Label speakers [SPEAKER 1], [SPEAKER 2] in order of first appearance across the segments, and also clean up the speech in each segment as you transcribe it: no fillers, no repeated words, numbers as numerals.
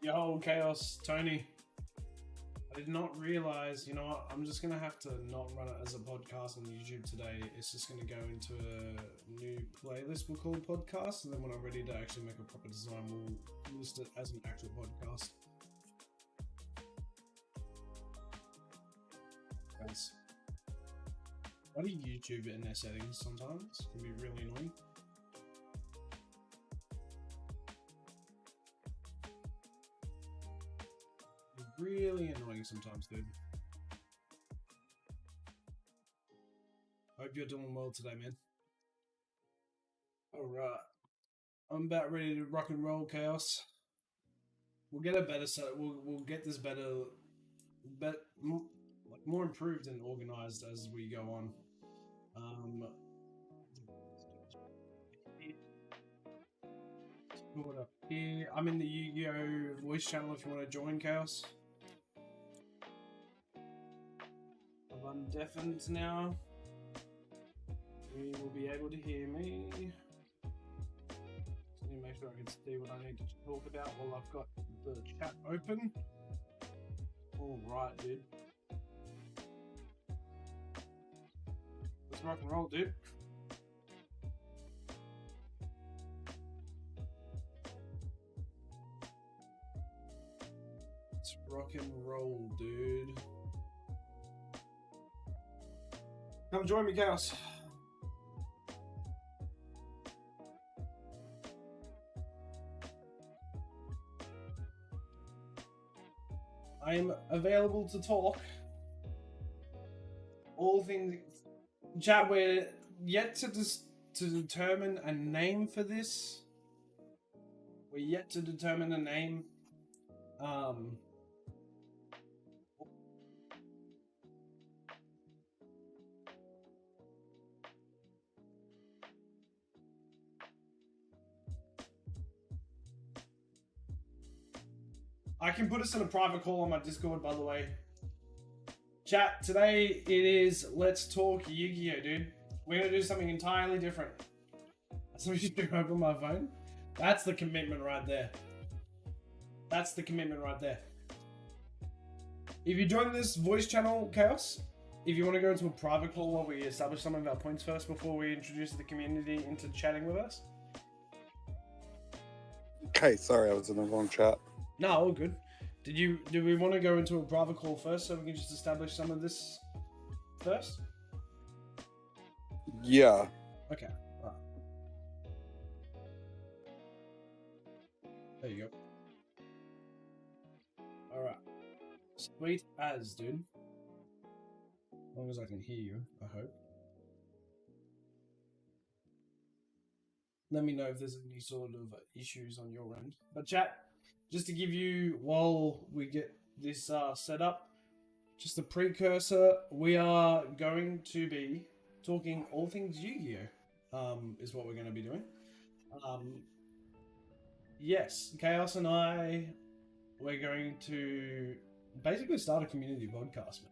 [SPEAKER 1] Yo, Chaos, Tony. I did not realize, you know what, I'm just going to have to not run it as a podcast on YouTube today. It's just going to go into a new playlist we'll call podcast, and then when I'm ready to actually make a proper design, we'll list it as an actual podcast. Guys, why do YouTube it in their settings sometimes? It can be really annoying. Really annoying sometimes, dude. Hope you're doing well today, man. Alright. I'm about ready to rock and roll, Chaos. We'll get a better set. We'll get this better, more improved and organized as we go on. Put it up here. I'm in the YuGiOh voice channel if you want to join, Chaos. I'm undeafened now. You will be able to hear me. Just need to make sure I can see what I need to talk about while I've got the chat open. Alright, dude. Let's rock and roll, dude. Let's rock and roll, dude. Come join me, Chaos. I am available to talk. All things. Chat, we're yet to determine a name for this. We're yet to determine a name. I can put us in a private call on my Discord, by the way. Chat, today it is Let's Talk YuGiOh, dude. We're going to do something entirely different. So we just open my phone. That's the commitment right there. That's the commitment right there. If you join this voice channel, Chaos, if you want to go into a private call while we establish some of our points first before we introduce the community into chatting with us.
[SPEAKER 2] Okay, sorry, I was in the wrong chat.
[SPEAKER 1] No, all good. Do we want to go into a private call first so we can just establish some of this first?
[SPEAKER 2] Yeah.
[SPEAKER 1] Okay. Right. There you go. Alright. Sweet as, dude. As long as I can hear you, I hope. Let me know if there's any sort of issues on your end. But chat, just to give you, while we get this set up, just a precursor, we are going to be talking all things YuGiOh, is what we're going to be doing. Yes, Chaos and we're going to basically start a community podcast,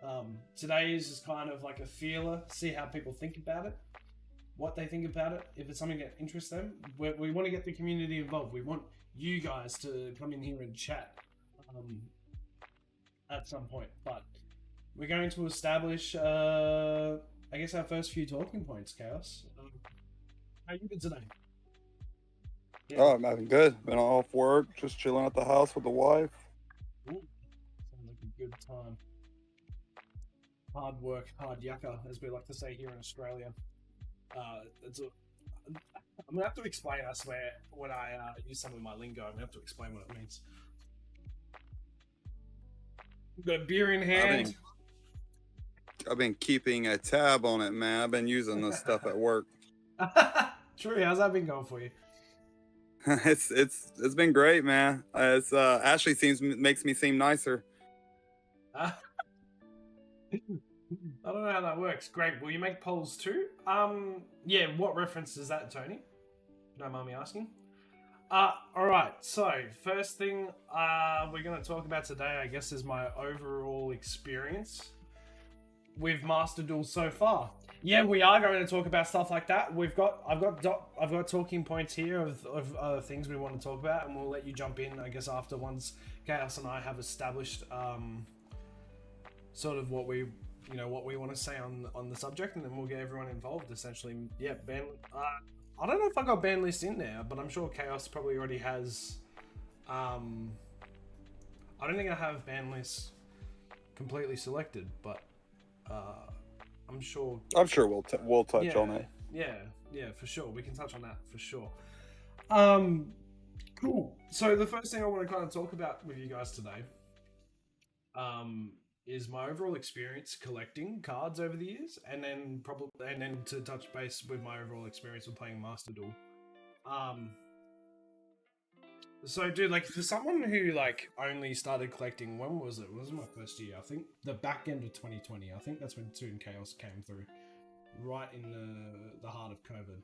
[SPEAKER 1] man. Today is just kind of like a feeler, see how people think about it, what they think about it, if it's something that interests them. We want to get the community involved. We want you guys to come in here and chat at some point. But we're going to establish, I guess, our first few talking points, Chaos. How you been today? Yeah.
[SPEAKER 2] Oh, I'm having good. Been off work, just chilling at the house with the wife.
[SPEAKER 1] Ooh, sounds like a good time. Hard work, hard yucca, as we like to say here in Australia. I'm gonna have to explain, I swear, when I use some of my lingo. I'm gonna have to explain what it means. Got a beer in hand.
[SPEAKER 2] I've been keeping a tab on it, man. I've been using this stuff at work.
[SPEAKER 1] True, how's that been going for you?
[SPEAKER 2] It's been great, man. It's Ashley makes me seem nicer.
[SPEAKER 1] I don't know how that works. Great. Will you make polls too? Yeah, what reference is that, Tony? Don't mind me asking. Alright, so first thing we're going to talk about today, I guess, is my overall experience with Master Duel so far. Yeah, we are going to talk about stuff like that. I've got talking points here of things we want to talk about, and we'll let you jump in, I guess, after once Chaos and I have established sort of what we want to say on the subject, and then we'll get everyone involved. Essentially, yeah. I don't know if I got ban list in there, but I'm sure Chaos probably already has. I don't think I have ban lists completely selected, but I'm sure
[SPEAKER 2] we'll touch on it.
[SPEAKER 1] Yeah, for sure. We can touch on that for sure. Cool. So the first thing I want to kind of talk about with you guys today, is my overall experience collecting cards over the years, and then to touch base with my overall experience with playing Master Duel. So, dude, like, for someone who, like, only started collecting, when was it? It was my first year, I think. The back end of 2020. I think that's when Toon Chaos came through. Right in the heart of COVID.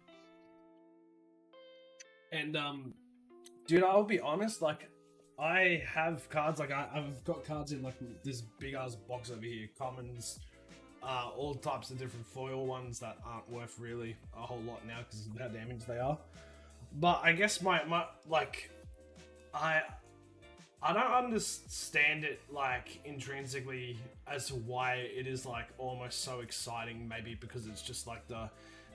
[SPEAKER 1] And, dude, I'll be honest, like, I have cards, like, I've got cards in, like, this big-ass box over here. Commons, all types of different foil ones that aren't worth really a whole lot now because of how damaged they are. But I guess my like... I don't understand it, like, intrinsically as to why it is, like, almost so exciting. Maybe because it's just, like, the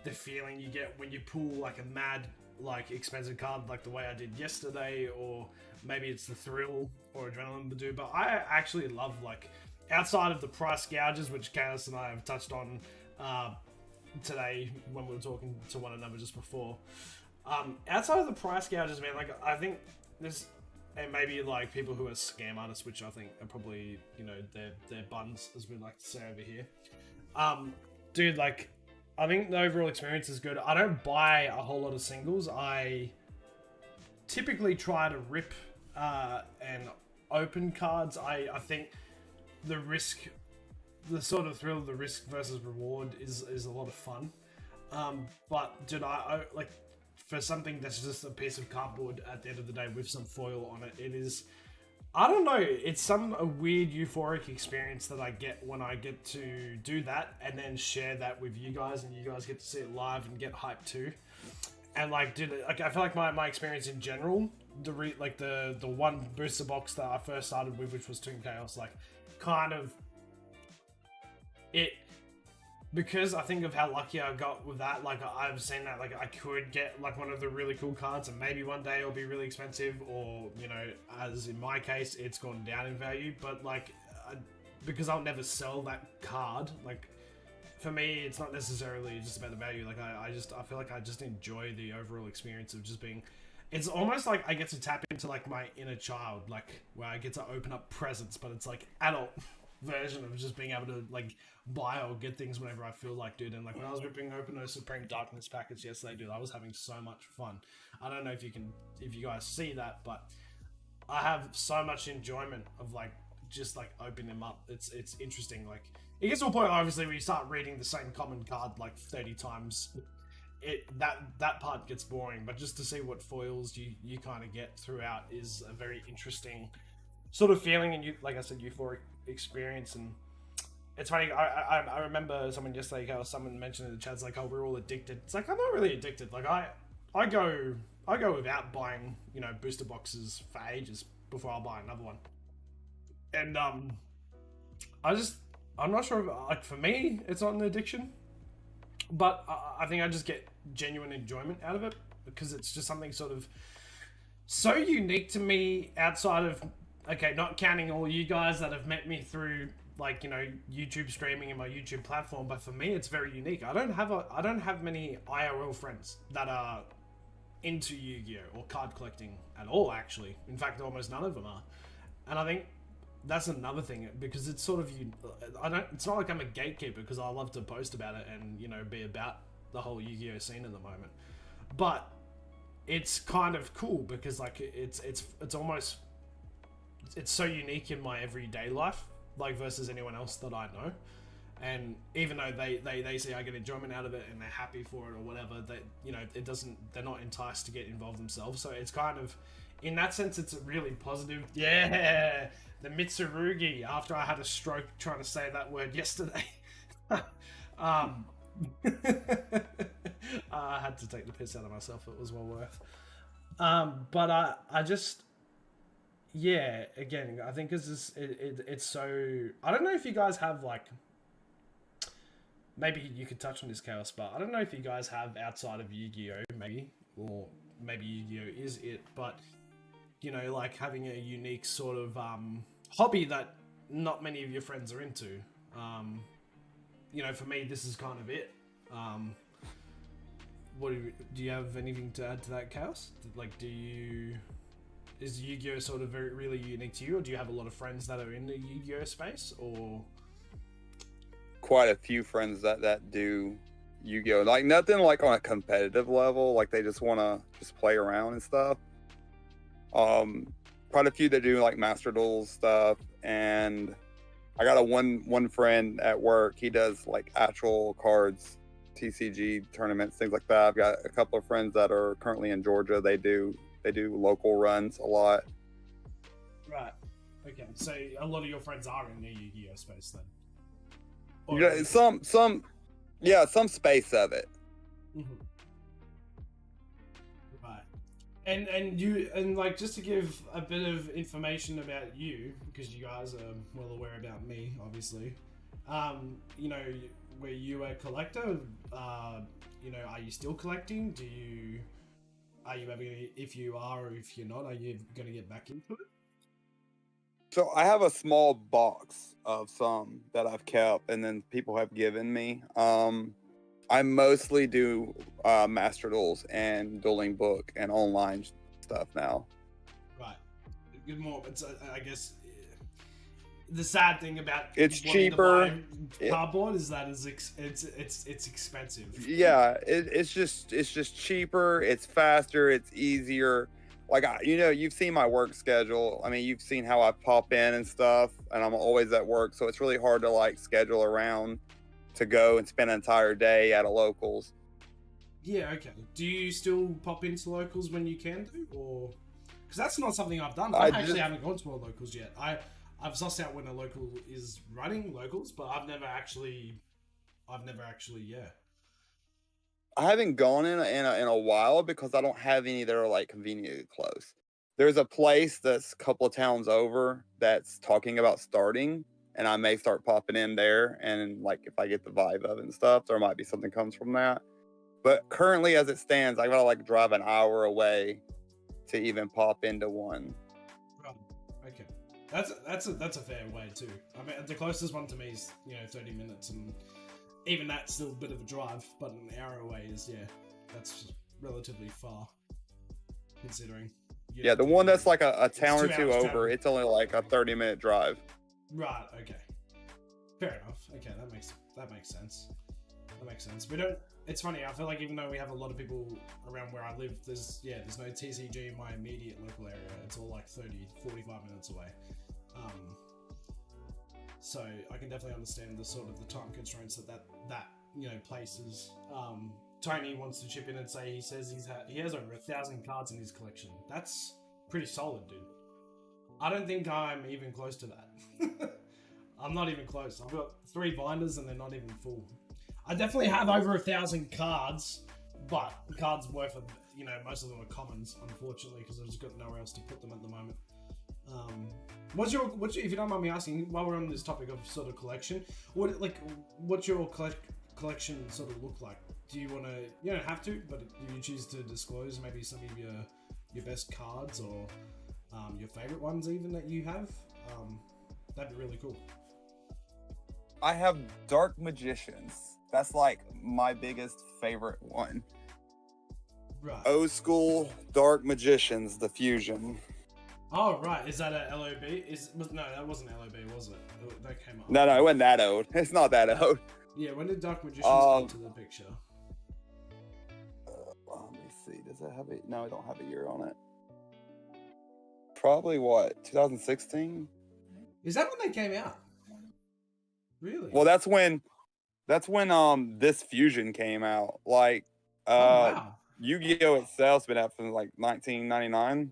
[SPEAKER 1] feeling you get when you pull, like, a mad, like, expensive card like the way I did yesterday, or maybe it's the thrill or adrenaline to do. But I actually love, like, outside of the price gouges, which Chaos and I have touched on today when we were talking to one another just before. Outside of the price gouges, man, like, I think there's, and maybe like people who are scam artists, which I think are probably, you know, they're buns, as we like to say over here. Dude, like, I think the overall experience is good. I don't buy a whole lot of singles. I typically try to rip and open cards. I think the risk, the sort of thrill of the risk versus reward is a lot of fun. But dude, I like, for something that's just a piece of cardboard at the end of the day with some foil on it, it is, I don't know, it's a weird euphoric experience that I get when I get to do that and then share that with you guys, and you guys get to see it live and get hyped too. And like, dude, like, I feel like my experience in general, the one booster box that I first started with, which was Toon Chaos, like, kind of it, because I think of how lucky I got with that, like, I've seen that, like, I could get, like, one of the really cool cards, and maybe one day it'll be really expensive, or, you know, as in my case, it's gone down in value, but, like, because I'll never sell that card, like, for me, it's not necessarily just about the value, like, I feel like I just enjoy the overall experience of just being, it's almost like I get to tap into, like, my inner child, like, where I get to open up presents, but it's, like, adult version of just being able to, like, buy or get things whenever I feel like, dude. And like, when I was ripping open those Supreme Darkness packets yesterday, dude, I was having so much fun. I don't know if you guys see that, but I have so much enjoyment of, like, just, like, opening them up. It's interesting. Like, it gets to a point, obviously, where you start reading the same common card like 30 times, that part gets boring. But just to see what foils you kind of get throughout is a very interesting sort of feeling, and, you, like I said, euphoric experience. And it's funny, I remember someone yesterday, someone mentioned in the chats, like, oh, we're all addicted. It's like, I'm not really addicted. Like, I go without buying, you know, booster boxes for ages before I'll buy another one. And I'm not sure if, like, for me it's not an addiction, but I think I just get genuine enjoyment out of it, because it's just something sort of so unique to me, outside of, okay, not counting all you guys that have met me through, like, you know, YouTube streaming and my YouTube platform, but for me, it's very unique. I don't have many IRL friends that are into Yu-Gi-Oh! Or card collecting at all, actually. In fact, almost none of them are. And I think that's another thing, because it's sort of, it's not like I'm a gatekeeper, because I love to post about it and, you know, be about the whole Yu-Gi-Oh! Scene at the moment. But it's kind of cool, because, like, it's almost, it's so unique in my everyday life, like, versus anyone else that I know. And even though they say I get enjoyment out of it and they're happy for it or whatever, that, you know, they're not enticed to get involved themselves. So it's kind of, in that sense, it's a really positive. Yeah, the Mitsurugi, after I had a stroke trying to say that word yesterday. I had to take the piss out of myself. It was well worth. But I just, yeah. Again, I think it's so. I don't know if you guys have like. Maybe you could touch on this, Chaos, but I don't know if you guys have outside of Yu-Gi-Oh, maybe, or maybe Yu-Gi-Oh is it, but you know, like having a unique sort of hobby that not many of your friends are into. Um, you know, for me, this is kind of it. Um, what do you have anything to add to that, Chaos? Like, is Yu-Gi-Oh sort of really unique to you, or do you have a lot of friends that are in the Yu-Gi-Oh space, or?
[SPEAKER 2] Quite a few friends that do Yu-Gi-Oh, like nothing like on a competitive level, like they just want to just play around and stuff. Quite a few that do like Master Duels stuff, and I got a one friend at work. He does like actual cards, TCG tournaments, things like that. I've got a couple of friends that are currently in Georgia. They do local runs a lot.
[SPEAKER 1] Right. Okay. So a lot of your friends are in the Yu-Gi-Oh space then. Or
[SPEAKER 2] Yeah, some space of it.
[SPEAKER 1] Mm-hmm. Right. And like, just to give a bit of information about you, because you guys are well aware about me, obviously. You know, were you a collector? You know, are you still collecting? Are you ever gonna, if you are or if you're not, are you gonna get back into it?
[SPEAKER 2] So I have a small box of some that I've kept, and then people have given me. I mostly do Master Duels and Dueling Book and online stuff now.
[SPEAKER 1] Right. Good more. It's I guess the sad thing about
[SPEAKER 2] It's
[SPEAKER 1] wanting to
[SPEAKER 2] cheaper.
[SPEAKER 1] buy cardboard is that it's expensive.
[SPEAKER 2] Yeah, it's just cheaper. It's faster. It's easier. Like you've seen my work schedule. I mean, you've seen how I pop in and stuff, and I'm always at work, so it's really hard to like schedule around to go and spend an entire day at a locals.
[SPEAKER 1] Yeah. Okay. Do you still pop into locals when you can do, or because that's not something I've done. I actually haven't gone to a locals yet. I've sussed out when a local is running locals, but I've never actually, yeah.
[SPEAKER 2] I haven't gone in a while because I don't have any that are like conveniently close. There's a place that's a couple of towns over that's talking about starting, and I may start popping in there. And like if I get the vibe of it and stuff, there might be something comes from that. But currently, as it stands, I gotta like drive an hour away to even pop into one.
[SPEAKER 1] Right. Okay. That's a fair way too. I mean, the closest one to me is 30 minutes, and even that's still a bit of a drive. But an hour away is that's relatively far, considering.
[SPEAKER 2] Yeah, the one that's like a town or two over, it's only like a 30-minute drive.
[SPEAKER 1] Right. Okay. Fair enough. Okay, that makes sense. That makes sense. We don't. It's funny. I feel like even though we have a lot of people around where I live, there's no TCG in my immediate local area. It's all like 30, 45 minutes away. So I can definitely understand the sort of the time constraints that places. Tony wants to chip in and say he has over 1,000 cards in his collection. That's pretty solid, dude. I don't think I'm even close to that. I'm not even close. I've got 3 binders and they're not even full. I definitely have over 1,000 cards, but cards worth of, most of them are commons, unfortunately, because I've just got nowhere else to put them at the moment. What's your, if you don't mind me asking, while we're on this topic of sort of collection, what's your collection sort of look like? Do you want to, you don't have to, but do you choose to disclose maybe some of your best cards or your favorite ones even that you have? That'd be really cool.
[SPEAKER 2] I have Dark Magicians. That's like my biggest favorite one.
[SPEAKER 1] Right.
[SPEAKER 2] Old school Dark Magicians, the fusion.
[SPEAKER 1] Oh, right. Is that a LOB? No, that wasn't LOB, was it? That came up.
[SPEAKER 2] No, it wasn't that old. It's not that old.
[SPEAKER 1] Yeah, when did Dark Magicians come to the picture?
[SPEAKER 2] Let me see. Does it have a... No, I don't have a year on it. Probably what? 2016?
[SPEAKER 1] Is that when they came out? Really?
[SPEAKER 2] Well, that's when this fusion came out. Like
[SPEAKER 1] wow.
[SPEAKER 2] Yu-Gi-Oh itself's been out since like 1999.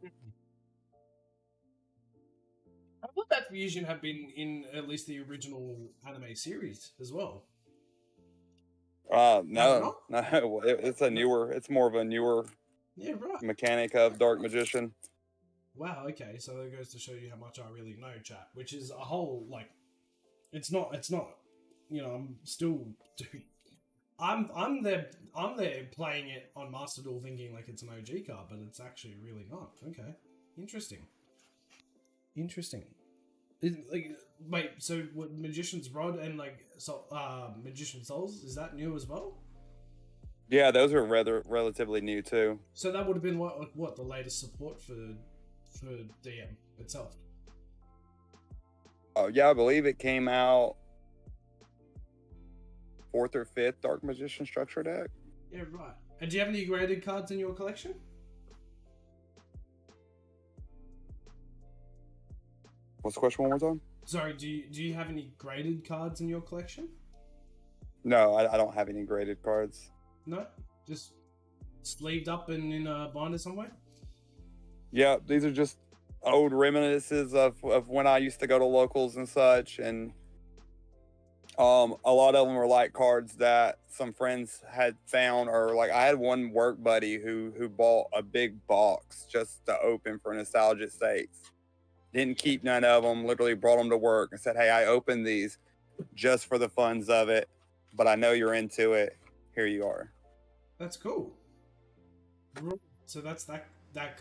[SPEAKER 1] I thought that fusion had been in at least the original anime series as well.
[SPEAKER 2] No, no, it's a newer. It's more of a newer
[SPEAKER 1] Yeah, right.
[SPEAKER 2] mechanic of Dark Magician.
[SPEAKER 1] Wow. Okay, so that goes to show you how much I really know, chat. Which is a whole like, it's not. You know, I'm still doing. I'm there playing it on Master Duel thinking like it's an OG card, but it's actually really not. Okay, interesting. Like, wait, so what Magician's Rod and like Magician Souls, is that new as well?
[SPEAKER 2] Yeah, those are rather relatively new too.
[SPEAKER 1] So that would have been what the latest support for DM itself.
[SPEAKER 2] Oh yeah, I believe it came out 4th or 5th Dark Magician structure deck.
[SPEAKER 1] Yeah, right. And do you have any graded cards in your collection?
[SPEAKER 2] What's the question one more time?
[SPEAKER 1] Sorry, do you have any graded cards in your collection?
[SPEAKER 2] No, I don't have any graded cards.
[SPEAKER 1] No, just sleeved up and in a binder somewhere.
[SPEAKER 2] Yeah, these are just old reminiscences of when I used to go to locals and such, and a lot of them were like cards that some friends had found, or like I had one work buddy who bought a big box just to open for nostalgic sakes. Didn't keep none of them, literally brought them to work and said, hey, I opened these just for the funds of it, but I know you're into it. Here you are.
[SPEAKER 1] That's cool. So that's that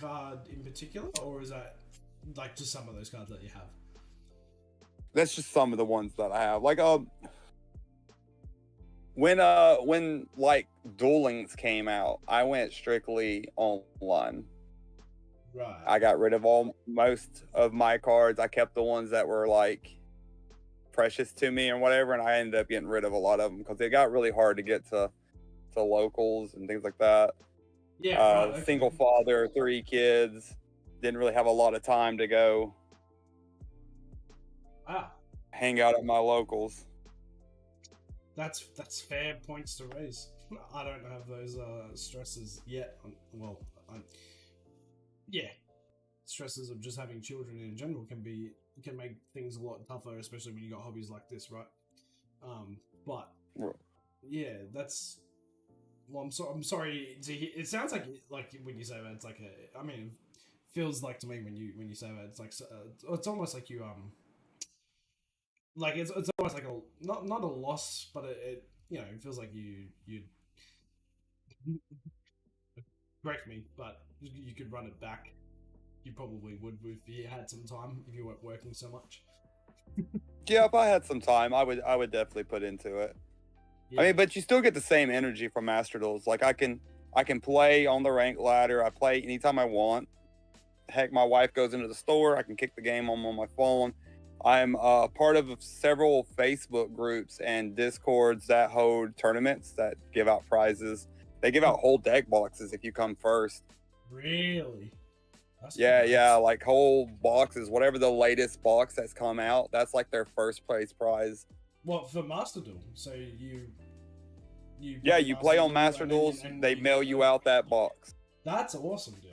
[SPEAKER 1] card in particular, or is that like just some of those cards that you have?
[SPEAKER 2] That's just some of the ones that I have. Like when like Duel Links came out, I went strictly online.
[SPEAKER 1] Right.
[SPEAKER 2] I got rid of most of my cards. I kept the ones that were like precious to me and whatever, and I ended up getting rid of a lot of them because it got really hard to get to locals and things like that.
[SPEAKER 1] Yeah. Right, okay.
[SPEAKER 2] Single father, 3 kids, didn't really have a lot of time to go hang out at my locals.
[SPEAKER 1] That's fair points to raise. I don't have those stresses yet. Yeah, stresses of just having children in general can make things a lot tougher, especially when you got hobbies like this, right? But yeah, that's. Well, I'm sorry to hear. It sounds like when you say that, it's like a. I mean, it feels like to me when you say that, it's like it's almost like you like it's almost like a not a loss, but it you know, it feels like you correct me, but you could run it back. You probably would if you had some time, if you weren't working so much.
[SPEAKER 2] Yeah, if I had some time, I would definitely put into it. Yeah. I mean, but you still get the same energy from Master Duels. Like I can play on the rank ladder. I play anytime I want. Heck, my wife goes into the store. I can kick the game on my phone. I'm part of several Facebook groups and Discords that hold tournaments that give out prizes. They give out whole deck boxes if you come first.
[SPEAKER 1] Really?
[SPEAKER 2] Yeah, like whole boxes, whatever the latest box that's come out, that's like their first place prize.
[SPEAKER 1] Well, for Master Duel, so you
[SPEAKER 2] play on Master Duels, they mail you out that box.
[SPEAKER 1] That's awesome, dude.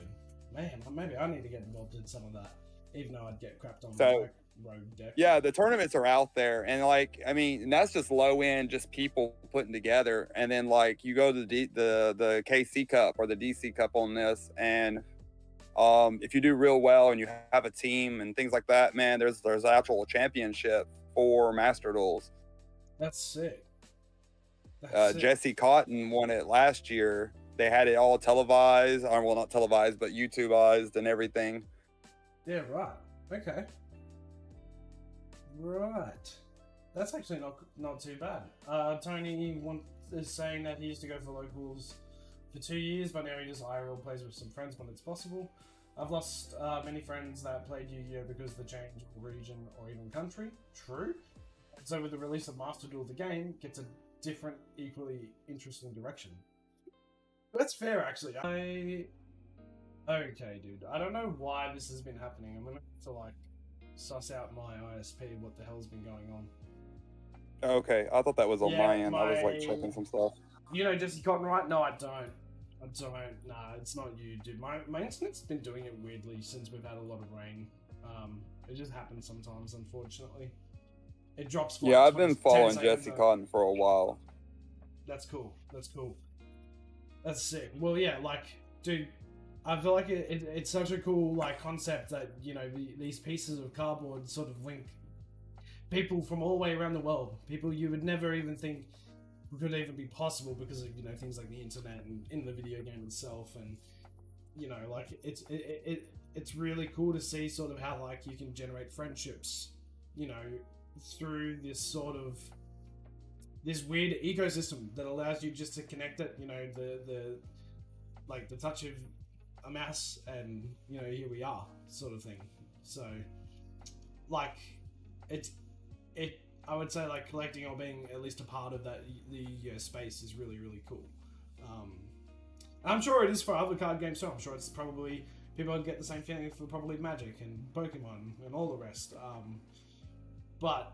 [SPEAKER 1] Man, maybe I need to get involved in some of that, even though I'd get crapped on my rogue deck.
[SPEAKER 2] Yeah, the tournaments are out there, and like, I mean, and that's just low end, just people putting together, and then like you go to the KC Cup or the DC Cup on this, and if you do real well and you have a team and things like that, man, there's an actual championship for Master Duels.
[SPEAKER 1] That's sick.
[SPEAKER 2] Jesse Cotton won it last year. They had it all televised, or well, not televised, but YouTubeized and everything.
[SPEAKER 1] Yeah, right. Okay. Right. That's actually not too bad. Tony is saying that he used to go for locals for 2 years, but now he just IRL plays with some friends when it's possible. I've lost many friends that played Yu-Gi-Oh because of the change of region or even country. True. And so with the release of Master Duel, the game gets a different, equally interesting direction. That's fair, actually. Okay, dude. I don't know why this has been happening. I'm gonna have to like suss out my ISP. What the hell's been going on?
[SPEAKER 2] Okay, I thought that was on my end. I was like checking some stuff.
[SPEAKER 1] You know Jesse Cotton, right? No, I don't. Nah, it's not you, dude. My internet's been doing it weirdly since we've had a lot of rain. It just happens sometimes, unfortunately. It drops.
[SPEAKER 2] Yeah, I've been following Jesse Cotton for a while.
[SPEAKER 1] That's cool. That's cool. That's sick. Well, yeah, like, dude, I feel like it's such a cool like concept that these pieces of cardboard sort of link people from all the way around the world. People you would never even think could even be possible because of things like the internet and in the video game itself, and like it's really cool to see sort of how like you can generate friendships, through this weird ecosystem that allows you just to connect it, the like the touch of a mouse, and here we are, sort of thing. So, like, it I would say like collecting or being at least a part of the space is really really cool. I'm sure it is for other card games too. I'm sure it's probably people get the same feeling for probably Magic and Pokemon and all the rest. But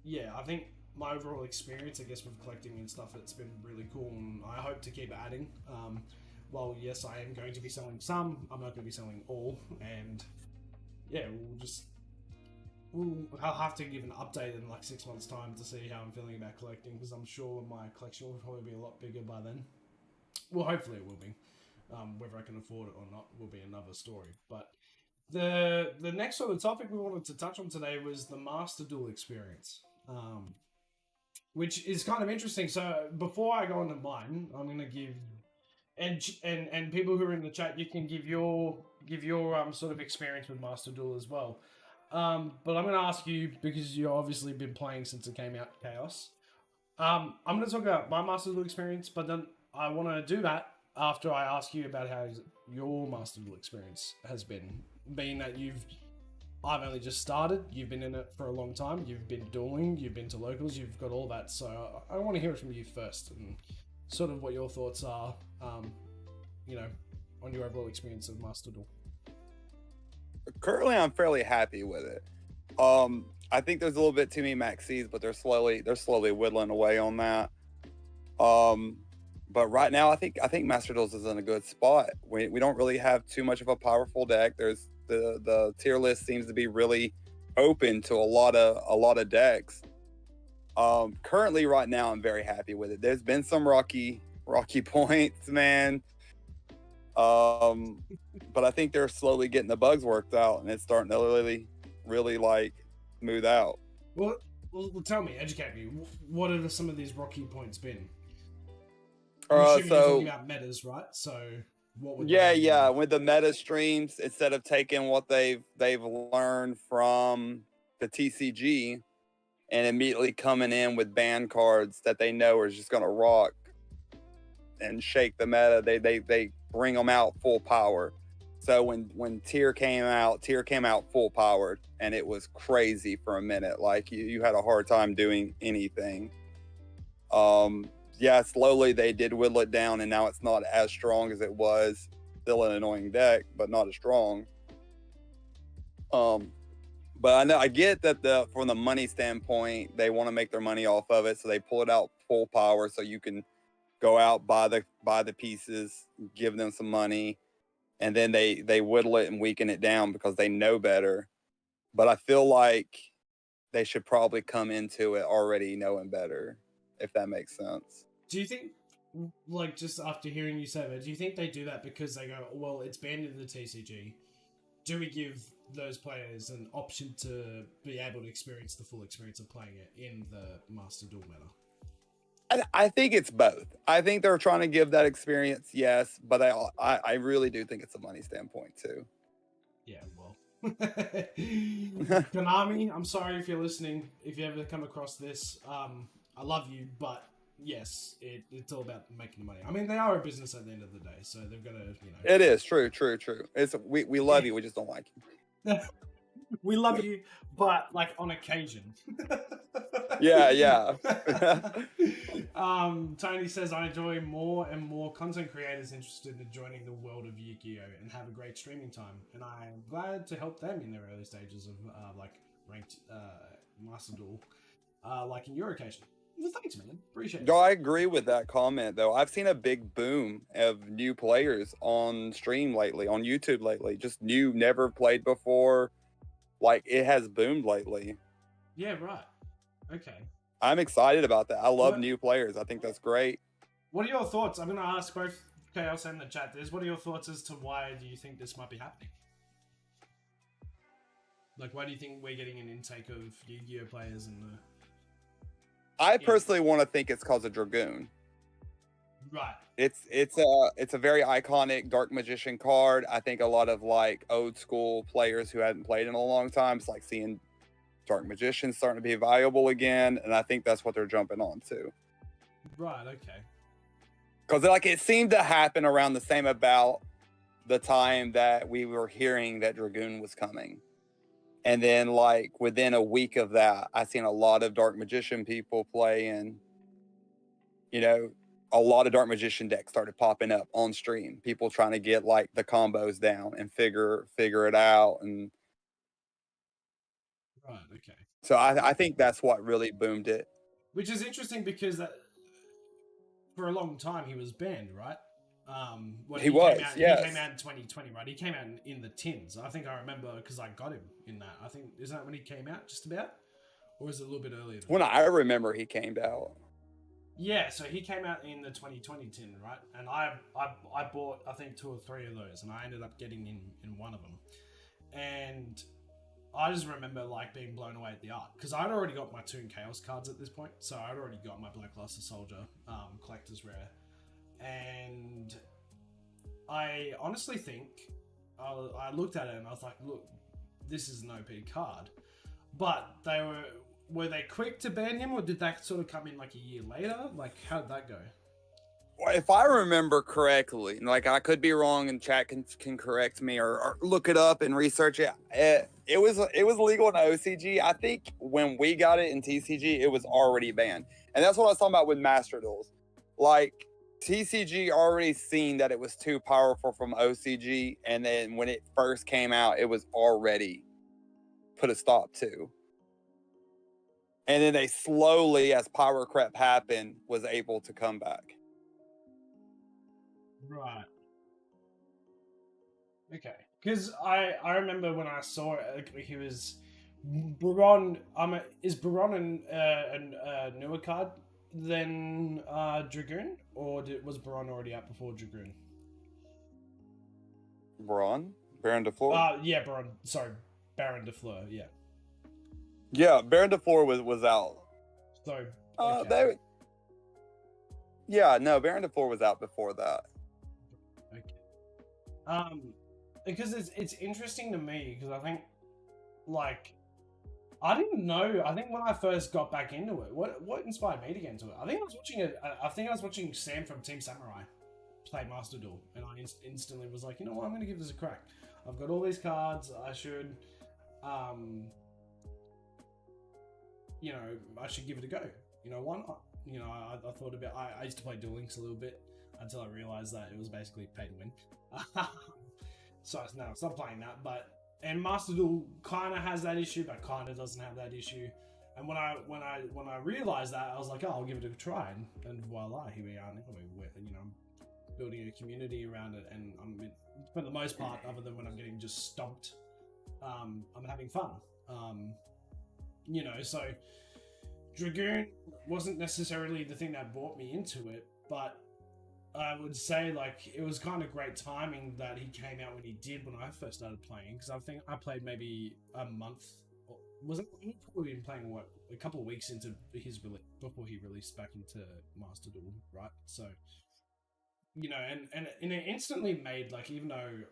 [SPEAKER 1] yeah, I think my overall experience, I guess, with collecting and stuff, it's been really cool, and I hope to keep adding. Well, yes, I am going to be selling some. I'm not going to be selling all, and yeah, I'll have to give an update in like 6 months' time to see how I'm feeling about collecting, because I'm sure my collection will probably be a lot bigger by then. Well, hopefully it will be. Whether I can afford it or not will be another story. But the next sort of topic we wanted to touch on today was the Master Duel experience, which is kind of interesting. So before I go into mine, I'm going to give and people who are in the chat, you can give your sort of experience with Master Duel as well. But I'm going to ask you, because you've obviously been playing since it came out, Chaos. I'm going to talk about my Master Duel experience, but then I want to do that after I ask you about how your Master Duel experience has been. Being that I've only just started, you've been in it for a long time, you've been dueling, you've been to locals, you've got all that. So I want to hear it from you first, and sort of what your thoughts are, on your overall experience of Master Duel.
[SPEAKER 2] Currently, I'm fairly happy with it. I think there's a little bit too many maxis, but they're slowly whittling away on that. But right now, I think Master Duels is in a good spot. We don't really have too much of a powerful deck. There's the tier list seems to be really open to a lot of decks. Currently, right now, I'm very happy with it. There's been some rocky points, man. But I think they're slowly getting the bugs worked out, and it's starting to really like smooth out.
[SPEAKER 1] Well, tell me, educate me. What are some of these rocky points been? I'm assuming you're talking about metas, right? So what would
[SPEAKER 2] yeah, with the meta streams, instead of taking what they've learned from the TCG and immediately coming in with ban cards that they know are just gonna rock and shake the meta, they bring them out full power. So when tier came out full powered, and it was crazy for a minute. Like you had a hard time doing anything. Yeah, slowly they did whittle it down, and now it's not as strong as it was. Still an annoying deck, but not as strong. But I get that from the money standpoint, they want to make their money off of it, so they pull it out full power, so you can go out, buy the pieces, give them some money, and then they whittle it and weaken it down because they know better. But I feel like they should probably come into it already knowing better, if that makes sense.
[SPEAKER 1] Do you think, like, just after hearing you say that, do you think they do that because they go, well, it's banned in the TCG? Do we give those players an option to be able to experience the full experience of playing it in the Master Duel meta?
[SPEAKER 2] I think it's both. I think they're trying to give that experience, yes, but I really do think it's a money standpoint too.
[SPEAKER 1] Yeah, well. Konami, I'm sorry if you're listening. If you ever come across this, I love you, but yes, it's all about making money. I mean, they are a business at the end of the day, so they've got to,
[SPEAKER 2] It is true. It's we love you, we just don't like you.
[SPEAKER 1] We love you, but like on occasion.
[SPEAKER 2] Yeah.
[SPEAKER 1] Tony says, I enjoy more and more content creators interested in joining the world of YuGiOh and have a great streaming time. And I'm glad to help them in their early stages of like ranked Master Duel, like in your occasion. Well, thanks, man. Appreciate it.
[SPEAKER 2] No, I agree with that comment, though. I've seen a big boom of new players on stream lately, on YouTube lately. Just new, never played before. Like, it has boomed lately.
[SPEAKER 1] Yeah, right. Okay.
[SPEAKER 2] I'm excited about that. I love
[SPEAKER 1] What-
[SPEAKER 2] new players. I think that's great.
[SPEAKER 1] What are your thoughts? I'm going to ask both Chaos and the chat this. What are your thoughts as to why do you think this might be happening? Like, why do you think we're getting an intake of YuGiOh players and the...
[SPEAKER 2] I personally want to think it's because of Dragoon.
[SPEAKER 1] Right.
[SPEAKER 2] It's a very iconic Dark Magician card. I think a lot of like old school players who hadn't played in a long time, it's like seeing Dark Magician starting to be valuable again, and I think that's what they're jumping on to.
[SPEAKER 1] Right. Okay.
[SPEAKER 2] Because like it seemed to happen around the same about the time that we were hearing that Dragoon was coming. And then like within a week of that, I seen a lot of Dark Magician people playing, you know, a lot of Dark Magician decks started popping up on stream. People trying to get like the combos down and figure it out. And
[SPEAKER 1] Right. Okay.
[SPEAKER 2] so I think that's what really boomed it.
[SPEAKER 1] Which is interesting because that for a long time he was banned, right? When
[SPEAKER 2] He was,
[SPEAKER 1] came out,
[SPEAKER 2] yes.
[SPEAKER 1] He came out in 2020, right? He came out in the tins. I think I remember because I got him in that. I think, isn't that when he came out just about? Or is it a little bit earlier than
[SPEAKER 2] When
[SPEAKER 1] that?
[SPEAKER 2] I remember he came out.
[SPEAKER 1] Yeah, so he came out in the 2020 tin, right? And I bought, I think, 2 or 3 of those, and I ended up getting in one of them. And I just remember like being blown away at the art because I'd already got my Toon Chaos cards at this point, so I'd already got my Black Luster Soldier collector's rare, and I honestly think I looked at it and I was like, look, this is an OP card, but were they quick to ban him, or did that sort of come in like a year later? Like, how did that go?
[SPEAKER 2] If I remember correctly, like I could be wrong, and chat can correct me or look it up and research it. It was legal in OCG. I think when we got it in TCG, it was already banned, and that's what I was talking about with Master Duels. Like TCG already seen that it was too powerful from OCG, and then when it first came out, it was already put a stop to. And then they slowly, as power creep happened, was able to come back.
[SPEAKER 1] Right. Okay. Because I remember when I saw it, like, he was Baron. Is Baron a newer card than Dragoon, or was Baron already out before Dragoon?
[SPEAKER 2] Baron de Fleur?
[SPEAKER 1] Yeah, Baron. Sorry, Baron de Fleur. Yeah.
[SPEAKER 2] Yeah, Baron de Fleur was out.
[SPEAKER 1] So. Okay.
[SPEAKER 2] Baron de Fleur was out before that.
[SPEAKER 1] Okay. Because it's interesting to me because I think, like, I didn't know. I think when I first got back into it, what inspired me to get into it? I think I was watching Sam from Team Samurai play Master Duel, and I instantly was like, you know what, I'm going to give this a crack. I've got all these cards. I should, I should give it a go. You know, why not? You know, I thought about. I used to play Duel Links a little bit until I realized that it was basically pay to win. So no, stop playing that. And Master Duel kind of has that issue, but kind of doesn't have that issue. And when I realized that, I was like, oh, I'll give it a try, and voila, here we are now. We're building a community around it, and for the most part, other than when I'm getting just stomped, I'm having fun. So Dragoon wasn't necessarily the thing that brought me into it, but I would say like it was kind of great timing that he came out when he did when I first started playing, because I think I played maybe a month. He'd probably been playing a couple of weeks into his release before he released back into Master Duel, right? So and it instantly made, like, even though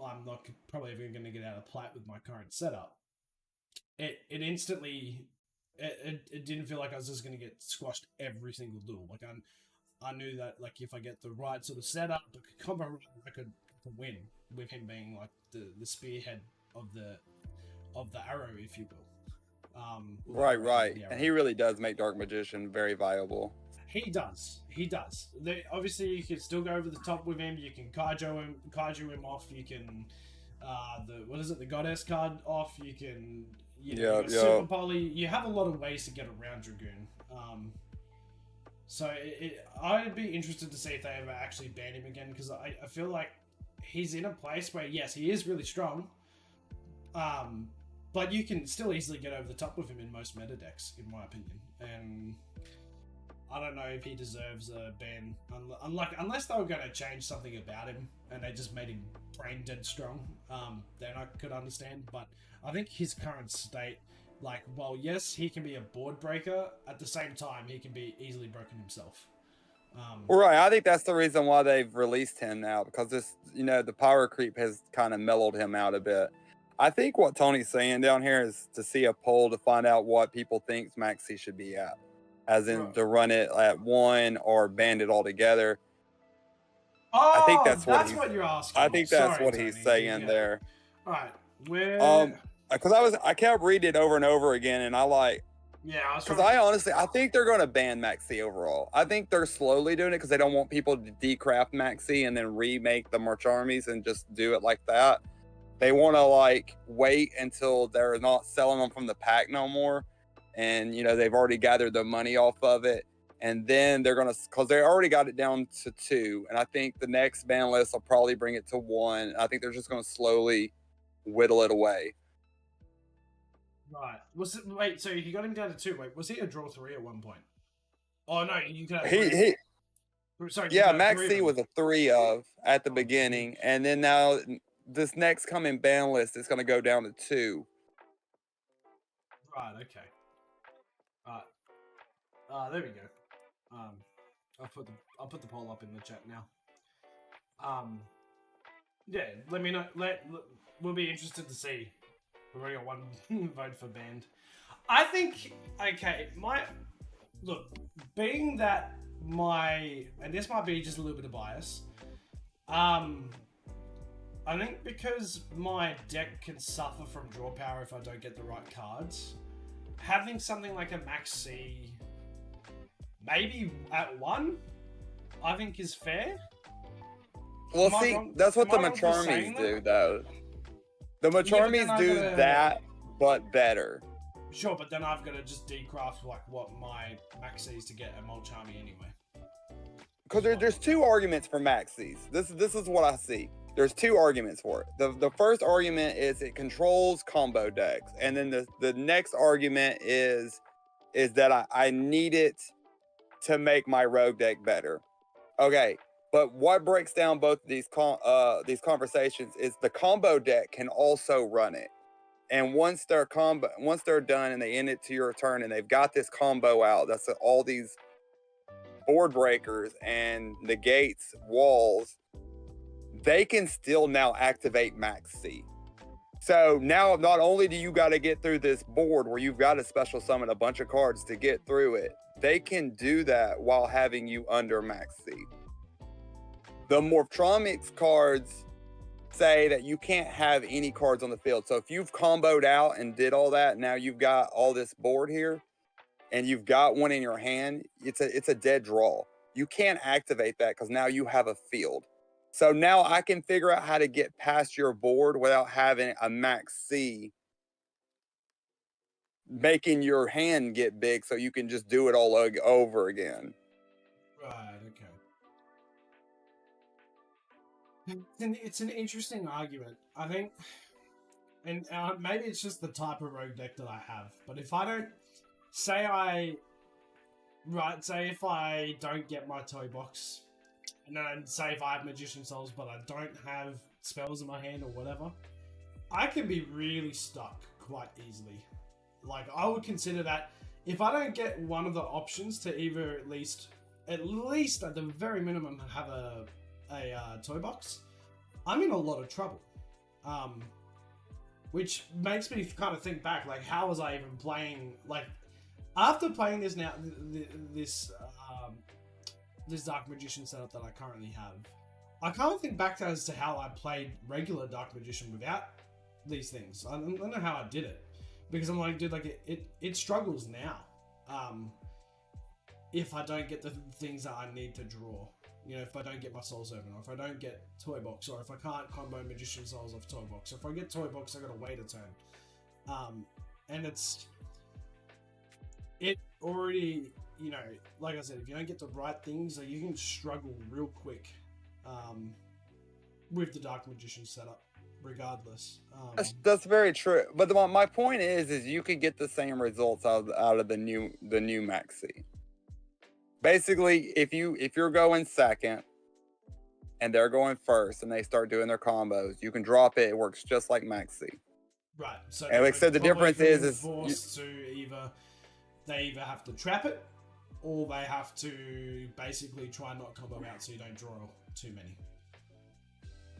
[SPEAKER 1] I'm not probably ever going to get out of plat with my current setup, it instantly it didn't feel like I was just going to get squashed every single duel. Like I knew that, like, if I get the right sort of setup, the combo, I could win with him being like the spearhead of the arrow, if you will.
[SPEAKER 2] Right. And he really does make Dark Magician very viable.
[SPEAKER 1] He does. Obviously, you can still go over the top with him. You can kaiju him off. You can the Goddess card off. You can Super Poly. You have a lot of ways to get around Dragoon. So I'd be interested to see if they ever actually ban him again, because I feel like he's in a place where, yes, he is really strong, but you can still easily get over the top with him in most meta decks, in my opinion. And I don't know if he deserves a ban, unless they were going to change something about him and they just made him brain dead strong. Then I could understand. But I think his current state, like, well, yes, he can be a board breaker. At the same time, he can be easily broken himself.
[SPEAKER 2] Right, I think that's the reason why they've released him now, because this, the power creep has kind of mellowed him out a bit. I think what Tony's saying down here is to see a poll to find out what people think Max C should be at, as in to run it at 1 or ban it altogether.
[SPEAKER 1] Oh,
[SPEAKER 2] I think that's
[SPEAKER 1] what you're asking.
[SPEAKER 2] I think that's what he's saying there.
[SPEAKER 1] All right, where?
[SPEAKER 2] Because I kept reading it over and over again, and because I think they're going to ban Maxi overall. I think they're slowly doing it because they don't want people to decraft Maxi and then remake the March Armies and just do it like that. They want to wait until they're not selling them from the pack no more, and they've already gathered the money off of it, and then they're gonna, because they already got it down to 2, and I think the next ban list will probably bring it to 1. I think they're just going to slowly whittle it away.
[SPEAKER 1] Right. So you got him down to 2. Wait, was he a draw 3 at one point? Oh no, you could have
[SPEAKER 2] Maxi was a 3 of at the beginning, and then now this next coming ban list is going to go down to 2.
[SPEAKER 1] Right. Okay. There we go. I'll put the poll up in the chat now. Yeah. Let me know. We'll be interested to see. We've already got 1 vote for banned. I think, look, being that and this might be just a little bit of bias, I think because my deck can suffer from draw power if I don't get the right cards, having something like a Max C, maybe at 1, I think is fair.
[SPEAKER 2] Well, that's what the March Armies do, though. The March Armies do that, but better.
[SPEAKER 1] Sure, but then I've got to just decraft what my Max C's to get a Mulch Army anyway.
[SPEAKER 2] Because there's 2 arguments for Max C's. This is what I see. There's 2 arguments for it. The first argument is it controls combo decks, and then the next argument is that I need it to make my rogue deck better. Okay. But what breaks down both of these conversations is the combo deck can also run it. And once they're done and they end it to your turn and they've got this combo out, that's all these board breakers and negates walls, they can still now activate Max C. So now not only do you got to get through this board where you've got to special summon a bunch of cards to get through it, they can do that while having you under Max C. The Morphtronics cards say that you can't have any cards on the field. So if you've comboed out and did all that, now you've got all this board here, and you've got one in your hand, it's a dead draw. You can't activate that because now you have a field. So now I can figure out how to get past your board without having a Max C making your hand get big so you can just do it all over again.
[SPEAKER 1] Right, okay. It's an interesting argument, I think, and maybe it's just the type of rogue deck that I have. But if I don't, say if I don't get my toy box, and then say if I have Magician Souls but I don't have spells in my hand or whatever, I can be really stuck quite easily. I would consider that if I don't get one of the options to either at least at the very minimum have a toy box, I'm in a lot of trouble. Which makes me kind of think back, how was I even playing? After playing this now, this Dark Magician setup that I currently have, I kind of think back as to how I played regular Dark Magician without these things. I don't know how I did it, because I'm like, dude, it struggles now. If I don't get the things that I need to draw. If I don't get my Souls Open, or if I don't get Toy Box, or if I can't combo Magician Souls off Toy Box, or if I get Toy Box, I gotta wait a turn. And it already, like I said, if you don't get the right things, you can struggle real quick with the Dark Magician setup. regardless.
[SPEAKER 2] That's very true. But my point is you could get the same results out of the new Maxi. Basically, if you're going second and they're going first and they start doing their combos, you can drop it. It works just like Maxi.
[SPEAKER 1] Right. So
[SPEAKER 2] and like I said, the difference is
[SPEAKER 1] forced to they either have to trap it or they have to basically try not combo out so you don't draw too many.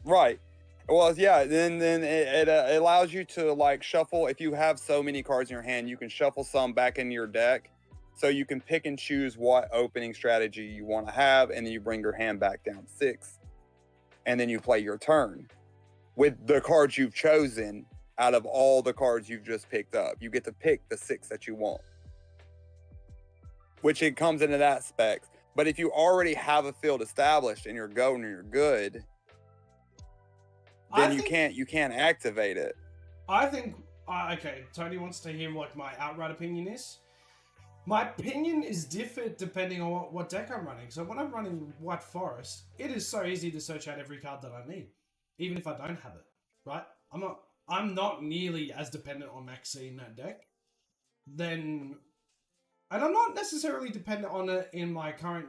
[SPEAKER 2] Right. Well, yeah. Then it allows you to like shuffle. If you have so many cards in your hand, you can shuffle some back into your deck, so you can pick and choose what opening strategy you want to have, and then you bring your hand back down 6, and then you play your turn with the cards you've chosen out of all the cards you've just picked up. You get to pick the 6 that you want, which it comes into that spec. But if you already have a field established and you're going and you're good, then you can't activate it.
[SPEAKER 1] I think okay, Tony wants to hear what my outright opinion is. My opinion is different depending on what deck I'm running. So when I'm running White Forest, it is so easy to search out every card that I need, even if I don't have it. Right? I'm not nearly as dependent on Maxi in that deck. And I'm not necessarily dependent on it in my current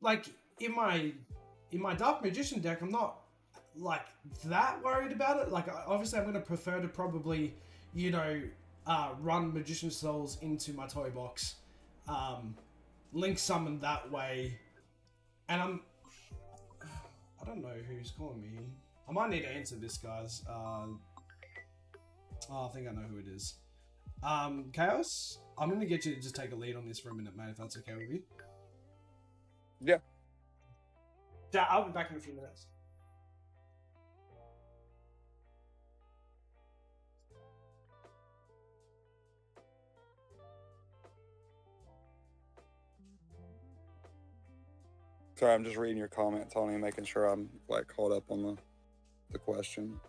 [SPEAKER 1] like in my Dark Magician deck. I'm not like that worried about it. Like obviously I'm going to prefer to probably, run Magician Souls into my toy box, link summon that way, and I don't know who's calling me. I might need to answer this, guys. I think I know who it is. Chaos, I'm going to get you to just take a lead on this for a minute, mate, if that's okay with you.
[SPEAKER 2] Yeah.
[SPEAKER 1] Yeah, I'll be back in a few minutes.
[SPEAKER 2] Sorry, I'm just reading your comment, Tony, and making sure I'm like caught up on the question.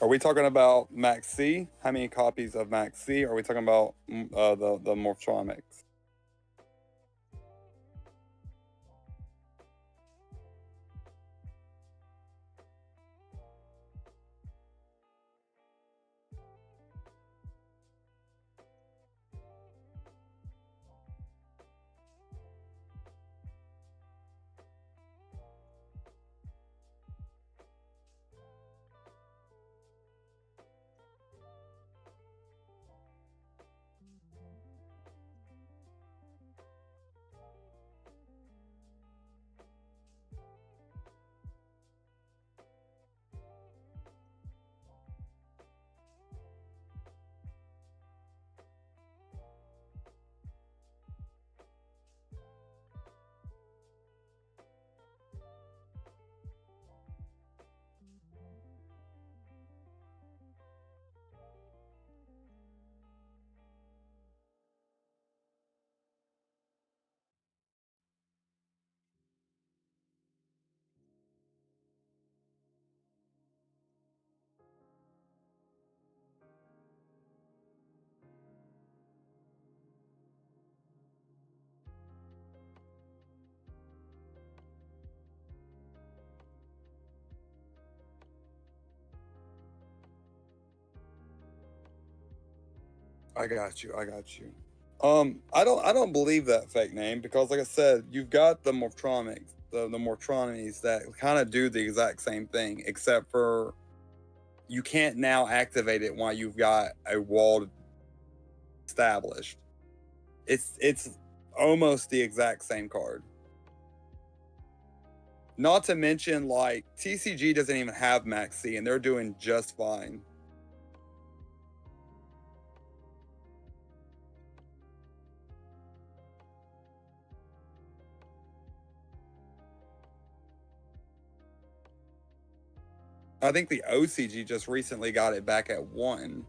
[SPEAKER 2] Are we talking about Max C? How many copies of Max C? Or are we talking about the Morphtronics? I got you. I don't believe that fake name because, like I said, you've got the Morphtronics, the Morphtronies that kind of do the exact same thing, except for you can't now activate it while you've got a wall established. It's almost the exact same card. Not to mention, like, TCG doesn't even have Max C, and they're doing just fine. I think the OCG just recently got it back at 1.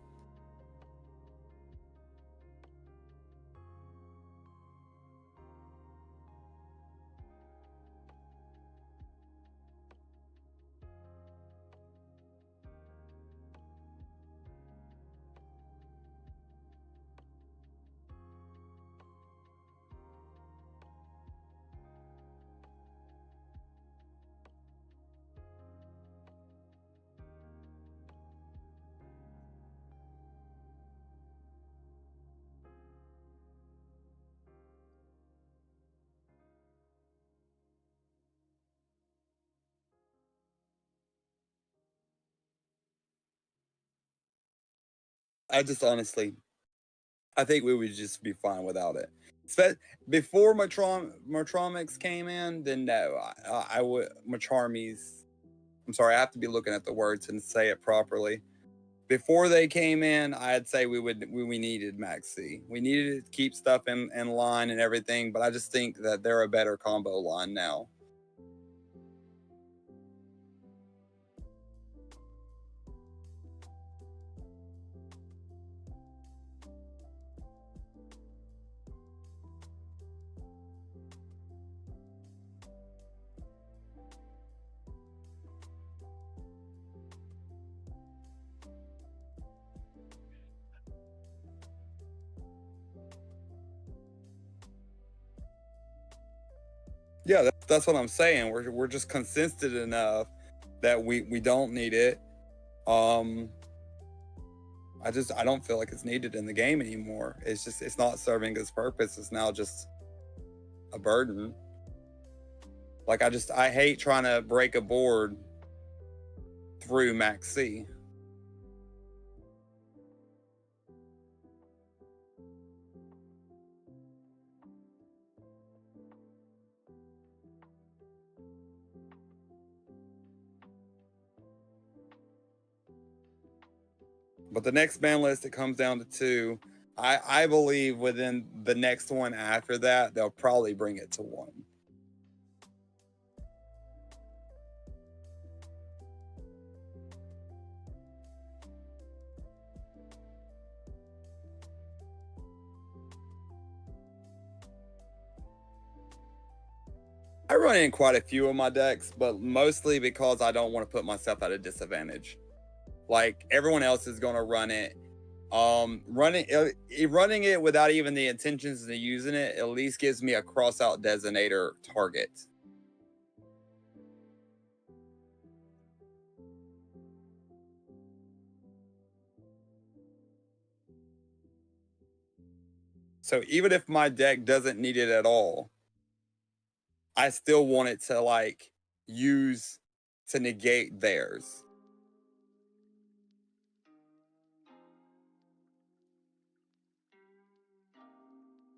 [SPEAKER 2] I just honestly, I think we would just be fine without it. Before Matromix came in, then no, I would Macharmies. I'm sorry, I have to be looking at the words and say it properly. Before they came in, I'd say we needed Max C. We needed to keep stuff in line and everything, but I just think that they're a better combo line now. Yeah, that's what I'm saying. We're just consistent enough that we don't need it. I don't feel like it's needed in the game anymore. It's not serving its purpose. It's now just a burden. Like I hate trying to break a board through Max C. But the next ban list, it comes down to 2. I believe within the next one after that, they'll probably bring it to 1. I run in quite a few of my decks, but mostly because I don't want to put myself at a disadvantage. Like everyone else is going to run it. Running it without even the intentions of using it at least gives me a cross-out designator target. So even if my deck doesn't need it at all, I still want it to like use to negate theirs.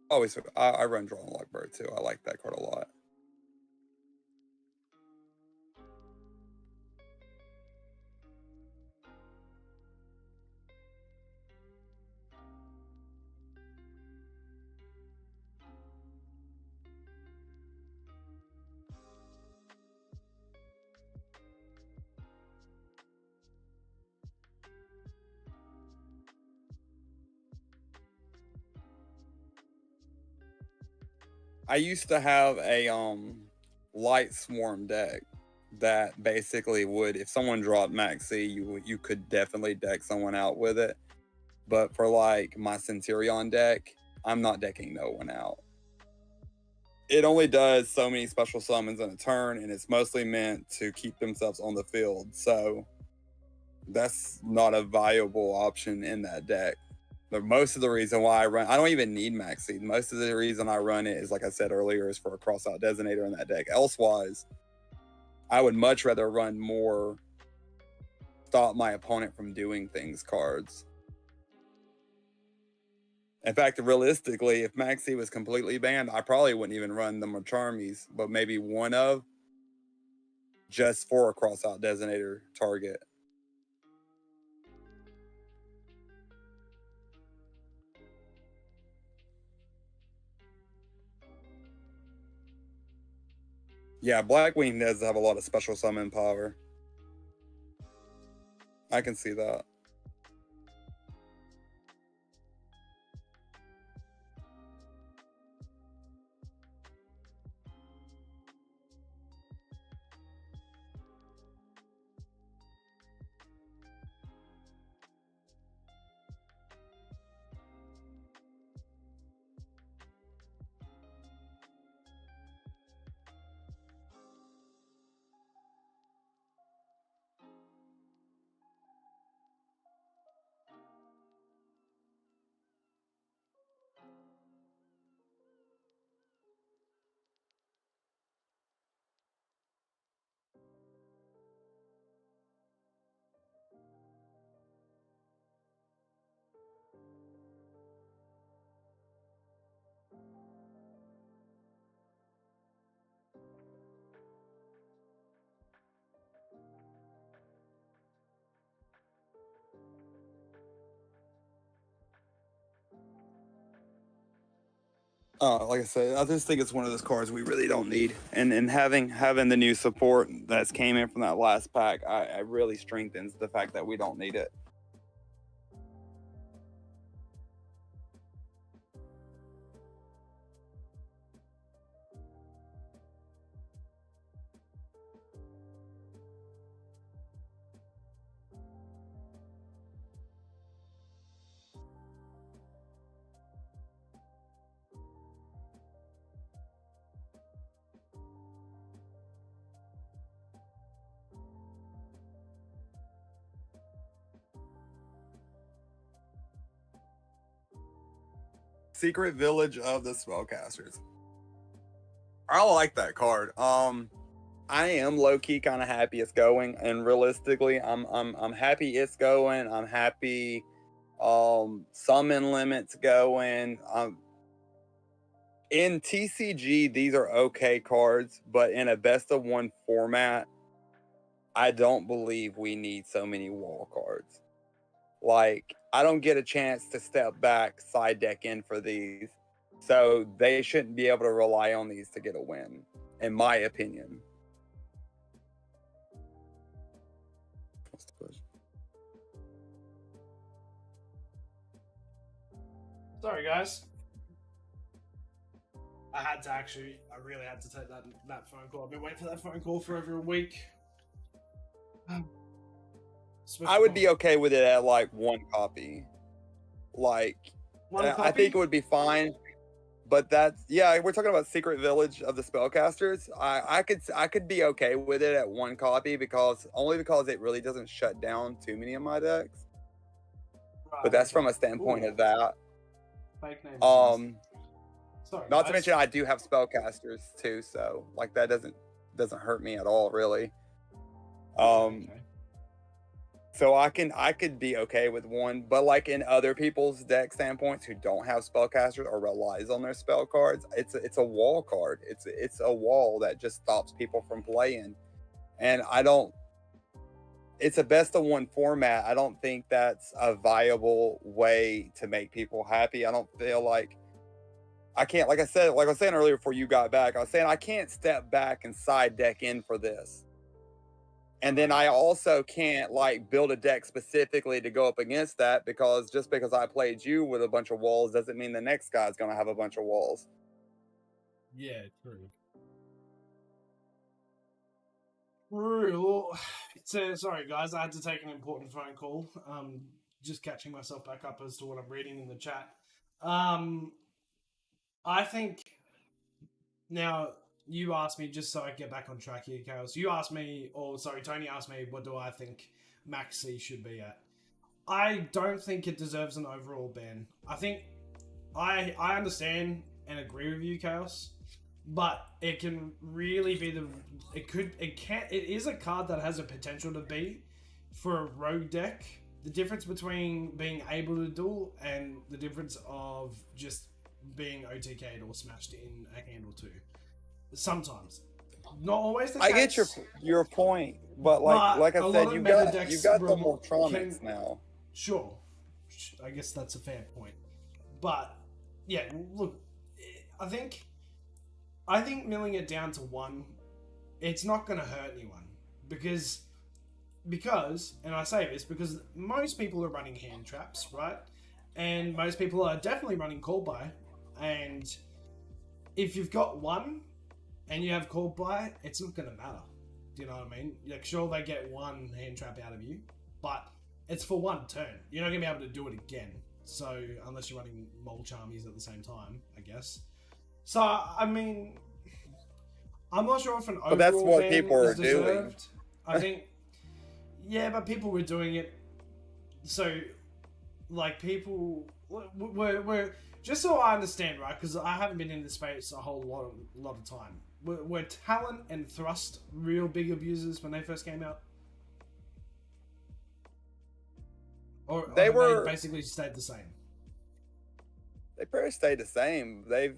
[SPEAKER 2] Always, I run Drawn Lockbird too. I like that card a lot. I used to have a Light Swarm deck that basically would, if someone dropped Maxi, you could definitely deck someone out with it. But for like my Centurion deck, I'm not decking no one out. It only does so many special summons in a turn, and it's mostly meant to keep themselves on the field. So that's not a viable option in that deck. But most of the reason why I don't even need Max Seed. Most of the reason I run it is, like I said earlier, is for a cross-out designator in that deck. Elsewise, I would much rather run more stop my opponent from doing things cards. In fact, realistically, if Maxi was completely banned, I probably wouldn't even run the Macharmies, but maybe one of, just for a cross-out designator target. Yeah, Blackwing does have a lot of special summon power. I can see that. Like I said, I just think it's one of those cards we really don't need. And having the new support that's came in from that last pack, I really strengthens the fact that we don't need it. Secret Village of the Spellcasters. I like that card. I am low key kind of happy it's going, and realistically, I'm happy it's going. I'm happy, summon limits going. In TCG, these are okay cards, but in a best of one format, I don't believe we need so many wall cards. Like, I don't get a chance to step back, side deck in for these. So they shouldn't be able to rely on these to get a win, in my opinion. What's the question?
[SPEAKER 1] Sorry, guys. I really had to take that phone call. I've been waiting for that phone call for over a week.
[SPEAKER 2] I would be okay with it at like one copy. Like,
[SPEAKER 1] one copy?
[SPEAKER 2] I think it would be fine. But that's, yeah, we're talking about Secret Village of the Spellcasters. I could be okay with it at one copy because it really doesn't shut down too many of my decks. Right, but that's from a standpoint of that.
[SPEAKER 1] Fake name.
[SPEAKER 2] Sorry, not to mention I do have spellcasters too, so like that doesn't hurt me at all, really. Okay. So I could be okay with one, but like in other people's deck standpoints who don't have spellcasters or relies on their spell cards, it's a wall card. It's a wall that just stops people from playing, and it's a best of one format. I don't think that's a viable way to make people happy. I don't feel like I can't, like I was saying earlier before you got back, I was saying I can't step back and side deck in for this. And then I also can't like build a deck specifically to go up against that, because just because I played you with a bunch of walls doesn't mean the next guy's going to have a bunch of walls.
[SPEAKER 1] Yeah, true. Well, sorry guys, I had to take an important phone call. Just catching myself back up as to what I'm reading in the chat. I think now you asked me, just so I get back on track here, Chaos. You asked me, Tony asked me, what do I think Max C should be at? I don't think it deserves an overall ban. I think I understand and agree with you, Chaos, but it can really be it is a card that has a potential to be for a rogue deck. The difference between being able to duel and the difference of just being OTK'd or smashed in a hand or two. Sometimes, not always the case.
[SPEAKER 2] I get your point, but like I said, you've got the Voltronics now.
[SPEAKER 1] Sure, I guess that's a fair point. But yeah, look, I think milling it down to one, it's not going to hurt anyone because, and I say this because most people are running hand traps, right? And most people are definitely running call by, and if you've got one and you have called by, it's not going to matter. Do you know what I mean? Like, sure, they get one hand trap out of you, but it's for one turn. You're not going to be able to do it again. So, unless you're running Mole Charmies at the same time, I guess. So, I mean, I'm not sure if an overall ban
[SPEAKER 2] that's what people are doing.
[SPEAKER 1] I think, yeah, but people were doing it. So, like, people were just so I understand, right? Because I haven't been in this space a whole lot of time. Were Talent and Thrust real big abusers when they first came out? Or they basically stayed the same?
[SPEAKER 2] They pretty stayed the same. They've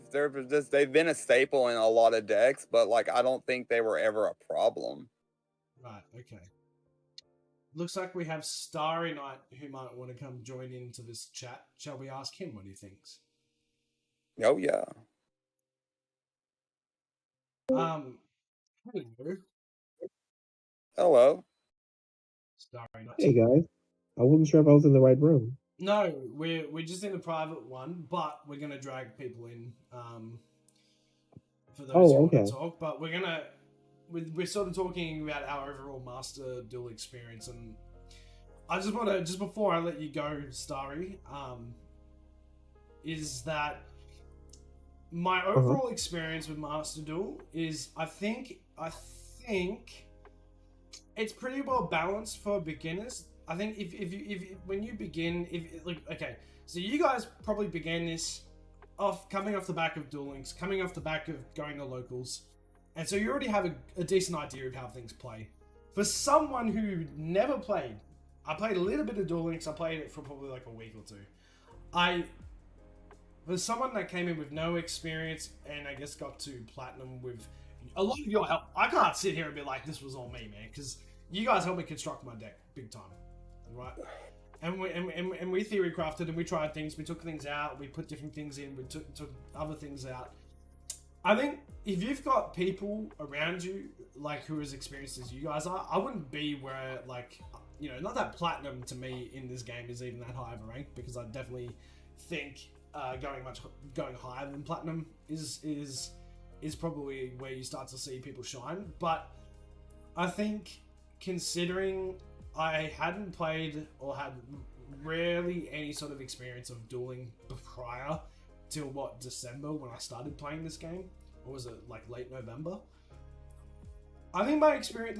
[SPEAKER 2] been a staple in a lot of decks, but like I don't think they were ever a problem.
[SPEAKER 1] Right, okay. Looks like we have Starry Knight who might want to come join into this chat. Shall we ask him what he thinks?
[SPEAKER 2] Oh yeah.
[SPEAKER 1] Um, hello.
[SPEAKER 2] Hello.
[SPEAKER 1] Sorry, not
[SPEAKER 3] Hey
[SPEAKER 1] to.
[SPEAKER 3] guys, I wasn't sure if I was in the right room.
[SPEAKER 1] No, we're just in a private one, but we're gonna drag people in. For those who
[SPEAKER 3] Oh,
[SPEAKER 1] want to
[SPEAKER 3] okay.
[SPEAKER 1] talk, but we're sort of talking about our overall Master Duel experience, and I just want to, just before I let you go, Starry, is that my
[SPEAKER 3] Uh-huh.
[SPEAKER 1] overall experience with Master Duel is I think it's pretty well balanced for beginners. I think if when you begin, if like okay, so you guys probably began this off coming off the back of Duel Links, coming off the back of going to locals, and so you already have a decent idea of how things play. For someone who never played, I played a little bit of Duel Links. I played it for probably like a week or two. I For someone that came in with no experience and I guess got to platinum with a lot of your help, I can't sit here and be like, this was all me, man, because you guys helped me construct my deck big time, right? And we theory crafted and we tried things, we took things out, we put different things in, we took other things out. I think if you've got people around you like who are as experienced as you guys are, I wouldn't be where like, you know, not that platinum to me in this game is even that high of a rank, because I definitely think going higher than platinum is probably where you start to see people shine. But I think considering I hadn't played or had rarely any sort of experience of dueling prior till what, December, when I started playing this game, or was it like late November? I think the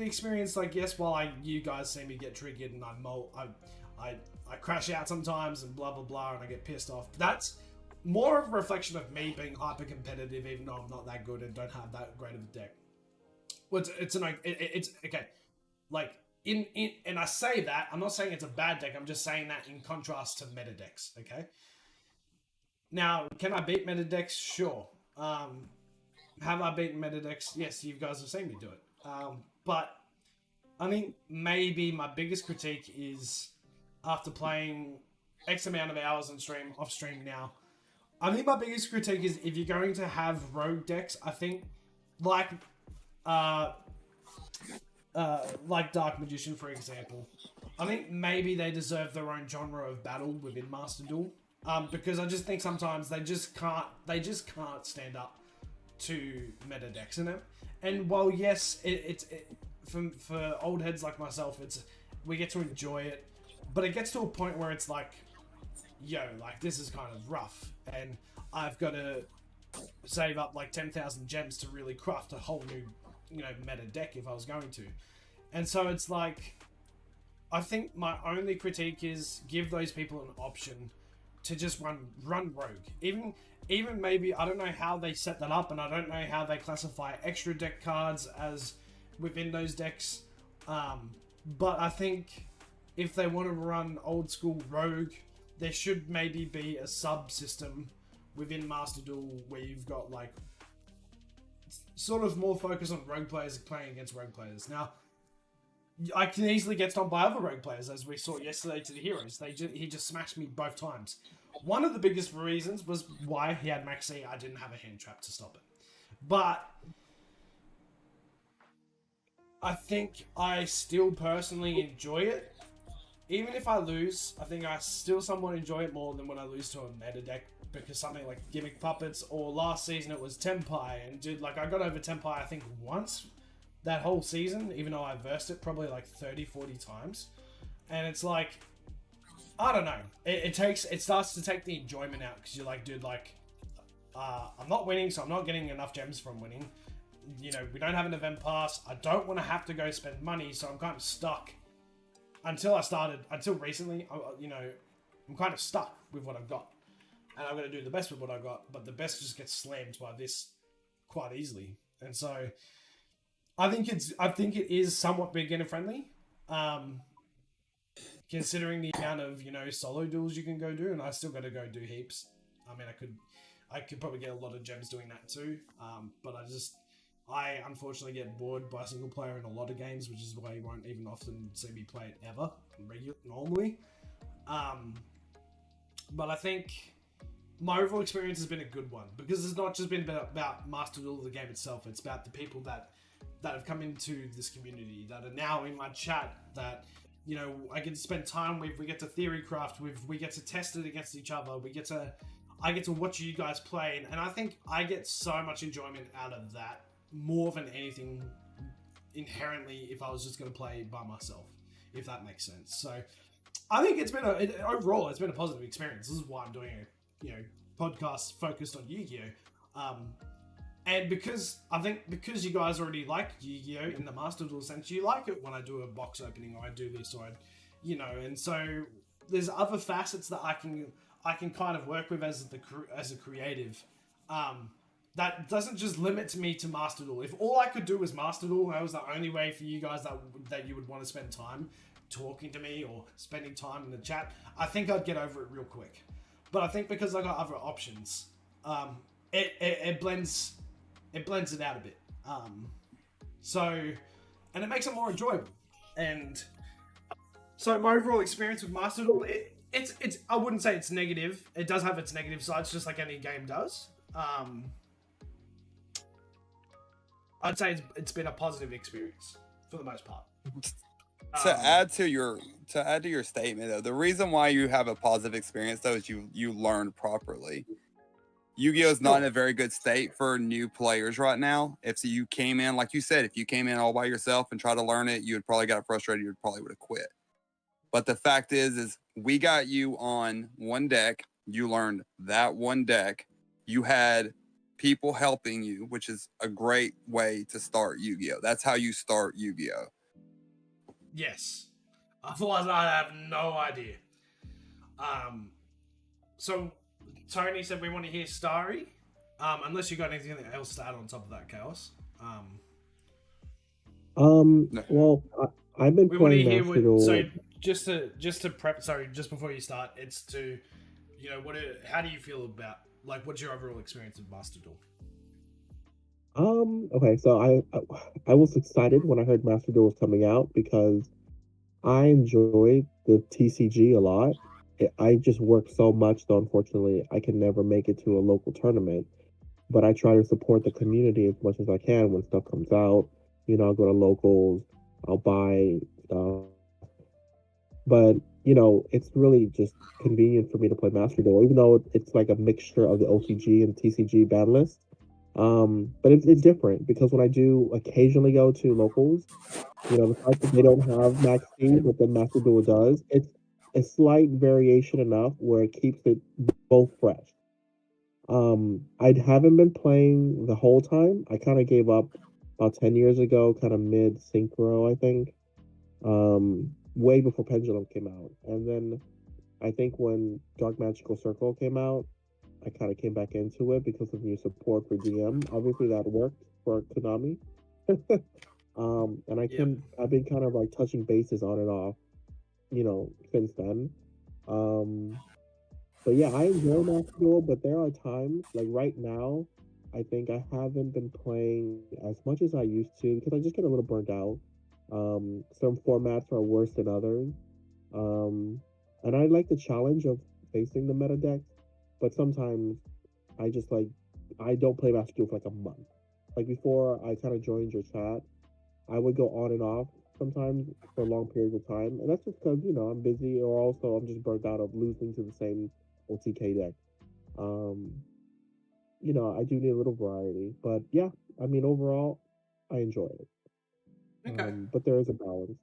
[SPEAKER 1] experience, like, yes, while you guys see me get triggered and I crash out sometimes and blah blah blah and I get pissed off. That's more of a reflection of me being hyper competitive, even though I'm not that good and don't have that great of a deck. Well, it's okay. Like and I say that, I'm not saying it's a bad deck. I'm just saying that in contrast to meta decks. Okay. Now, can I beat meta decks? Sure. Have I beaten meta decks? Yes, you guys have seen me do it. But I think maybe my biggest critique is after playing X amount of hours on stream, off stream now. I think my biggest critique is if you're going to have rogue decks, I think like Dark Magician, for example, I think maybe they deserve their own genre of battle within Master Duel. Because I just think sometimes they just can't stand up to meta decks in it. And while yes, for old heads like myself, we get to enjoy it, but it gets to a point where it's like, yo, like this is kind of rough, and I've got to save up like 10,000 gems to really craft a whole new, meta deck if I was going to. And so it's like, I think my only critique is give those people an option to just run rogue. Even maybe, I don't know how they set that up, and I don't know how they classify extra deck cards as within those decks. But I think if they want to run old school rogue, there should maybe be a subsystem within Master Duel where you've got like sort of more focus on rogue players playing against rogue players. Now, I can easily get stomped by other rogue players, as we saw yesterday to the heroes. He just smashed me both times. One of the biggest reasons was why he had Max C. I didn't have a hand trap to stop it. But I think I still personally enjoy it. Even if I lose, I think I still somewhat enjoy it more than when I lose to a meta deck, because something like Gimmick Puppets, or last season it was Tempai, and dude, like I got over Tempai I think once that whole season, even though I versed it probably like 30-40 times. And it's like, I don't know, it starts to take the enjoyment out, because you're like, dude, like I'm not winning, so I'm not getting enough gems from winning. We don't have an event pass. I don't want to have to go spend money, so I'm kind of stuck. Until recently, I'm kind of stuck with what I've got, and I'm going to do the best with what I've got. But the best just gets slammed by this quite easily, and so I think it is somewhat beginner friendly, considering the amount of solo duels you can go do, and I still got to go do heaps. I mean, I could probably get a lot of gems doing that too, but I unfortunately get bored by single player in a lot of games, which is why you won't even often see me play it ever normally. But I think my overall experience has been a good one because it's not just been about Master Duel the game itself. It's about the people that have come into this community that are now in my chat that, you know, I get to spend time with. We get to theory craft with. We get to test it against each other. I get to watch you guys play, and I think I get so much enjoyment out of that more than anything inherently if I was just going to play by myself, if that makes sense. So I think it's been overall it's been a positive experience. This is why I'm doing a podcast focused on YuGiOh, and because you guys already like YuGiOh in the Master Duel sense, you like it when I do a box opening or I do this or and so there's other facets that I can kind of work with as a creative. That doesn't just limit me to Master Duel. If all I could do was Master Duel, that was the only way for you guys that you would want to spend time talking to me or spending time in the chat, I think I'd get over it real quick. But I think because I got other options, it blends it out a bit. And it makes it more enjoyable. And so my overall experience with Master Duel, it's I wouldn't say it's negative. It does have its negative sides, just like any game does. I'd say it's been a positive experience for the most part.
[SPEAKER 2] To add to your statement though, the reason why you have a positive experience though is you learned properly. YuGiOh is not in a very good state for new players right now. If you came in, like you said, if you came in all by yourself and tried to learn it, you would probably got frustrated. You probably would have quit. But the fact is we got you on one deck. You learned that one deck. You had people helping you, which is a great way to start YuGiOh. That's how you start YuGiOh.
[SPEAKER 1] Yes. Otherwise, I have no idea. So Tony said we want to hear Starry. Unless you got anything else to add on top of that, Chaos.
[SPEAKER 2] No.
[SPEAKER 3] Well, I've been
[SPEAKER 1] We want to
[SPEAKER 3] playing
[SPEAKER 1] hear
[SPEAKER 3] Master Duel.
[SPEAKER 1] so just to prep. Sorry, just before you start, it's to, how do you feel about what's your overall experience of Master Duel?
[SPEAKER 3] Okay, so I was excited when I heard Master Duel was coming out because I enjoyed the TCG a lot. I just work so much, though, unfortunately, I can never make it to a local tournament. But I try to support the community as much as I can when stuff comes out. I'll go to locals, I'll buy stuff. But, it's really just convenient for me to play Master Duel, even though it's like a mixture of the OTG and TCG ban list. But it's different because when I do occasionally go to locals, the fact that they don't have Max D, but then Master Duel does, it's a slight variation enough where it keeps it both fresh. I haven't been playing the whole time. I kind of gave up about 10 years ago, kind of mid-synchro, I think. Way before Pendulum came out. And then I think when Dark Magical Circle came out, I kind of came back into it because of new support for DM. Obviously, that worked for Konami. And I've been kind of like touching bases on and off, since then. But yeah, I enjoy Master Duel, but there are times, like right now, I think I haven't been playing as much as I used to because I just get a little burnt out. Some formats are worse than others. And I like the challenge of facing the meta decks, but sometimes I just I don't play Master Duel for like a month. Like before I kind of joined your chat, I would go on and off sometimes for long periods of time. And that's just because, I'm busy or also I'm just burnt out of losing to the same OTK deck. I do need a little variety. But yeah, I mean, overall, I enjoy it.
[SPEAKER 1] Okay.
[SPEAKER 3] But there is a balance.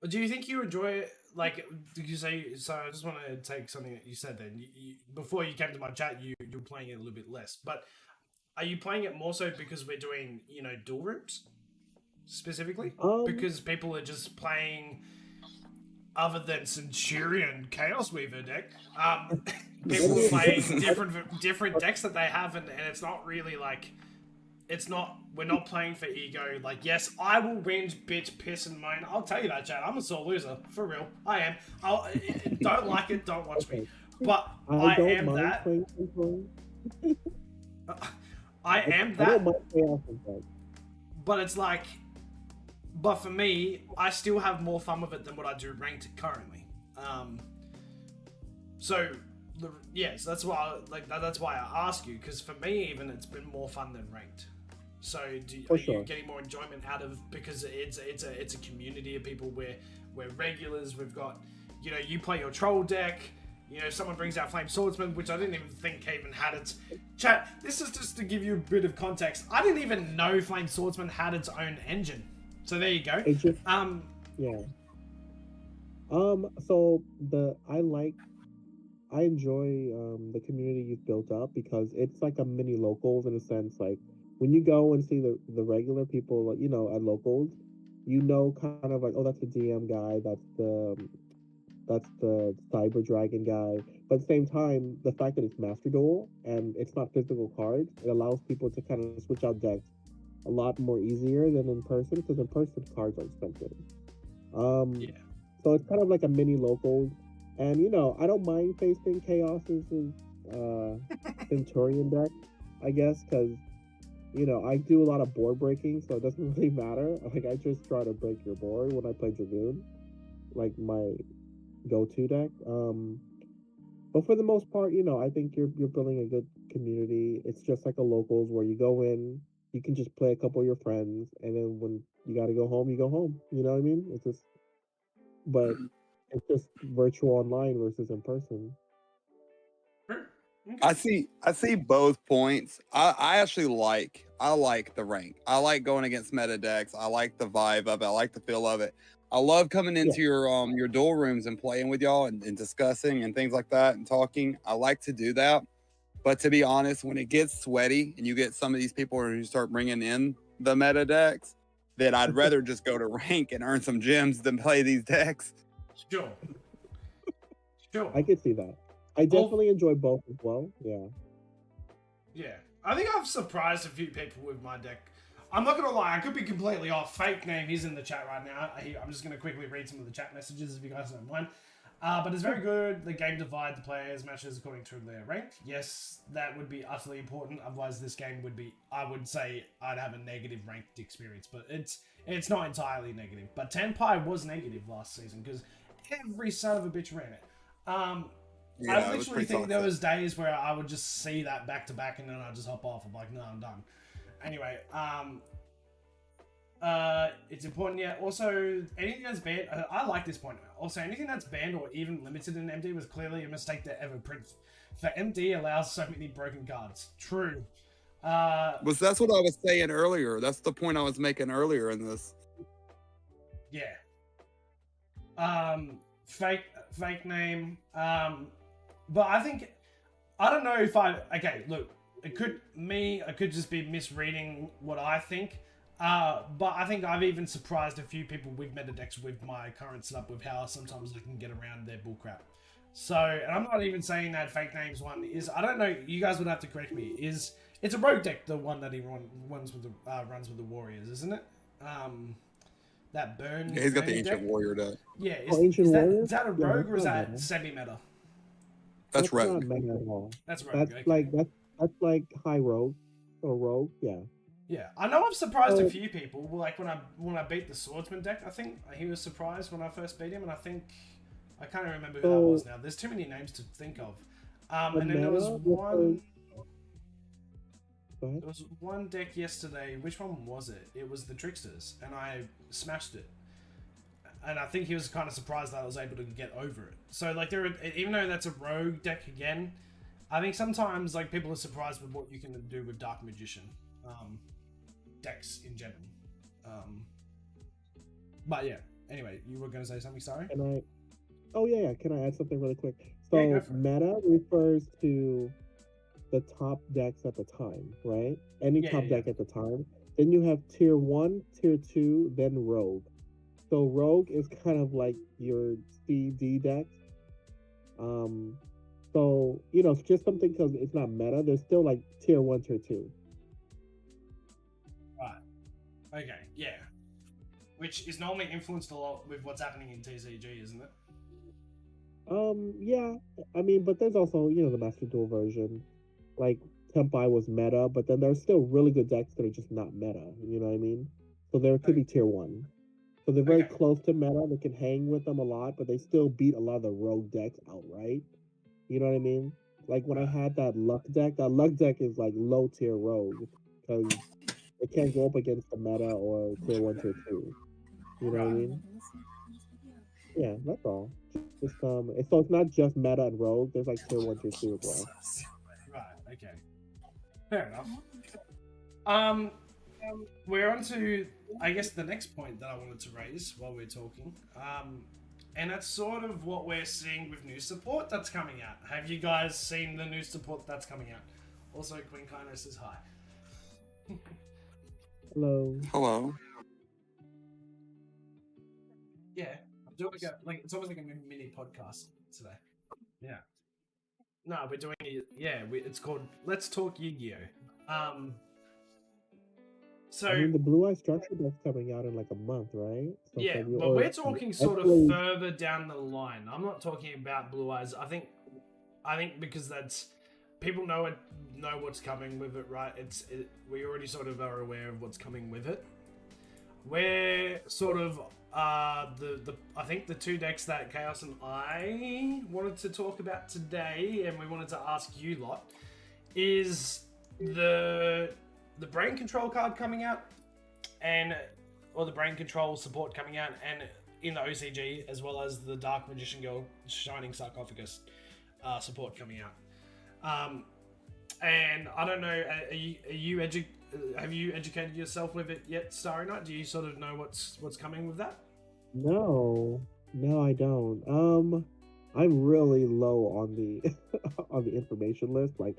[SPEAKER 1] Do you think you enjoy it? Did you say? So I just want to take something that you said. Then before you came to my chat, you were playing it a little bit less. But are you playing it more so because we're doing dual rooms specifically? Because people are just playing other than Centurion Chaos Weaver deck. People are playing different decks that they have, and it's not really we're not playing for ego. Yes, I will whinge, bitch, piss, and moan. I'll tell you that, Chad. I'm a sore loser. For real. I am. Don't like it, don't watch me. But I am that. I am that. But it's but for me, I still have more fun with it than what I do ranked currently. So yes, that's why that's why I ask you, because for me even it's been more fun than ranked. So are you getting more enjoyment out of, because it's a community of people where we're regulars. We've got, you play your troll deck. Someone brings out Flame Swordsman, which I didn't even think even had its chat. This is just to give you a bit of context. I didn't even know Flame Swordsman had its own engine. So there you go.
[SPEAKER 3] It just, yeah. So I enjoy the community you've built up, because it's like a mini locals in a sense. Like when you go and see the regular people, like, at locals, kind of like, oh, that's the DM guy, that's the Cyber Dragon guy. But at the same time, the fact that it's Master Duel and it's not physical cards, it allows people to kind of switch out decks a lot more easier than in person, because in person cards are expensive.
[SPEAKER 1] Yeah.
[SPEAKER 3] So it's kind of like a mini locals. And I don't mind facing Chaos's Centurion deck, I guess, because I do a lot of board breaking, so it doesn't really matter. Like, I just try to break your board when I play Dragoon, like my go-to deck. But for the most part, I think you're building a good community. It's just like a locals where you go in, you can just play a couple of your friends, and then when you got to go home, you go home. You know what I mean? It's just, but it's just virtual online versus in person.
[SPEAKER 1] Okay.
[SPEAKER 2] I see both points. I actually like the rank. I like going against meta decks. I like the vibe of it. I like the feel of it. I love coming into your duel rooms and playing with y'all and discussing and things like that and talking. I like to do that. But to be honest, when it gets sweaty and you get some of these people who start bringing in the meta decks, then I'd rather just go to rank and earn some gems than play these decks.
[SPEAKER 1] Sure.
[SPEAKER 3] I could see that. I definitely enjoy both as well. Yeah.
[SPEAKER 1] Yeah. I think I've surprised a few people with my deck. I'm not going to lie, I could be completely off. Fake name is in the chat right now. I'm just going to quickly read some of the chat messages if you guys don't mind. But it's very good. The game divide the players matches according to their rank. Yes, that would be utterly important. Otherwise, this game would be, I would say, I'd have a negative ranked experience. But it's not entirely negative. But Tenpai was negative last season because every son of a bitch ran it.
[SPEAKER 2] Yeah,
[SPEAKER 1] I literally think there was days where I would just see that back to back and then I'd just hop off. I'm like, no, I'm done. Anyway, it's important, yeah. Also, anything that's banned, I like this point. Also, anything that's banned or even limited in MD was clearly a mistake to ever print. For MD allows so many broken cards. True.
[SPEAKER 2] That's what I was saying earlier. That's the point I was making earlier in this.
[SPEAKER 1] Yeah. Fake name. But I think, I don't know if okay, look, I could just be misreading what I think. But I think I've even surprised a few people with meta decks with my current setup with how sometimes I can get around their bullcrap. So, and I'm not even saying that fake names one is, I don't know, you guys would have to correct me, it's a rogue deck, the one that he runs with the warriors, isn't it? That burn.
[SPEAKER 2] Yeah, he's got the ancient
[SPEAKER 1] deck?
[SPEAKER 2] warrior deck.
[SPEAKER 1] Yeah,
[SPEAKER 3] is
[SPEAKER 1] that a rogue or is that
[SPEAKER 3] meta.
[SPEAKER 1] semi-meta?
[SPEAKER 2] That's
[SPEAKER 3] not meta at all.
[SPEAKER 1] That's rogue.
[SPEAKER 3] That's like high rogue or rogue. Yeah.
[SPEAKER 1] Yeah, I know I've surprised a few people. Like when I beat the swordsman deck, I think he was surprised when I first beat him, and I can't remember who that was now. There's too many names to think of. And then there was one deck yesterday. Which one was it? It was the Tricksters, and I smashed it. And I think he was kind of surprised that I was able to get over it. So like even though that's a rogue deck again, I think sometimes like people are surprised with what you can do with Dark Magician decks in general. But yeah. Anyway, you were going to say something. Sorry.
[SPEAKER 3] Oh yeah. Can I add something really quick? So meta refers to the top decks at the time, right? Any top deck at the time. Then you have tier 1, tier 2, then rogue. So rogue is kind of like your CD deck. So just something because it's not meta. There's still like tier 1, tier 2.
[SPEAKER 1] Right. Okay. Yeah. Which is normally influenced a lot with what's happening in TCG, isn't it?
[SPEAKER 3] Yeah. I mean, but there's also the Master Duel version. Like Tempai was meta, but then there's still really good decks that are just not meta. You know what I mean? So there could be tier 1. So they're very close to meta. They can hang with them a lot, but they still beat a lot of the rogue decks outright. You know what I mean? Like when I had that luck deck is like low tier rogue because it can't go up against the meta or tier 1, tier 2. You know what I
[SPEAKER 1] Right.
[SPEAKER 3] mean? Yeah, that's all. Just so it's not just meta and rogue. There's like tier 1, tier 2 as well.
[SPEAKER 1] Right. Okay. Fair enough. Um, we're on to, I guess, the next point that I wanted to raise while we're talking. And that's sort of what we're seeing with new support that's coming out. Have you guys seen the new support that's coming out? Also, Queen Kino says hi.
[SPEAKER 3] Hello.
[SPEAKER 2] Hello.
[SPEAKER 1] Yeah, I'm doing like it's almost like a mini podcast today. Yeah. No, we're doing it. Yeah, it's called Let's Talk YuGiOh. So
[SPEAKER 3] I mean, the Blue Eye structure that's coming out in like a month, right? So
[SPEAKER 1] yeah,
[SPEAKER 3] February,
[SPEAKER 1] but we're talking sort of
[SPEAKER 3] actually,
[SPEAKER 1] further down the line. I'm not talking about Blue Eyes. I think because that's people know what's coming with it, right? We already sort of are aware of what's coming with it. We're sort of the I think the two decks that Chaos and I wanted to talk about today, and we wanted to ask you lot, is the brain control card coming out, or the brain control support coming out, and in the OCG, as well as the Dark Magician Girl Shining Sarcophagus support coming out. And I don't know, have you educated yourself with it yet, Starry Night? Do you sort of know what's coming with that?
[SPEAKER 3] no, I don't. I'm really low on the on the information list. Like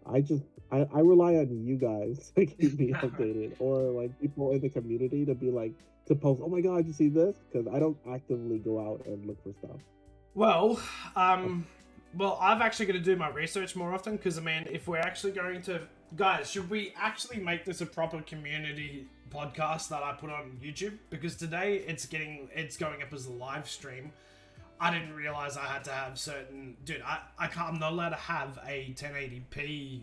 [SPEAKER 3] I rely on you guys to keep me updated, or like people in the community to be like to post. Oh my god, you see this? Because I don't actively go out and look for stuff.
[SPEAKER 1] Well, I'm actually going to do my research more often because, I mean, if we're actually going to... Guys, should we actually make this a proper community podcast that I put on YouTube? Because today it's going up as a live stream. I didn't realize I had to have certain... Dude, I'm not allowed to have a 1080p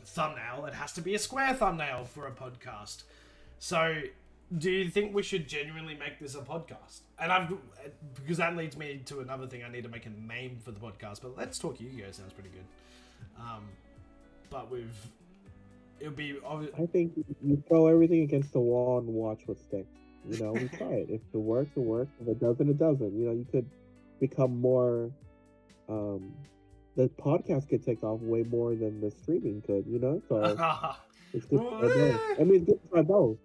[SPEAKER 1] thumbnail. It has to be a square thumbnail for a podcast. So... do you think we should genuinely make this a podcast? And because that leads me to another thing. I need to make a name for the podcast. But Let's Talk YuGiOh sounds pretty good. But it'll be.
[SPEAKER 3] I think you throw everything against the wall and watch what sticks. You know, we try it. If it works, it works. If it doesn't, it doesn't. You know, you could become more. The podcast could take off way more than the streaming could. You know, so it's good to try both. I mean, it's good to try both.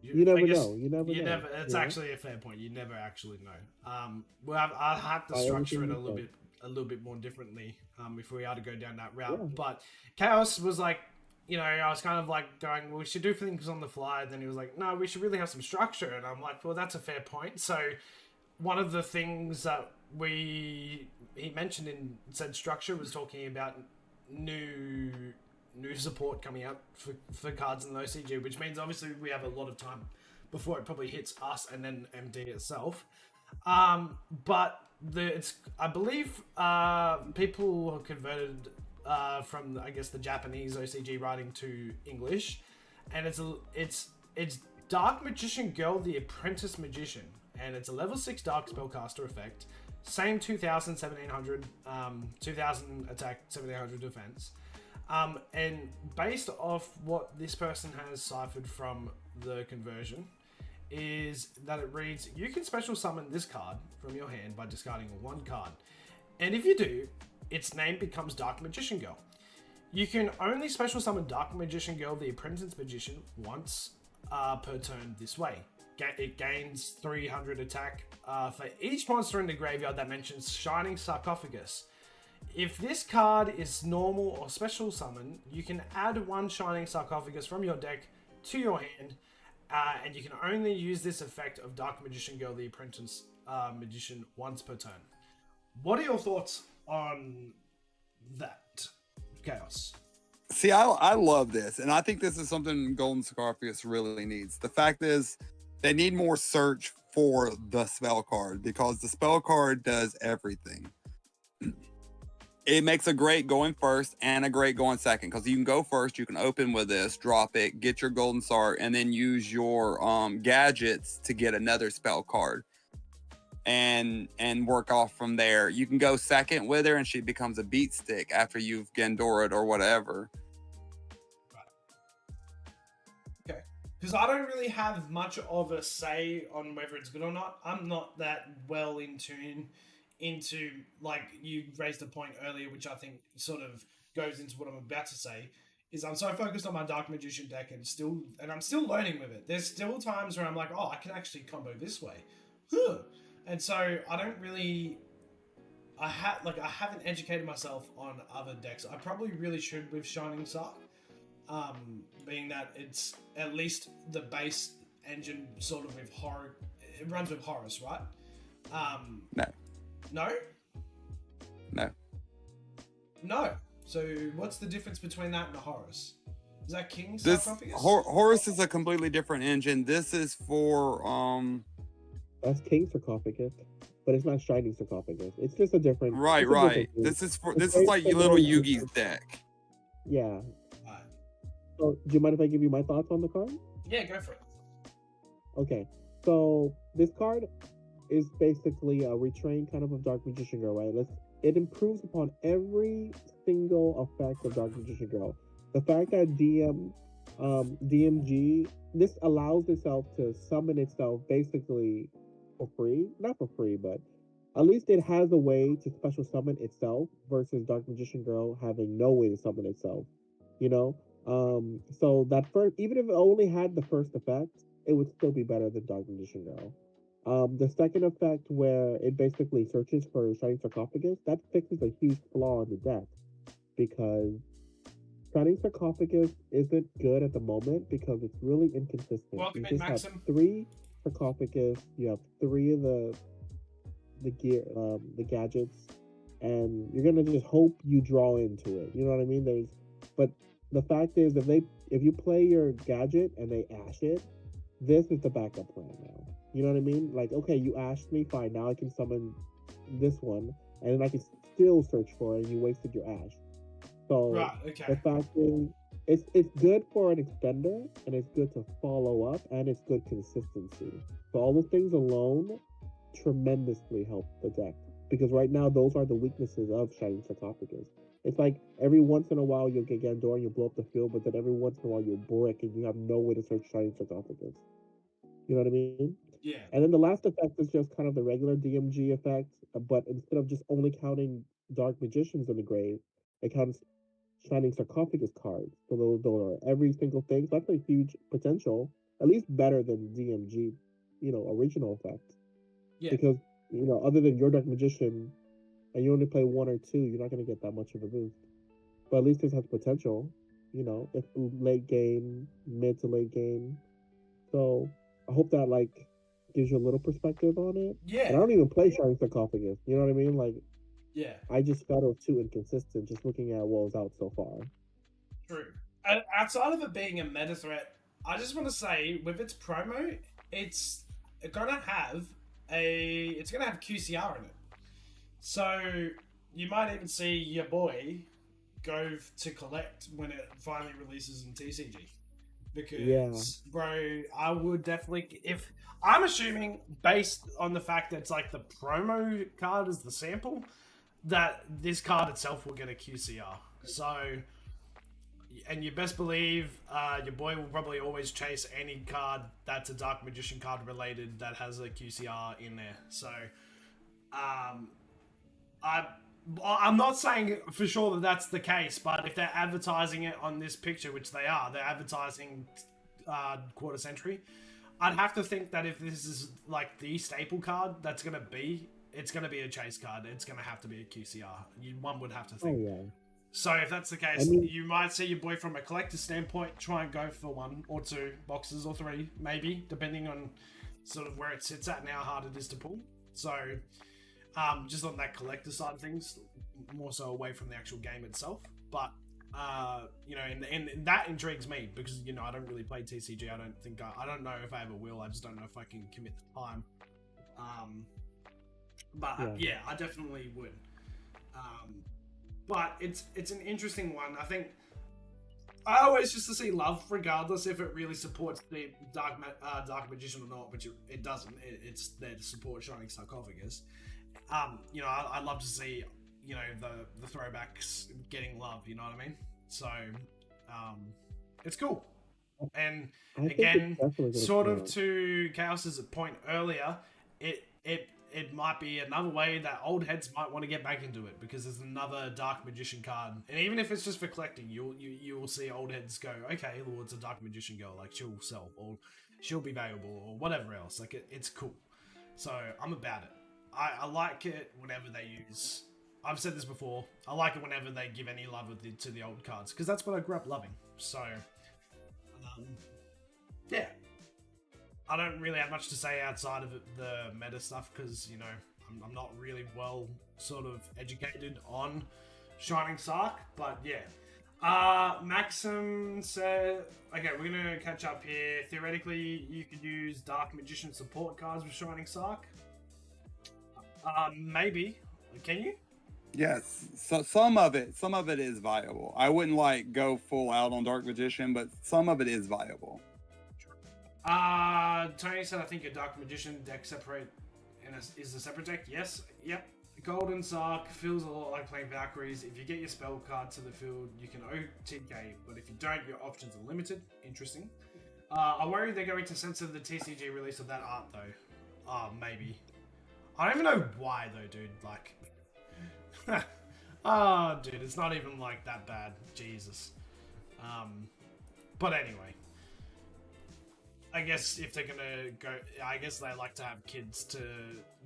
[SPEAKER 3] You never know. You never know.
[SPEAKER 1] It's actually a fair point. You never actually know. Well, I have to structure it a little bit more differently if we are to go down that route. Yeah. But Chaos was like, you know, I was kind of like going, well, we should do things on the fly. And then he was like, no, we should really have some structure. And I'm like, well, that's a fair point. So one of the things that he mentioned in said structure was talking about new support coming out for cards in the OCG, which means obviously we have a lot of time before it probably hits us and then MD itself. But I believe people have converted from, I guess, the Japanese OCG writing to English, and it's Dark Magician Girl, the Apprentice Magician, and it's a level 6 Dark Spellcaster effect. Same 2000, 1700, 2000 attack, 1700 defense. And based off what this person has ciphered from the conversion is that it reads, you can special summon this card from your hand by discarding one card. And if you do, its name becomes Dark Magician Girl. You can only special summon Dark Magician Girl, the Apprentice Magician, once per turn this way. It gains 300 attack for each monster in the graveyard that mentions Shining Sarcophagus. If this card is normal or special summon, you can add one Shining Sarcophagus from your deck to your hand, and you can only use this effect of Dark Magician Girl, the Apprentice Magician, once per turn. What are your thoughts on that, Chaos?
[SPEAKER 2] See, I love this, and I think this is something Golden Sarcophagus really needs. The fact is, they need more search for the spell card, because the spell card does everything. It makes a great going first and a great going second, because you can go first, you can open with this, drop it, get your golden star, and then use your gadgets to get another spell card. and work off from there. You can go second with her and she becomes a beat stick after you've Gendora'd or whatever.
[SPEAKER 1] Okay. Because I don't really have much of a say on whether it's good or not. I'm not that well in tune into, like, you raised a point earlier, which I think sort of goes into what I'm about to say, is I'm so focused on my Dark Magician deck and I'm still learning with it. There's still times where I'm like, oh, I can actually combo this way. Huh. And so I don't really... I haven't educated myself on other decks. I probably really should with Shining Star. Being that it's at least the base engine sort of with horror. It runs with Horus, right?
[SPEAKER 2] No.
[SPEAKER 1] No?
[SPEAKER 2] No.
[SPEAKER 1] No. So what's the difference between that and the Horus? Is that King
[SPEAKER 2] This
[SPEAKER 1] Sarcophagus?
[SPEAKER 2] Horus is a completely different engine. This is for
[SPEAKER 3] That's King Sarcophagus, but it's not Shining Sarcophagus. It's just a different.
[SPEAKER 2] Right.
[SPEAKER 3] Different
[SPEAKER 2] This is
[SPEAKER 3] very
[SPEAKER 2] like
[SPEAKER 3] similar
[SPEAKER 2] little
[SPEAKER 3] to-
[SPEAKER 2] Yugi's deck.
[SPEAKER 3] Yeah.
[SPEAKER 1] Right.
[SPEAKER 3] So, do you mind if I give you my thoughts on the card?
[SPEAKER 1] Yeah, go for it.
[SPEAKER 3] Okay. So this card is basically a retrain kind of Dark Magician Girl, right? It improves upon every single effect of Dark Magician Girl. The fact that DMG, this allows itself to summon itself basically for free. Not for free, but at least it has a way to special summon itself versus Dark Magician Girl having no way to summon itself. You know? So that first, even if it only had the first effect, it would still be better than Dark Magician Girl. The second effect, where it basically searches for Shining Sarcophagus, that fixes a huge flaw in the deck, because Shining Sarcophagus isn't good at the moment because it's really inconsistent.
[SPEAKER 1] Welcome
[SPEAKER 3] You
[SPEAKER 1] in,
[SPEAKER 3] just have
[SPEAKER 1] Maxim.
[SPEAKER 3] 3 Sarcophagus, you have 3 of the gear, the gadgets, and you're gonna just hope you draw into it. You know what I mean? But the fact is, if you play your gadget and they ash it, this is the backup plan now. You know what I mean? Like, okay, you ashed me, fine. Now I can summon this one, and then I can still search for it, and you wasted your ash. So
[SPEAKER 1] Right, okay.
[SPEAKER 3] the fact is, it's good for an extender, and it's good to follow up, and it's good consistency. So all those things alone tremendously help the deck, because right now those are the weaknesses of Shining Sarcophagus. It's like every once in a while you'll get Gandor and you'll blow up the field, but then every once in a while you'll brick and you have no way to search Shining Sarcophagus. You know what I mean?
[SPEAKER 1] Yeah.
[SPEAKER 3] And then the last effect is just kind of the regular DMG effect, but instead of just only counting Dark Magicians in the grave, it counts Shining Sarcophagus cards. So those are every single thing. So that's a huge potential, at least better than DMG, original effect.
[SPEAKER 1] Yeah.
[SPEAKER 3] Because, other than your Dark Magician, and you only play 1 or 2, you're not going to get that much of a boost. But at least this has potential, if late game, mid to late game. So I hope that, gives you a little perspective on it.
[SPEAKER 1] Yeah.
[SPEAKER 3] And I don't even play Shining Sarcophagus. You know what I mean?
[SPEAKER 1] Yeah.
[SPEAKER 3] I just felt it was too inconsistent just looking at what was out so far.
[SPEAKER 1] True. Outside of it being a meta threat, I just want to say, with its promo, it's gonna have QCR in it. So you might even see your boy go to collect when it finally releases in TCG. Because, bro, I would definitely, if I'm assuming, based on the fact that it's like the promo card is the sample, that this card itself will get a QCR. So, and you best believe your boy will probably always chase any card that's a Dark Magician card related that has a QCR in there. So, I'm not saying for sure that that's the case, but if they're advertising it on this picture, which they are, they're advertising Quarter Century, I'd have to think that if this is like the staple card, it's going to be a chase card. It's going to have to be a QCR. One would have to think.
[SPEAKER 3] Oh, yeah.
[SPEAKER 1] So if that's the case, you might see your boy from a collector standpoint try and go for 1 or 2 boxes or 3, maybe, depending on sort of where it sits at and how hard it is to pull. So just on that collector side of things, more so away from the actual game itself. But, and that intrigues me because, I don't really play TCG. I don't know if I ever will. I just don't know if I can commit the time. Yeah, I definitely would. But it's an interesting one. I think I always just to see love, regardless if it really supports the Dark Magician or not, which it doesn't. It's there to support Shining Sarcophagus. You know, I'd love to see, you know, the throwbacks getting love. You know what I mean? So, it's cool. And
[SPEAKER 3] I think
[SPEAKER 1] again,
[SPEAKER 3] it's definitely gonna
[SPEAKER 1] sort
[SPEAKER 3] come
[SPEAKER 1] of
[SPEAKER 3] out.
[SPEAKER 1] to Chaos's point earlier, it might be another way that old heads might want to get back into it, because there's another Dark Magician card, and even if it's just for collecting, you will see old heads go, okay, well, it's a Dark Magician girl, like she'll sell or she'll be valuable or whatever else. Like it's cool. So I'm about it. I like it whenever they use. I've said this before. I like it whenever they give any love to the old cards, because that's what I grew up loving. So. Yeah, I don't really have much to say outside of the meta stuff, because, you know, I'm not really well sort of educated on Shining Sark, but yeah. Maxim said, okay, we're gonna catch up here. Theoretically, you could use Dark Magician support cards with Shining Sark. Maybe. Can you?
[SPEAKER 2] Yes, so some of it is viable. I wouldn't like go full out on Dark Magician, but some of it is viable.
[SPEAKER 1] Tony said, I think a Dark Magician deck is a separate deck. Yes, yep. Golden Sark feels a lot like playing Valkyries. If you get your spell card to the field, you can OTK, but if you don't, your options are limited. Interesting. I worry they're going to censor the TCG release of that art, though. Maybe. I don't even know why, though, dude. Like... oh, dude, it's not even like that bad. Jesus. But anyway, I guess if they're gonna go, I guess they like to have kids to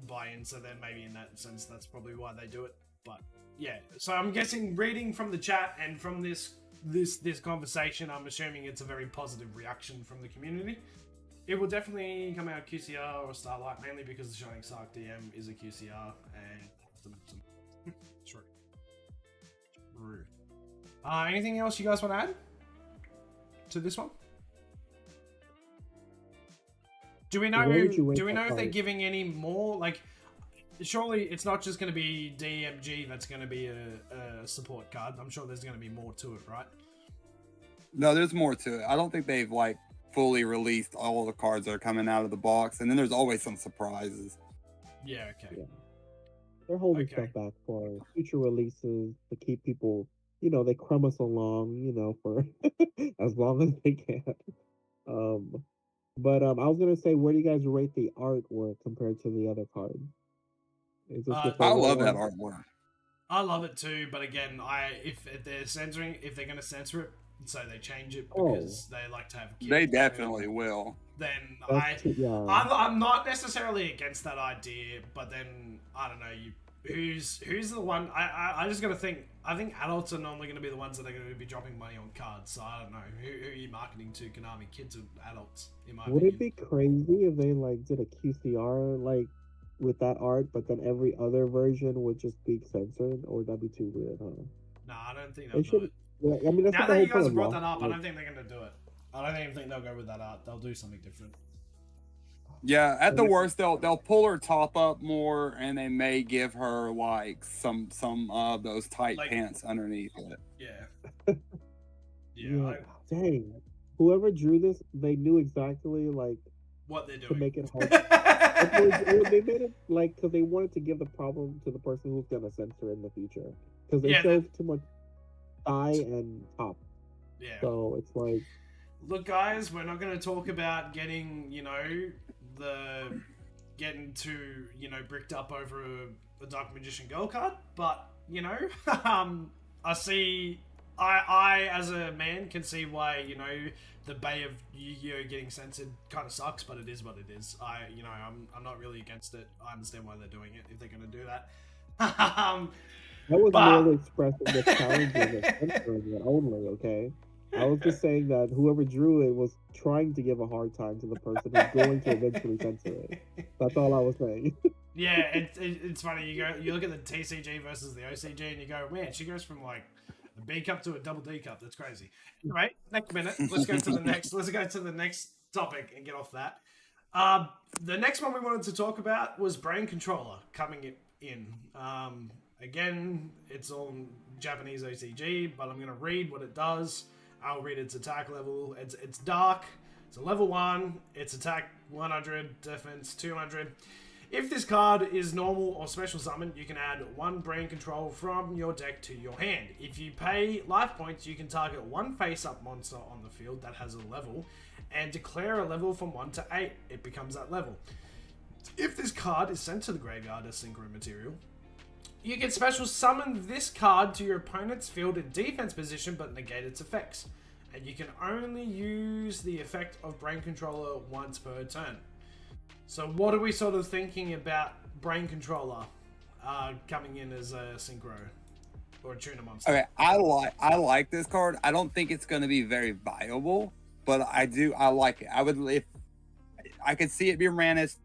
[SPEAKER 1] buy in, so then maybe in that sense, that's probably why they do it. But yeah, so I'm guessing, reading from the chat and from this conversation, I'm assuming it's a very positive reaction from the community. It will definitely come out QCR or Starlight, mainly because the Shining Sark DM is a QCR and some True. Anything else you guys want to add to this one? Do we know? Do we know if they're giving any more? Like, surely it's not just going to be DMG that's going to be a support card. I'm sure there's going to be more to it, right?
[SPEAKER 2] No, there's more to it. I don't think they've like fully released all the cards that are coming out of the box, and then there's always some surprises.
[SPEAKER 1] Yeah. Okay. Yeah.
[SPEAKER 3] They're holding stuff back for future releases to keep people, you know, they crumb us along, you know, for as long as they can. But I was gonna say, where do you guys rate the artwork compared to the other cards? Is this your favorite
[SPEAKER 2] I love
[SPEAKER 3] one?
[SPEAKER 2] that artwork.
[SPEAKER 1] I love it too, but again, if they're gonna censor it, so they change it because they like to have kids.
[SPEAKER 2] They definitely will.
[SPEAKER 1] Then
[SPEAKER 3] yeah.
[SPEAKER 1] I'm not necessarily against that idea, but then I don't know, who's the one. I just gotta think. I think adults are normally going to be the ones that are going to be dropping money on cards, so I don't know who are you marketing to, Konami? Kids or adults, in my opinion.
[SPEAKER 3] Would it be crazy if they like did a QCR like with that art, but then every other version would just be censored? Or would that be too weird, huh?
[SPEAKER 1] No, I don't think they'll do it.
[SPEAKER 3] Yeah, I mean, that's
[SPEAKER 1] now that you guys have brought that up, I don't think they're going to do it. I don't even think they'll go with that art. They'll do something different.
[SPEAKER 2] Yeah, at the worst, they'll pull her top up more, and they may give her like some of those tight pants underneath it.
[SPEAKER 1] Yeah.
[SPEAKER 3] Yeah. Dang. Whoever drew this, they knew exactly like
[SPEAKER 1] what they're doing
[SPEAKER 3] to make it hard. They made it like because they wanted to give the problem to the person who's gonna censor in the future, because they showed too much thigh and top.
[SPEAKER 1] Yeah.
[SPEAKER 3] So it's like,
[SPEAKER 1] look, guys, we're not going to talk about getting, you know, bricked up over a Dark Magician Girl card, but, you know, I as a man can see why, you know, the Bay of YuGiOh getting censored kind of sucks, but it is what it is. I'm not really against it. I understand why they're doing it if they're going to do that.
[SPEAKER 3] I was merely expressing the challenges of censoring it only, okay? I was just saying that whoever drew it was trying to give a hard time to the person who's going to eventually censor it. That's all I was saying.
[SPEAKER 1] Yeah, it's funny. You look at the TCG versus the OCG, and you go, man, she goes from like a B cup to a double D cup. That's crazy. Anyway, next minute, let's go to the next topic and get off that. The next one we wanted to talk about was Brain Controller coming in. Again, it's on Japanese OCG, but I'm going to read what it does. I'll read its attack level. It's dark. It's a level 1. Its attack 100, defense 200. If this card is normal or special summon, you can add 1 brain control from your deck to your hand. If you pay life points, you can target 1 face-up monster on the field that has a level and declare a level from 1 to 8. It becomes that level. If this card is sent to the graveyard as synchro material, you can special summon this card to your opponent's field in defense position but negate its effects. And you can only use the effect of Brain Controller once per turn. So what are we sort of thinking about Brain Controller coming in as a synchro or a tuner monster?
[SPEAKER 2] Okay, I like this card. I don't think it's going to be very viable, but I like it. If I could see it being ran as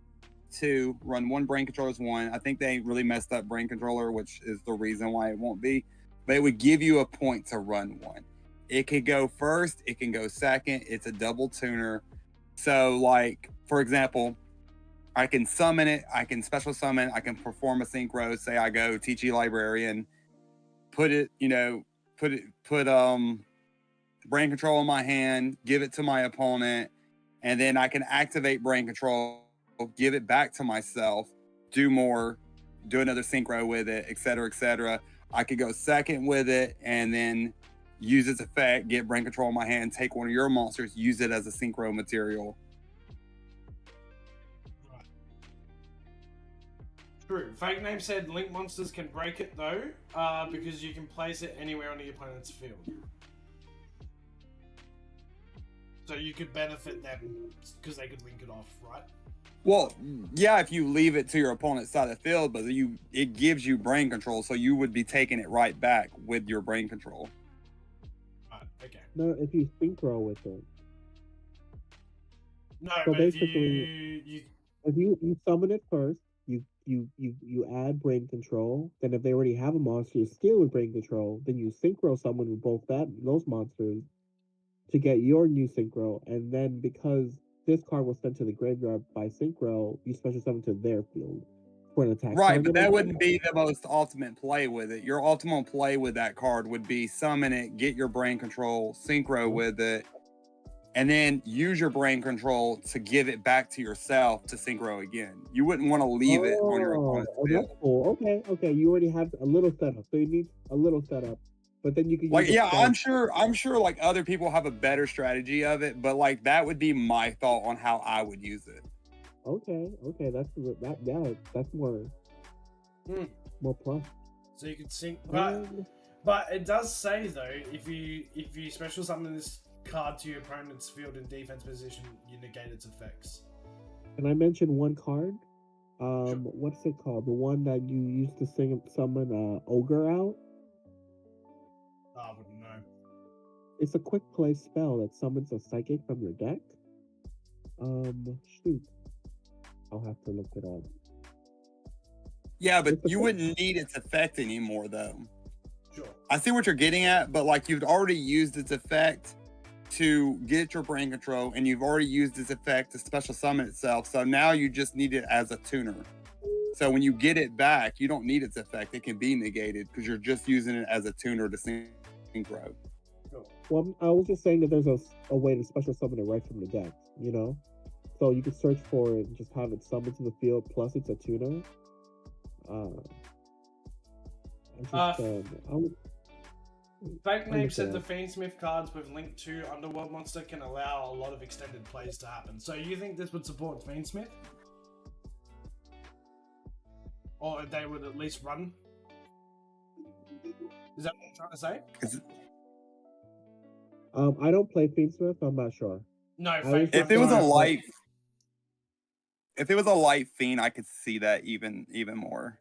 [SPEAKER 2] 2, run 1 Brain Controller as 1. I think they really messed up Brain Controller, which is the reason why it won't be. But it would give you a point to run 1. It could go first, it can go second. It's a double tuner. So, like, for example, I can summon it, I can special summon, I can perform a synchro. Say I go TG Librarian, put Brain Control in my hand, give it to my opponent, and then I can activate Brain Control, give it back to myself, do another synchro with it, etc., etc. I could go second with it and then use its effect, get Brain Control in my hand, take one of your monsters, use it as a synchro material.
[SPEAKER 1] Right. True. Fake Name said Link monsters can break it though, because you can place it anywhere on the opponent's field. So you could benefit them because they could link it off, right?
[SPEAKER 2] Well, yeah, if you leave it to your opponent's side of the field, but it gives you Brain Control, so you would be taking it right back with your Brain Control.
[SPEAKER 1] Right, okay.
[SPEAKER 3] No, if you synchro with it.
[SPEAKER 1] No,
[SPEAKER 3] So
[SPEAKER 1] but
[SPEAKER 3] basically, if you summon it first, you add Brain Control. Then if they already have a monster you steal with Brain Control, then you synchro summon with both those monsters to get your new synchro. And then because this card was sent to the graveyard by synchro, you special summon to their field for an attack.
[SPEAKER 2] Right, but that wouldn't be the most ultimate play with it. Your ultimate play with that card would be summon it, get your Brain Control, synchro with it, and then use your Brain Control to give it back to yourself to synchro again. You wouldn't want to leave it on your opponent's field.
[SPEAKER 3] That's cool. Okay. You already have a little setup, so you need a little setup. But then you can
[SPEAKER 2] like, yeah, I'm sure like other people have a better strategy of it, but like that would be my thought on how I would use it.
[SPEAKER 3] Okay, that's more plus.
[SPEAKER 1] So you could sync, but it does say though, if you special summon this card to your opponent's field in defense position, you negate its effects.
[SPEAKER 3] Can I mention one card?
[SPEAKER 1] Sure.
[SPEAKER 3] What's it called? The one that you used to summon Ogre out?
[SPEAKER 1] I wouldn't know.
[SPEAKER 3] It's a quick play spell that summons a psychic from your deck. Shoot. I'll have to look it up.
[SPEAKER 2] Yeah, but you wouldn't need its effect anymore though.
[SPEAKER 1] Sure.
[SPEAKER 2] I see what you're getting at, but like you've already used its effect to get your Brain Control, and you've already used its effect to special summon itself. So now you just need it as a tuner. So when you get it back, you don't need its effect. It can be negated because you're just using it as a tuner to synchro.
[SPEAKER 3] Well, I was just saying that there's a way to special summon it right from the deck, you know? So you can search for it and just have it summoned to the field, plus it's a tuner.
[SPEAKER 1] Fake Name said the Fiendsmith cards with Link 2 Underworld Monster can allow a lot of extended plays to happen. So you think this would support Fiendsmith? Or they would at least run? Is that what you're trying to say?
[SPEAKER 3] I don't play Fiendsmith, I'm not sure.
[SPEAKER 1] No,
[SPEAKER 2] if it was a light fiend, I could see that even more.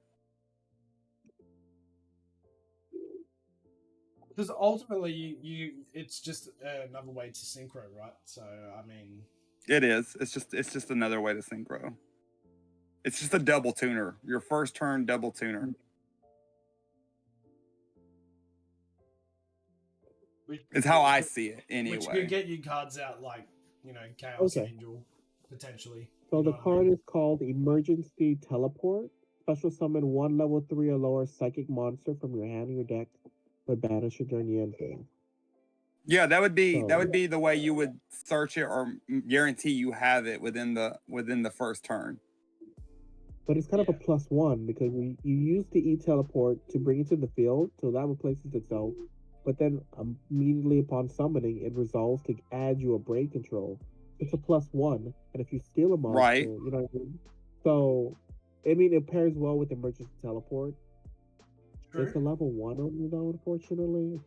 [SPEAKER 1] Because ultimately, it's just another way to synchro, right? So I mean,
[SPEAKER 2] it is. It's just another way to synchro. It's just a double tuner. Your first turn double tuner. It's how I see it anyway.
[SPEAKER 1] Which could get you cards out like, Chaos Angel, potentially.
[SPEAKER 3] So the card is called Emergency Teleport. Special summon 1 level 3 or lower psychic monster from your hand or your deck, but banish it during the end phase.
[SPEAKER 2] Yeah, that would be
[SPEAKER 3] So,
[SPEAKER 2] the way you would search it or guarantee you have it within the first turn.
[SPEAKER 3] but it's kind of a +1 because you use the E-teleport to bring it to the field, so that replaces itself. But then immediately upon summoning, it resolves to add you a brain control. It's a +1, and if you steal a monster,
[SPEAKER 2] Right.
[SPEAKER 3] you know what I mean? So, I mean, it pairs well with emergency teleport.
[SPEAKER 1] True.
[SPEAKER 3] It's a level 1 only though, unfortunately.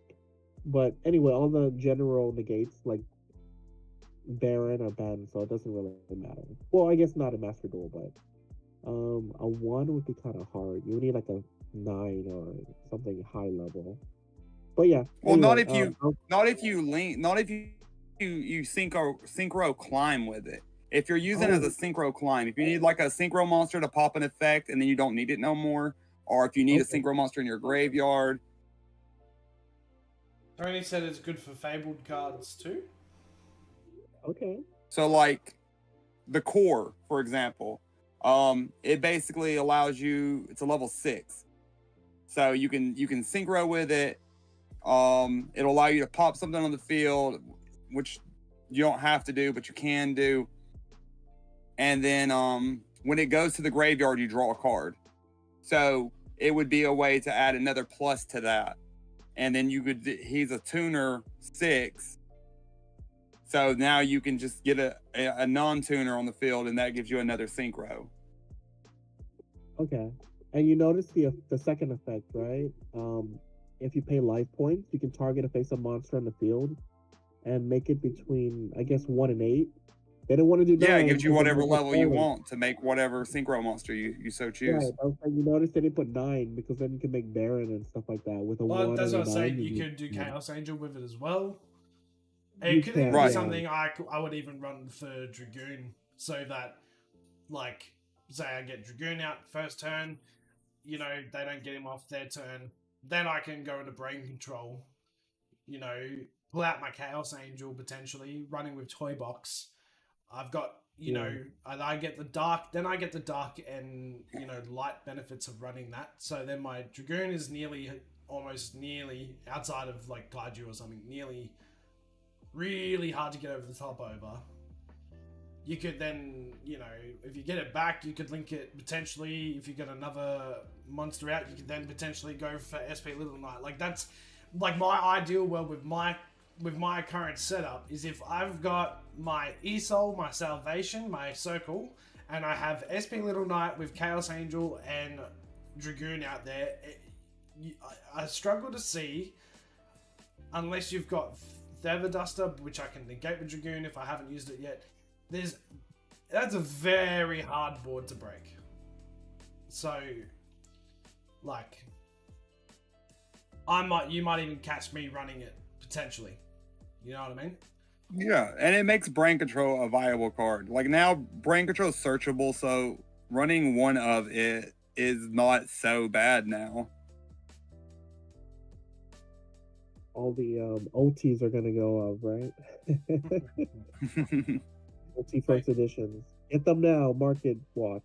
[SPEAKER 3] But anyway, all the general negates like Baron or Ben, so it doesn't really matter. Well, I guess not a Master Duel, but a 1 would be kind of hard. You would need like a 9 or something high level. But yeah.
[SPEAKER 2] Well,
[SPEAKER 3] anyway,
[SPEAKER 2] not if you synchro climb with it. If you're using it as a synchro climb, if you need like a synchro monster to pop an effect and then you don't need it no more, or if you need a synchro monster in your graveyard.
[SPEAKER 1] Tony said it's good for fabled cards too.
[SPEAKER 3] Okay.
[SPEAKER 2] So like the core, for example, it basically allows you. It's a level 6, so you can synchro with it. It'll allow you to pop something on the field, which you don't have to do, but you can do. And then when it goes to the graveyard, you draw a card. So it would be a way to add another plus to that. And then he's a tuner 6. So now you can just get a non-tuner on the field, and that gives you another synchro.
[SPEAKER 3] Okay. And you notice the second effect, right? If you pay life points, you can target a face-up monster on the field and make it between, I guess, 1 and 8. They don't want to do 9.
[SPEAKER 2] Yeah, it gives you
[SPEAKER 3] because
[SPEAKER 2] whatever
[SPEAKER 3] it
[SPEAKER 2] level you
[SPEAKER 3] early.
[SPEAKER 2] want to make whatever synchro monster you so choose.
[SPEAKER 3] Right. I was saying, you notice they didn't put 9 because then you can make Baron and stuff like that with a 1
[SPEAKER 1] Well, that's
[SPEAKER 3] and
[SPEAKER 1] what
[SPEAKER 3] a
[SPEAKER 1] I'm
[SPEAKER 3] 9.
[SPEAKER 1] saying. You could do Chaos Angel with it as well.
[SPEAKER 3] You
[SPEAKER 1] It could even
[SPEAKER 3] can,
[SPEAKER 1] be
[SPEAKER 3] yeah.
[SPEAKER 1] something I would even run for Dragoon, so that, like, say I get Dragoon out first turn, you know, they don't get him off their turn. Then I can go into brain control, you know, pull out my Chaos Angel potentially, running with Toy Box. I've got, you know, I get the dark, then I get the dark and, you know, light benefits of running that. So then my Dragoon is almost nearly, outside of like Kaiju or something, nearly really hard to get over the top over. You could then, you know, if you get it back, you could link it potentially. If you get another monster out, you could then potentially go for SP Little Knight. Like, that's like my ideal world with my current setup is if I've got my E-Soul, my Salvation, my Circle, and I have SP Little Knight with Chaos Angel and Dragoon out there. I struggle to see, unless you've got Feather Duster, which I can negate with Dragoon if I haven't used it yet. That's a very hard board to break. So, like, you might even catch me running it potentially. You know what I mean?
[SPEAKER 2] Yeah, and it makes brain control a viable card. Like now, brain control is searchable, so running one of it is not so bad now.
[SPEAKER 3] All the OTs are gonna go up, right? OT first editions. Get them now. Market watch.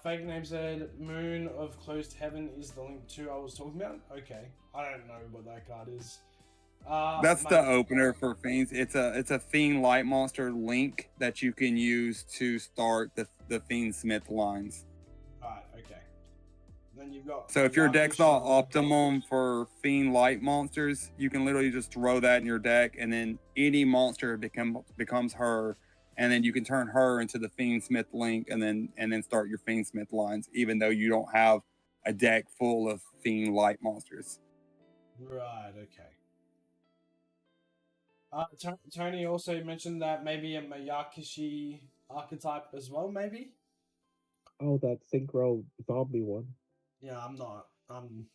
[SPEAKER 1] Fake name said Moon of Closed Heaven is the link to I was talking about. Okay, I don't know what that card is.
[SPEAKER 2] That's the opener for Fiends. It's a Fiend Light Monster link that you can use to start the Fiend Smith lines.
[SPEAKER 1] Alright, okay. Then you've got.
[SPEAKER 2] So if your deck's not optimum for Fiend Light monsters, you can literally just throw that in your deck, and then any monster becomes her, and then you can turn her into the Fiend Smith link, and then start your Fiend Smith lines, even though you don't have a deck full of Fiend Light monsters.
[SPEAKER 1] Right. Okay. Tony also mentioned that maybe a Mayakishi archetype as well, maybe?
[SPEAKER 3] Oh, that synchro zombie one.
[SPEAKER 1] Yeah, I'm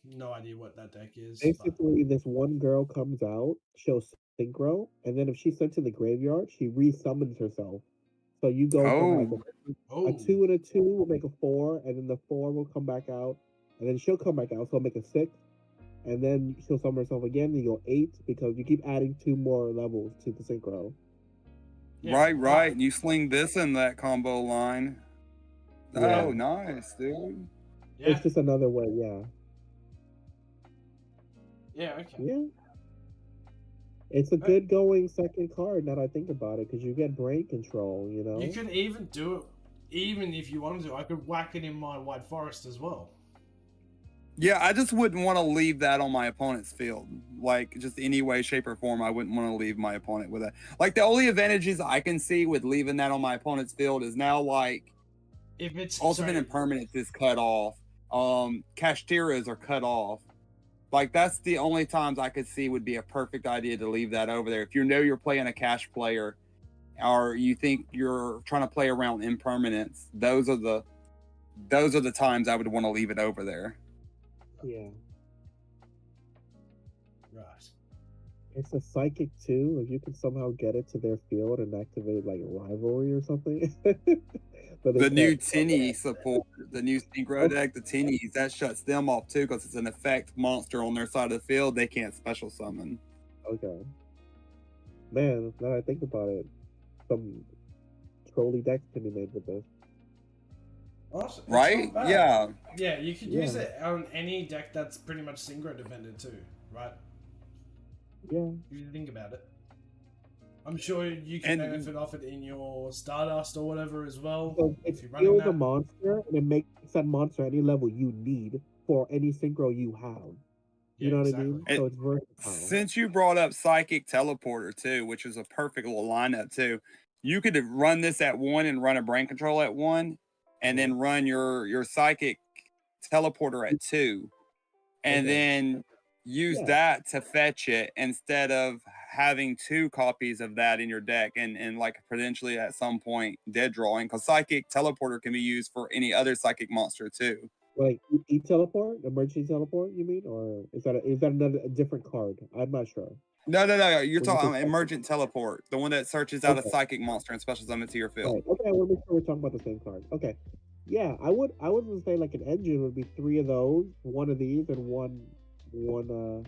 [SPEAKER 1] no idea what that deck is.
[SPEAKER 3] Basically, this one girl comes out, she'll synchro, and then if she's sent to the graveyard, she resummons herself. So you go from like a 2 and a 2 will make a 4, and then the 4 will come back out, and then she'll come back out, so it'll make a 6. And then she'll summon herself again, and you go 8 because you keep adding 2 more levels to the synchro.
[SPEAKER 2] Yeah, right. You sling this in that combo line.
[SPEAKER 3] Yeah.
[SPEAKER 2] Oh, nice, dude.
[SPEAKER 1] Yeah.
[SPEAKER 3] It's just another way, yeah.
[SPEAKER 1] Yeah, okay.
[SPEAKER 3] Yeah. It's a good going second card now that I think about it, because you get brain control, you know?
[SPEAKER 1] You could even do it, even if you wanted to. I could whack it in my White Forest as well.
[SPEAKER 2] Yeah, I just wouldn't want to leave that on my opponent's field. Like, just any way, shape, or form, I wouldn't want to leave my opponent with that. Like, the only advantages I can see with leaving that on my opponent's field is now, like,
[SPEAKER 1] If it's
[SPEAKER 2] ultimate and permanence is cut off. Kashtiras are cut off. Like, that's the only times I could see would be a perfect idea to leave that over there. If you know you're playing a cash player, or you think you're trying to play around impermanence, those are the times I would want to leave it over there.
[SPEAKER 3] Yeah.
[SPEAKER 1] Right.
[SPEAKER 3] It's a psychic too. If you can somehow get it to their field and activate like rivalry or something. But
[SPEAKER 2] The new Tinny support, the new synchro deck, the Tinnies, that shuts them off too because it's an effect monster on their side of the field. They can't special summon.
[SPEAKER 3] Okay. Man, now that I think about it, some trolley decks can be made with this.
[SPEAKER 1] Awesome.
[SPEAKER 2] Right? Yeah.
[SPEAKER 1] Yeah, you could use it on any deck that's pretty much synchro dependent too, right?
[SPEAKER 3] Yeah.
[SPEAKER 1] If you think about it. I'm sure you can benefit off it in your Stardust or whatever as well.
[SPEAKER 3] So
[SPEAKER 1] if
[SPEAKER 3] it
[SPEAKER 1] you're running
[SPEAKER 3] steals
[SPEAKER 1] that.
[SPEAKER 3] a monster and it makes that monster any level you need for any synchro you have. You know what I mean? So it's versatile.
[SPEAKER 2] Since you brought up Psychic Teleporter too, which is a perfect little lineup too, you could run this at 1 and run a Brain Control at 1, and then run your Psychic Teleporter at 2, and then use that to fetch it instead of having 2 copies of that in your deck and like potentially at some point dead drawing, because Psychic Teleporter can be used for any other psychic monster too.
[SPEAKER 3] Like teleport, emergency teleport, you mean, or is that a different card? I'm not sure.
[SPEAKER 2] No. You're talking emergent teleport, the one that searches out a psychic monster and special summons to your field.
[SPEAKER 3] Right. Okay, I want to make sure we're talking about the same card. Okay. Yeah, I would say like an engine would be 3 of those, 1 of these, and one and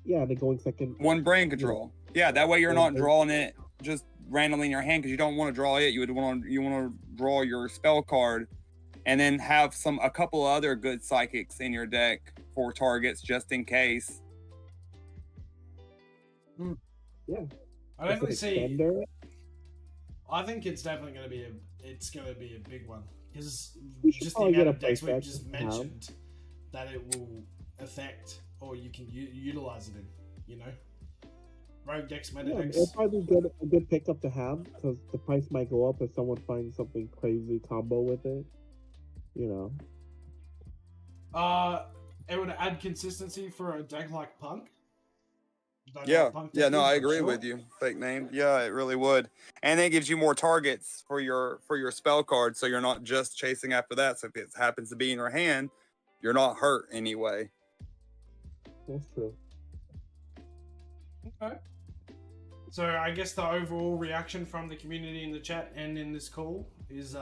[SPEAKER 3] then going second.
[SPEAKER 2] 1 brain control. Yeah, that way you're not drawing it just randomly in your hand, because you don't want to draw it. You want to draw your spell card, and then have a couple other good psychics in your deck for targets just in case.
[SPEAKER 3] Yeah.
[SPEAKER 1] I definitely see. I think it's definitely going to be a big one, because just the amount of decks we've just mentioned that it will affect, or you can utilize it in, you know, rogue decks, meta decks.
[SPEAKER 3] It'll probably be a good pickup to have, because the price might go up if someone finds something crazy combo with it, you know.
[SPEAKER 1] It would add consistency for a deck like Punk.
[SPEAKER 2] No, I agree with you. Fake name. Yeah, it really would. And it gives you more targets for your spell card, so you're not just chasing after that. So if it happens to be in your hand, you're not hurt anyway.
[SPEAKER 3] That's true.
[SPEAKER 1] Okay. So I guess the overall reaction from the community in the chat and in this call is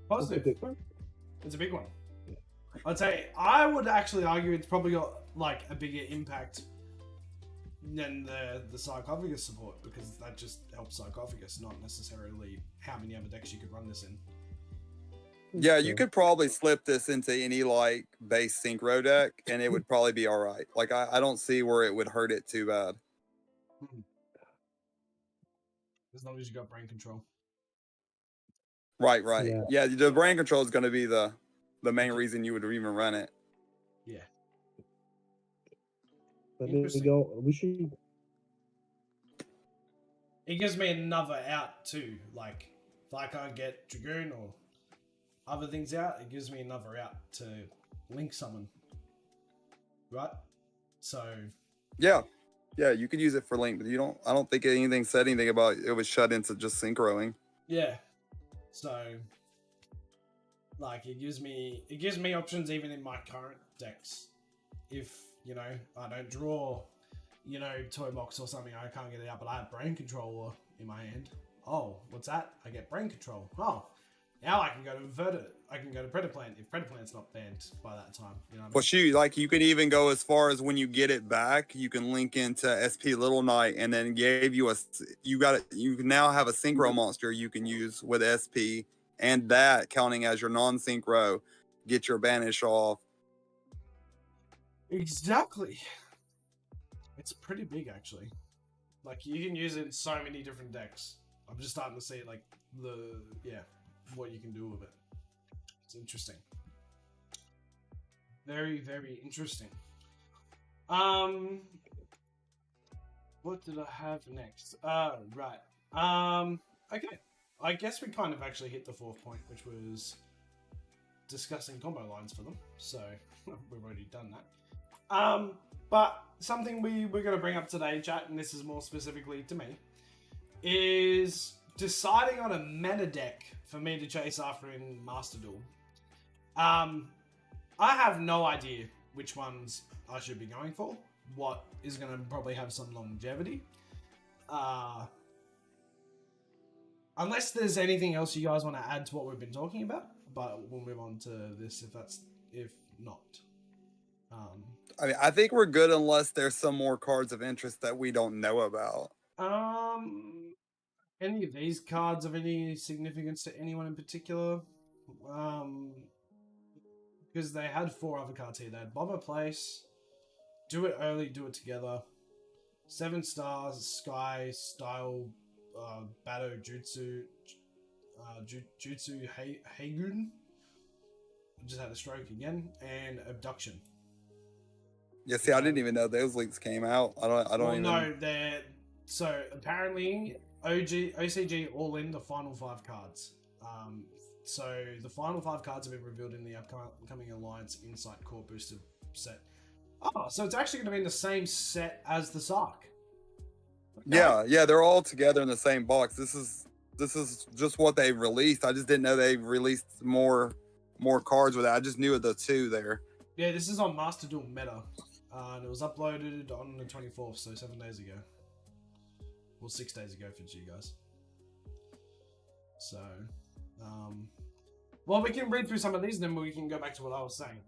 [SPEAKER 1] positive. It's a big one. I'd say I would actually argue it's probably got like a bigger impact than the Sarcophagus support, because that just helps Sarcophagus, not necessarily how many other decks you could run this in.
[SPEAKER 2] Yeah, you could probably slip this into any like base synchro deck and it would probably be all right. Like I don't see where it would hurt it too bad.
[SPEAKER 1] As long as you got brain control.
[SPEAKER 2] Right. Yeah, the brain control is going to be the main reason you would even run it.
[SPEAKER 1] Yeah.
[SPEAKER 3] But there we go. We should.
[SPEAKER 1] It gives me another out too. Like if I can't get Dragoon or other things out, it gives me another out to link summon. Right? So.
[SPEAKER 2] Yeah, you could use it for link, but I don't think anything said anything about it was shut into just synchroing.
[SPEAKER 1] Yeah. So. Like it gives me options even in my current decks. If, you know, I don't draw, you know, Toy Box or something, I can't get it out, but I have Brain Controller in my hand. Oh, what's that? I get Brain Control. Oh, now I can go to Inverted. I can go to Predaplant if Predaplant's not banned by that time. You know what I mean?
[SPEAKER 2] Well, shoot, like you could even go as far as when you get it back, you can link into SP Little Knight, and then you can now have a synchro monster you can use with SP, and that counting as your non-synchro, get your banish off.
[SPEAKER 1] Exactly. It's pretty big, actually. Like, you can use it in so many different decks. I'm just starting to see, like, what you can do with it. It's interesting. Very, very interesting. What did I have next? Right. Okay. I guess we kind of actually hit the fourth point, which was discussing combo lines for them. So we've already done that. But something we're going to bring up today, chat, and this is more specifically to me, is deciding on a meta deck for me to chase after in Master Duel. I have no idea which ones I should be going for. What is going to probably have some longevity. Unless there's anything else you guys want to add to what we've been talking about, but we'll move on to this if not.
[SPEAKER 2] I mean, I think we're good unless there's some more cards of interest that we don't know about.
[SPEAKER 1] Any of these cards of any significance to anyone in particular? Because they had 4 other cards here. They had Bomber Place, Do It Early, Do It Together, 7 Stars, Sky, Style, Battle, Jutsu, Jutsu Heigun. Just had a stroke again, and Abduction.
[SPEAKER 2] Yeah, see, I didn't even know those leaks came out. I don't even.
[SPEAKER 1] No, they're so apparently OCG all in the final 5 cards. So the final 5 cards have been revealed in the upcoming Alliance Insight Core Booster set. Oh, so it's actually going to be in the same set as the Sark. Okay.
[SPEAKER 2] Yeah, they're all together in the same box. This is just what they released. I just didn't know they released more cards with that. I just knew of the 2 there.
[SPEAKER 1] Yeah, this is on Master Duel Meta. And it was uploaded on the 24th, so 7 days ago. Well, 6 days ago for you guys. So, well, we can read through some of these and then we can go back to what I was saying.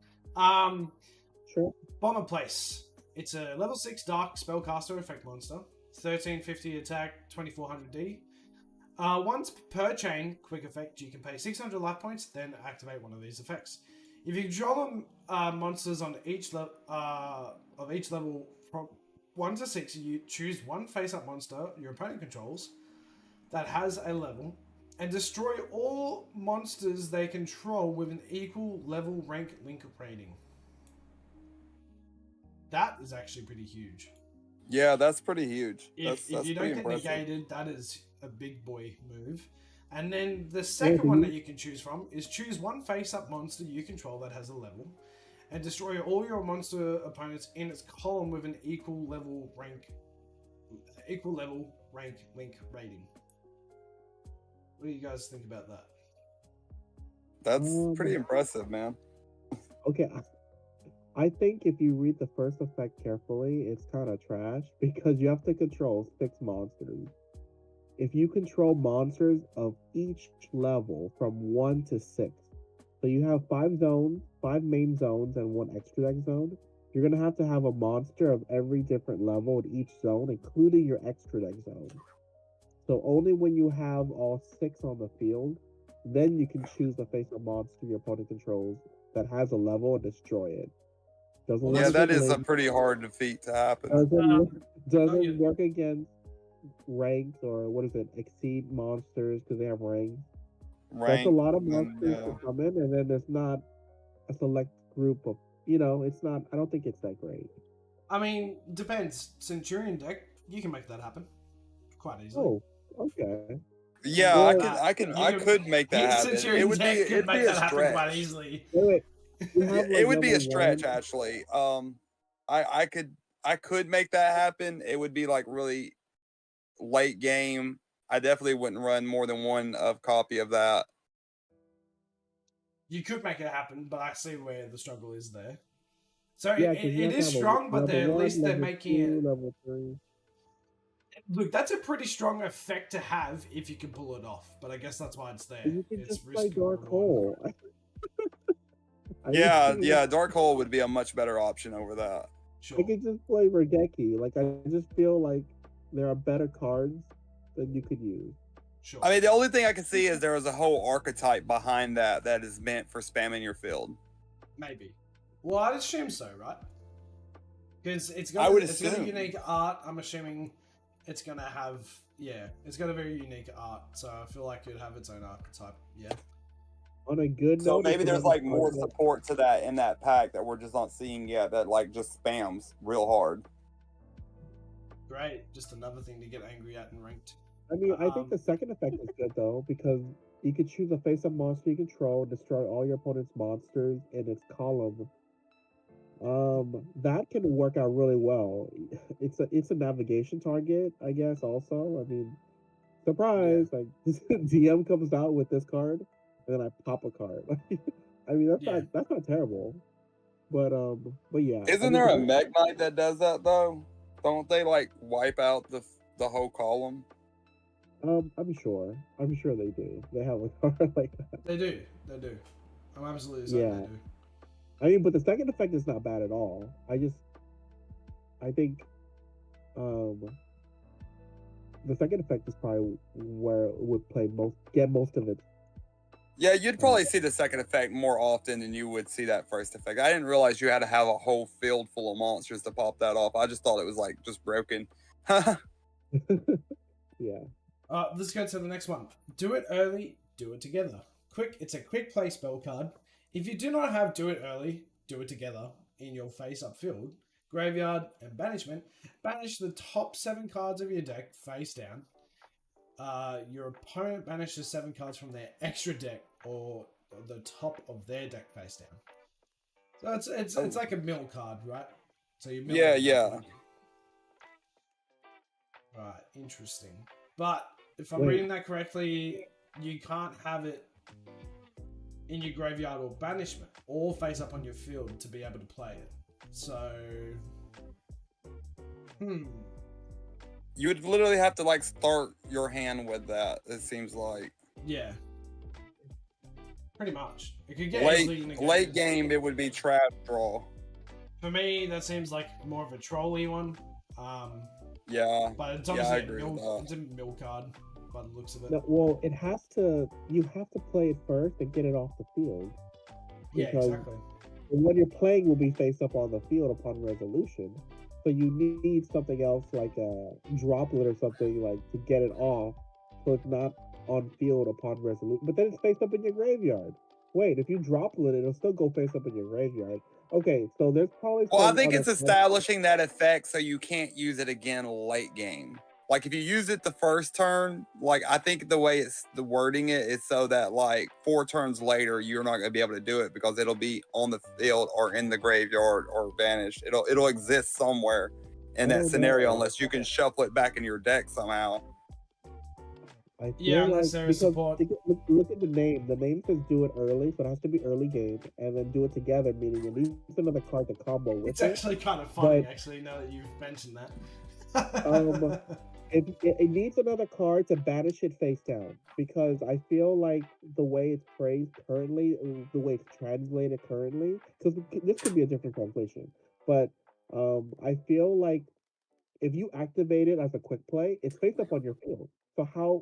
[SPEAKER 3] Sure.
[SPEAKER 1] Bomber Place. It's a level 6 Dark Spellcaster effect monster. 1350 attack, 2400 D. Once per chain, quick effect, you can pay 600 life points, then activate one of these effects. If you control monsters on each level of each level from 1 to 6, you choose one face-up monster your opponent controls that has a level, and destroy all monsters they control with an equal level rank link rating. That is actually pretty huge.
[SPEAKER 2] Yeah, that's pretty huge.
[SPEAKER 1] If
[SPEAKER 2] That's
[SPEAKER 1] you
[SPEAKER 2] pretty
[SPEAKER 1] don't get
[SPEAKER 2] impressive.
[SPEAKER 1] negated, that is a big boy move. And then the second one that you can choose from is choose one face-up monster you control that has a level, and destroy all your monster opponents in its column with an equal level rank link rating. What do you guys think about that?
[SPEAKER 2] That's pretty impressive, man.
[SPEAKER 3] Okay, I think if you read the first effect carefully, it's kind of trash because you have to control 6 monsters. If you control monsters of each level from 1 to 6, so you have 5 zones, 5 main zones, and 1 extra deck zone, you're going to have a monster of every different level in each zone, including your extra deck zone. So only when you have all 6 on the field, then you can choose the face-up monster your opponent controls that has a level and destroy it.
[SPEAKER 2] Yeah, that is a pretty hard defeat to happen.
[SPEAKER 3] Doesn't work against ranks or what is it? Exceed monsters because they have ranks. That's a lot of monsters to come in, and then there's not a select group of. It's not. I don't think it's that great.
[SPEAKER 1] I mean, depends. Centurion deck, you can make that happen quite easily.
[SPEAKER 3] Oh, okay.
[SPEAKER 2] Yeah,
[SPEAKER 3] Well,
[SPEAKER 2] I could make that happen. It would be a stretch.
[SPEAKER 1] Quite easily.
[SPEAKER 3] Wait.
[SPEAKER 2] It would be a stretch, actually. I could make that happen. It would be like really late game. I definitely wouldn't run more than one copy of that.
[SPEAKER 1] You could make it happen, but I see where the struggle is there. So
[SPEAKER 3] Yeah,
[SPEAKER 1] it is strong, but at least they're making it.
[SPEAKER 3] Level 3.
[SPEAKER 1] Look, that's a pretty strong effect to have if you can pull it off. But I guess that's why it's there.
[SPEAKER 3] You can
[SPEAKER 1] It's
[SPEAKER 3] just play Dark
[SPEAKER 1] reward.
[SPEAKER 3] Hole.
[SPEAKER 2] Yeah, Dark Hole would be a much better option over that.
[SPEAKER 1] Sure.
[SPEAKER 3] I could just play Regeki. Like, I just feel like there are better cards that you could use.
[SPEAKER 1] Sure.
[SPEAKER 2] I mean, the only thing I can see is there is a whole archetype behind that is meant for spamming your field.
[SPEAKER 1] Maybe. Well, I'd assume so, right? Because it's
[SPEAKER 2] I
[SPEAKER 1] got
[SPEAKER 2] would
[SPEAKER 1] it's got a
[SPEAKER 2] assume.
[SPEAKER 1] unique art. I'm assuming it's gonna have it's got a very unique art. So I feel like it'd have its own archetype. Yeah.
[SPEAKER 3] On a good
[SPEAKER 2] So
[SPEAKER 3] note,
[SPEAKER 2] maybe
[SPEAKER 3] it's
[SPEAKER 2] there's
[SPEAKER 3] another
[SPEAKER 2] like
[SPEAKER 3] card
[SPEAKER 2] more
[SPEAKER 3] that
[SPEAKER 2] support to that in that pack that we're just not seeing yet. That like just spams real hard.
[SPEAKER 1] Great. Just another thing to get angry at and ranked.
[SPEAKER 3] I mean, I think the second effect is good though, because you can choose a face-up monster you control, destroy all your opponent's monsters in its column. That can work out really well. It's a navigation target, I guess. Also, I mean, surprise! Like DM comes out with this card, and then I pop a card. I mean, that's not terrible. But yeah. I
[SPEAKER 2] Isn't
[SPEAKER 3] mean,
[SPEAKER 2] there a Mech Knight that does that though? Don't they like wipe out the whole column?
[SPEAKER 3] I'm sure. I'm sure they do. They have a card like that.
[SPEAKER 1] They do. They do. I'm absolutely certain they do.
[SPEAKER 3] I mean, but the second effect is not bad at all. I think, the second effect is probably where it would get most of it.
[SPEAKER 2] Yeah, you'd probably see the second effect more often than you would see that first effect. I didn't realize you had to have a whole field full of monsters to pop that off. I just thought it was like just broken.
[SPEAKER 3] Yeah.
[SPEAKER 1] Let's go to the next one. Do it early, do it together. It's a quick play spell card. If you do not have do it early, do it together in your face-up field, graveyard, and banishment, banish the top 7 cards of your deck face down. Your opponent banishes 7 cards from their extra deck or the top of their deck face down. So it's like a mill card, right? So you mill
[SPEAKER 2] yeah.
[SPEAKER 1] Right, interesting. But if I'm reading that correctly, you can't have it in your graveyard or banishment or face up on your field to be able to play it. So,
[SPEAKER 2] You would literally have to like start your hand with that. It seems like.
[SPEAKER 1] Yeah. Pretty much. It could get
[SPEAKER 2] late game. It would be trap draw.
[SPEAKER 1] For me, that seems like more of a trolly one.
[SPEAKER 2] Yeah.
[SPEAKER 1] But it's obviously
[SPEAKER 2] I agree with that.
[SPEAKER 1] it's a mill card by the looks of it.
[SPEAKER 3] No, well, you have to play it first and get it off the field.
[SPEAKER 1] Yeah, exactly.
[SPEAKER 3] When you're playing will be face up on the field upon resolution. So you need something else like a droplet or something like to get it off, so it's not on field upon resolution. But then it's face up in your graveyard. Wait, if you droplet it, it'll still go face up in your graveyard. Okay, so there's probably.
[SPEAKER 2] Well, I think it's establishing that effect so you can't use it again late game. Like if you use it the first turn, like I think the way it's the wording it is so that like 4 turns later you're not gonna be able to do it because it'll be on the field or in the graveyard or banished. It'll exist somewhere in that scenario unless you can shuffle it back in your deck somehow.
[SPEAKER 3] I feel
[SPEAKER 1] unless there is support.
[SPEAKER 3] Look at the name. The name says do it early, so it has to be early game, and then do it together, meaning it needs another card to combo with.
[SPEAKER 1] It's actually kind of funny, actually, now that you've mentioned that.
[SPEAKER 3] It needs another card to banish it face down, because I feel like the way it's phrased currently, the way it's translated currently, because this could be a different translation, but I feel like if you activate it as a quick play, it's face up on your field. So how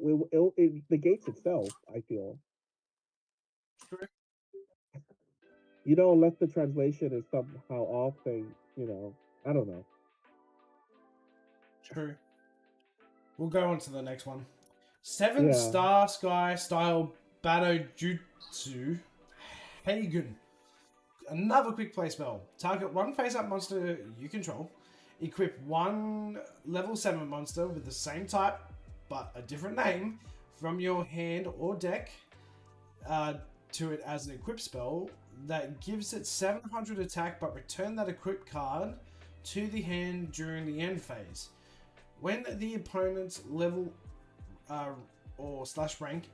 [SPEAKER 3] it negates itself, I feel. Unless the translation is somehow off, thing, I don't know.
[SPEAKER 1] True. We'll go on to the next one. 7-star Sky style Battle Jutsu Hagen. Another quick play spell. Target 1 face-up monster you control. Equip 1 level 7 monster with the same type but a different name from your hand or deck to it as an equip spell that gives it 700 attack, but return that equipped card to the hand during the end phase. When the opponent's level or / rank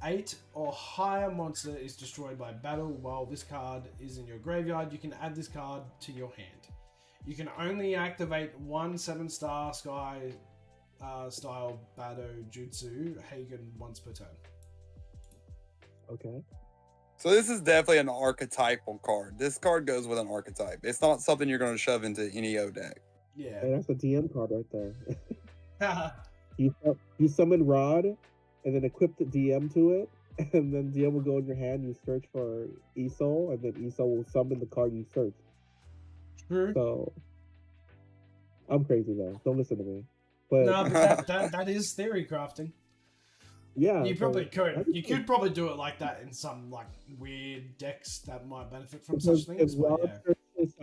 [SPEAKER 1] 8 or higher monster is destroyed by battle while this card is in your graveyard, you can add this card to your hand. You can only activate 1 7-star Sky style Battle Jutsu Hagen once per turn.
[SPEAKER 3] Okay.
[SPEAKER 2] So this is definitely an archetypal card. This card goes with an archetype. It's not something you're going to shove into any O deck.
[SPEAKER 1] Yeah.
[SPEAKER 3] Hey, that's a DM card right there. You summon Rod, and then equip the DM to it, and then DM will go in your hand. You search for ESO, and then ESO will summon the card you search.
[SPEAKER 1] True.
[SPEAKER 3] So I'm crazy though. Don't listen to me. But
[SPEAKER 1] No, but that is theory crafting.
[SPEAKER 3] yeah,
[SPEAKER 1] You probably
[SPEAKER 3] so
[SPEAKER 1] could. You could probably do it like that in some like weird decks that might benefit from
[SPEAKER 3] because
[SPEAKER 1] such
[SPEAKER 3] if
[SPEAKER 1] things. But
[SPEAKER 3] Rob
[SPEAKER 1] yeah.
[SPEAKER 3] searches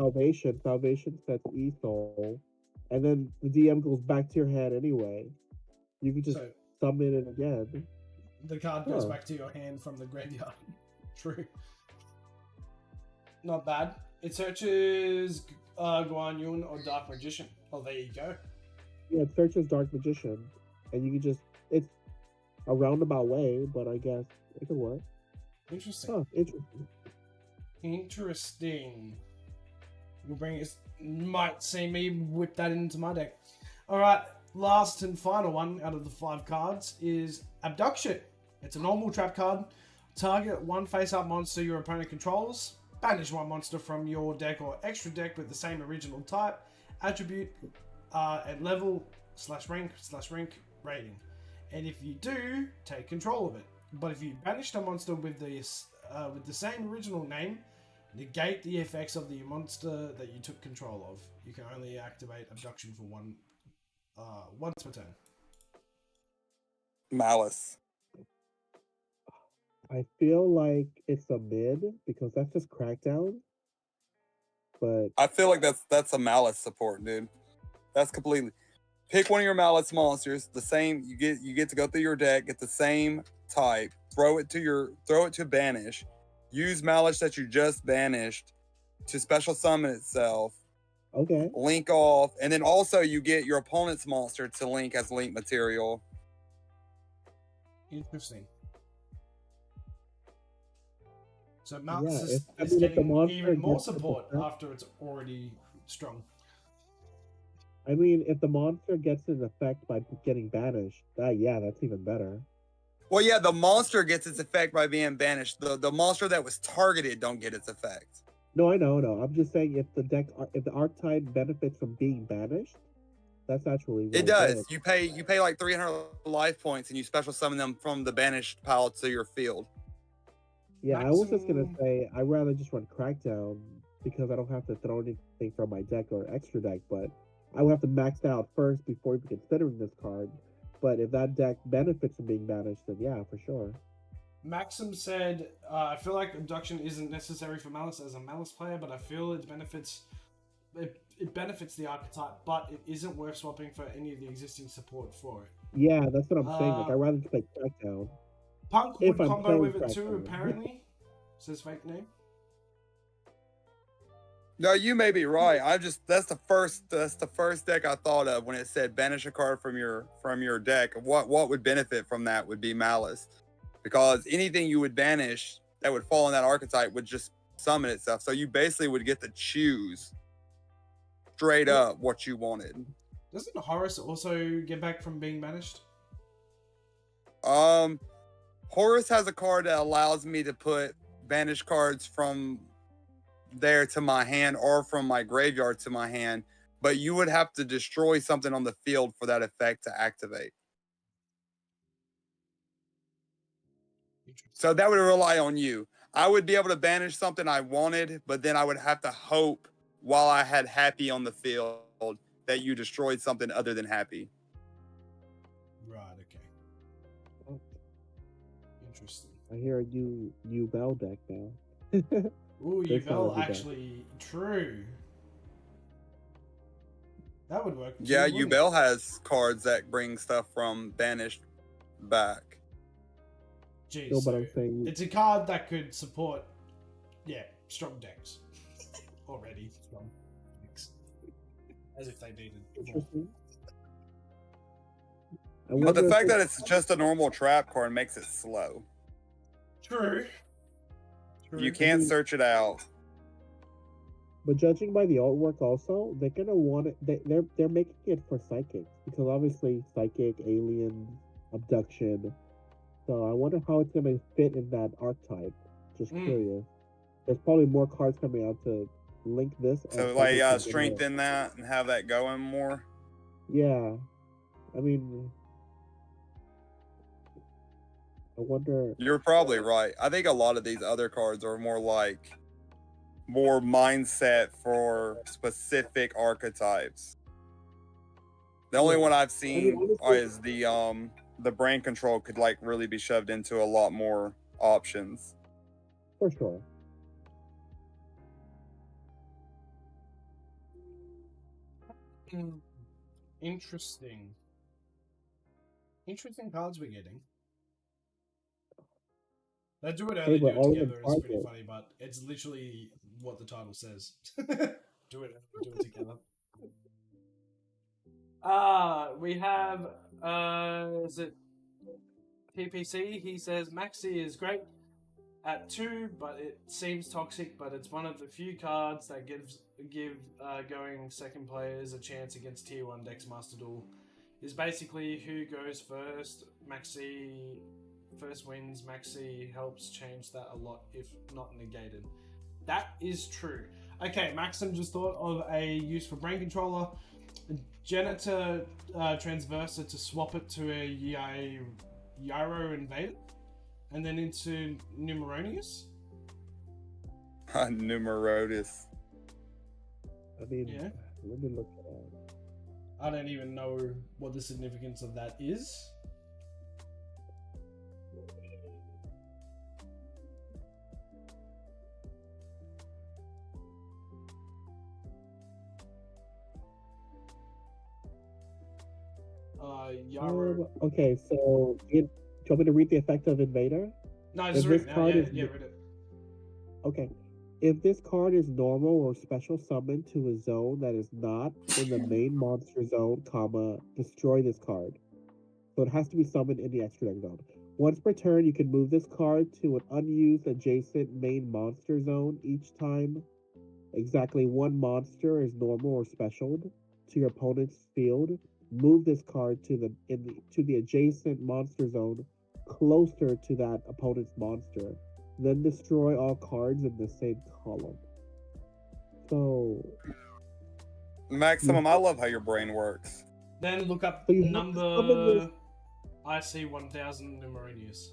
[SPEAKER 3] Salvation sets E-Soul, and then the DM goes back to your hand anyway. You can just
[SPEAKER 1] So
[SPEAKER 3] summon it again.
[SPEAKER 1] the card goes
[SPEAKER 3] Huh.
[SPEAKER 1] back to your hand from the graveyard. True. Not bad. It searches Guan Yun or Dark Magician. Oh, there you go.
[SPEAKER 3] Yeah, it searches Dark Magician, and you can just it's a roundabout way, but I guess it could work.
[SPEAKER 1] Interesting.
[SPEAKER 3] Huh, interesting.
[SPEAKER 1] Interesting. We'll bring it. Might see me whip that into my deck. All right. Last and final one out of the 5 cards is Abduction. It's a normal trap card. Target one face-up monster your opponent controls. Banish one monster from your deck or extra deck with the same original type, attribute, at level /rank rating. And if you do, take control of it. But if you banished a monster with the same original name, negate the effects of the monster that you took control of. You can only activate Abduction for once per turn.
[SPEAKER 2] Malice.
[SPEAKER 3] I feel like it's a mid because that's just Crackdown. But
[SPEAKER 2] I feel like that's a Malice support, dude. That's completely. Pick one of your Malice monsters, the same. You get to go through your deck, get the same type, throw it to banish, use Malice that you just banished to special summon itself,
[SPEAKER 3] okay,
[SPEAKER 2] link off, and then also you get your opponent's monster to link as link material.
[SPEAKER 1] Interesting. So
[SPEAKER 3] yeah.
[SPEAKER 1] Malice
[SPEAKER 3] If, I
[SPEAKER 1] is
[SPEAKER 3] mean, if the
[SPEAKER 1] getting
[SPEAKER 3] monster
[SPEAKER 1] even more
[SPEAKER 3] gets
[SPEAKER 1] support
[SPEAKER 3] an effect,
[SPEAKER 1] after it's already strong.
[SPEAKER 3] I mean, if the monster gets an effect by getting banished, that's even better.
[SPEAKER 2] Well, yeah, the monster gets its effect by being banished. The monster that was targeted don't get its effect.
[SPEAKER 3] No, I know. I'm just saying if the archetype benefits from being banished, that's actually
[SPEAKER 2] It
[SPEAKER 3] really
[SPEAKER 2] does.
[SPEAKER 3] good.
[SPEAKER 2] You pay like 300 life points and you special summon them from the banished pile to your field.
[SPEAKER 3] Yeah, I was just gonna
[SPEAKER 1] Maximum.
[SPEAKER 3] say I'd rather just run Crackdown because I don't have to throw anything from my deck or extra deck, but I would have to max out first before even considering this card. But if that deck benefits from being banished, then yeah, for sure.
[SPEAKER 1] Maxim said, I feel like Abduction isn't necessary for Malice as a Malice player, but I feel it benefits the archetype, but it isn't worth swapping for any of the existing support for it.
[SPEAKER 3] Yeah, that's what I'm saying. Like
[SPEAKER 1] Uh,
[SPEAKER 3] I'd rather just play Crackdown
[SPEAKER 1] Punk
[SPEAKER 3] if
[SPEAKER 1] would
[SPEAKER 3] I'm
[SPEAKER 1] combo
[SPEAKER 3] playing
[SPEAKER 1] with it too,
[SPEAKER 3] Crackdown.
[SPEAKER 1] apparently. Says fake name.
[SPEAKER 2] No, you may be right. That's the first deck I thought of when it said banish a card from your deck. What would benefit from that would be Malice, because anything you would banish that would fall in that archetype would just summon itself. So you basically would get to choose straight up what you wanted.
[SPEAKER 1] Doesn't Horus also get back from being banished?
[SPEAKER 2] Horus has a card that allows me to put banished cards from there to my hand or from my graveyard to my hand, but you would have to destroy something on the field for that effect to activate. So that would rely on you. I would be able to banish something I wanted, but then I would have to hope while I had Happy on the field that you destroyed something other than Happy.
[SPEAKER 1] Right, okay. Interesting.
[SPEAKER 3] I hear a new Bell deck now.
[SPEAKER 1] Ooh,
[SPEAKER 3] They sound
[SPEAKER 1] YuGiOh,
[SPEAKER 3] like
[SPEAKER 1] actually, true. That would work.
[SPEAKER 2] Yeah,
[SPEAKER 1] too, wouldn't
[SPEAKER 2] Ubel has cards that bring stuff from banished back.
[SPEAKER 1] it? Jeez,
[SPEAKER 3] No, but
[SPEAKER 1] so
[SPEAKER 3] I'm saying
[SPEAKER 1] it's a card that could support, strong decks. Already strong decks. As if they needed more.
[SPEAKER 3] interesting.
[SPEAKER 2] But the fact that it's just a normal trap card makes it slow.
[SPEAKER 1] True.
[SPEAKER 2] You can't search it out.
[SPEAKER 3] But judging by the artwork, also they're gonna want it. They're making it for psychics because obviously psychic, alien, abduction. So I wonder how it's gonna fit in that archetype. Just curious. There's probably more cards coming out to link this.
[SPEAKER 2] So like strengthen that and have that going more.
[SPEAKER 3] Yeah, I mean, I wonder.
[SPEAKER 2] You're probably right. I think a lot of these other cards are more mindset for specific archetypes. The only one I've
[SPEAKER 3] I mean,
[SPEAKER 2] seen
[SPEAKER 3] honestly,
[SPEAKER 2] is the brain control could like really be shoved into a lot more options.
[SPEAKER 3] for sure.
[SPEAKER 1] Interesting. Interesting cards we're getting. They do it
[SPEAKER 3] Hey,
[SPEAKER 1] early,
[SPEAKER 3] but
[SPEAKER 1] do it
[SPEAKER 3] all of them
[SPEAKER 1] together. It's pretty
[SPEAKER 3] target.
[SPEAKER 1] funny, but it's literally what the title says. Do it together. We have is it PPC? He says Maxi is great at 2, but it seems toxic. But it's one of the few cards that give going second players a chance against tier 1 decks. Master Duel is basically who goes first. Maxi first wins. Maxi helps change that a lot, if not negated. That is true. Okay, Maxim just thought of a use for brain controller. Janitor transverser to swap it to a YuGiOh Invader, and then into Numeronius.
[SPEAKER 2] Numerotis.
[SPEAKER 3] I mean,
[SPEAKER 1] Yeah.
[SPEAKER 3] let me look at that.
[SPEAKER 1] I don't even know what the significance of that is. YuGiOh.
[SPEAKER 3] Okay, so do you want me to read the effect of Invader?
[SPEAKER 1] No, just
[SPEAKER 3] If
[SPEAKER 1] read
[SPEAKER 3] this
[SPEAKER 1] it now.
[SPEAKER 3] card
[SPEAKER 1] Yeah,
[SPEAKER 3] is
[SPEAKER 1] yeah, read it.
[SPEAKER 3] okay. If this card is normal or special summoned to a zone that is not in the main monster zone, comma, destroy this card. So it has to be summoned in the extra deck zone. Once per turn, you can move this card to an unused adjacent main monster zone each time. Exactly one monster is normal or specialed to your opponent's field. Move this card to the adjacent monster zone closer to that opponent's monster. Then destroy all cards in the same column. So
[SPEAKER 2] Maximum, I love how your brain works.
[SPEAKER 1] Then look up
[SPEAKER 3] So you have to summon this.
[SPEAKER 1] IC 1000 Numeronius.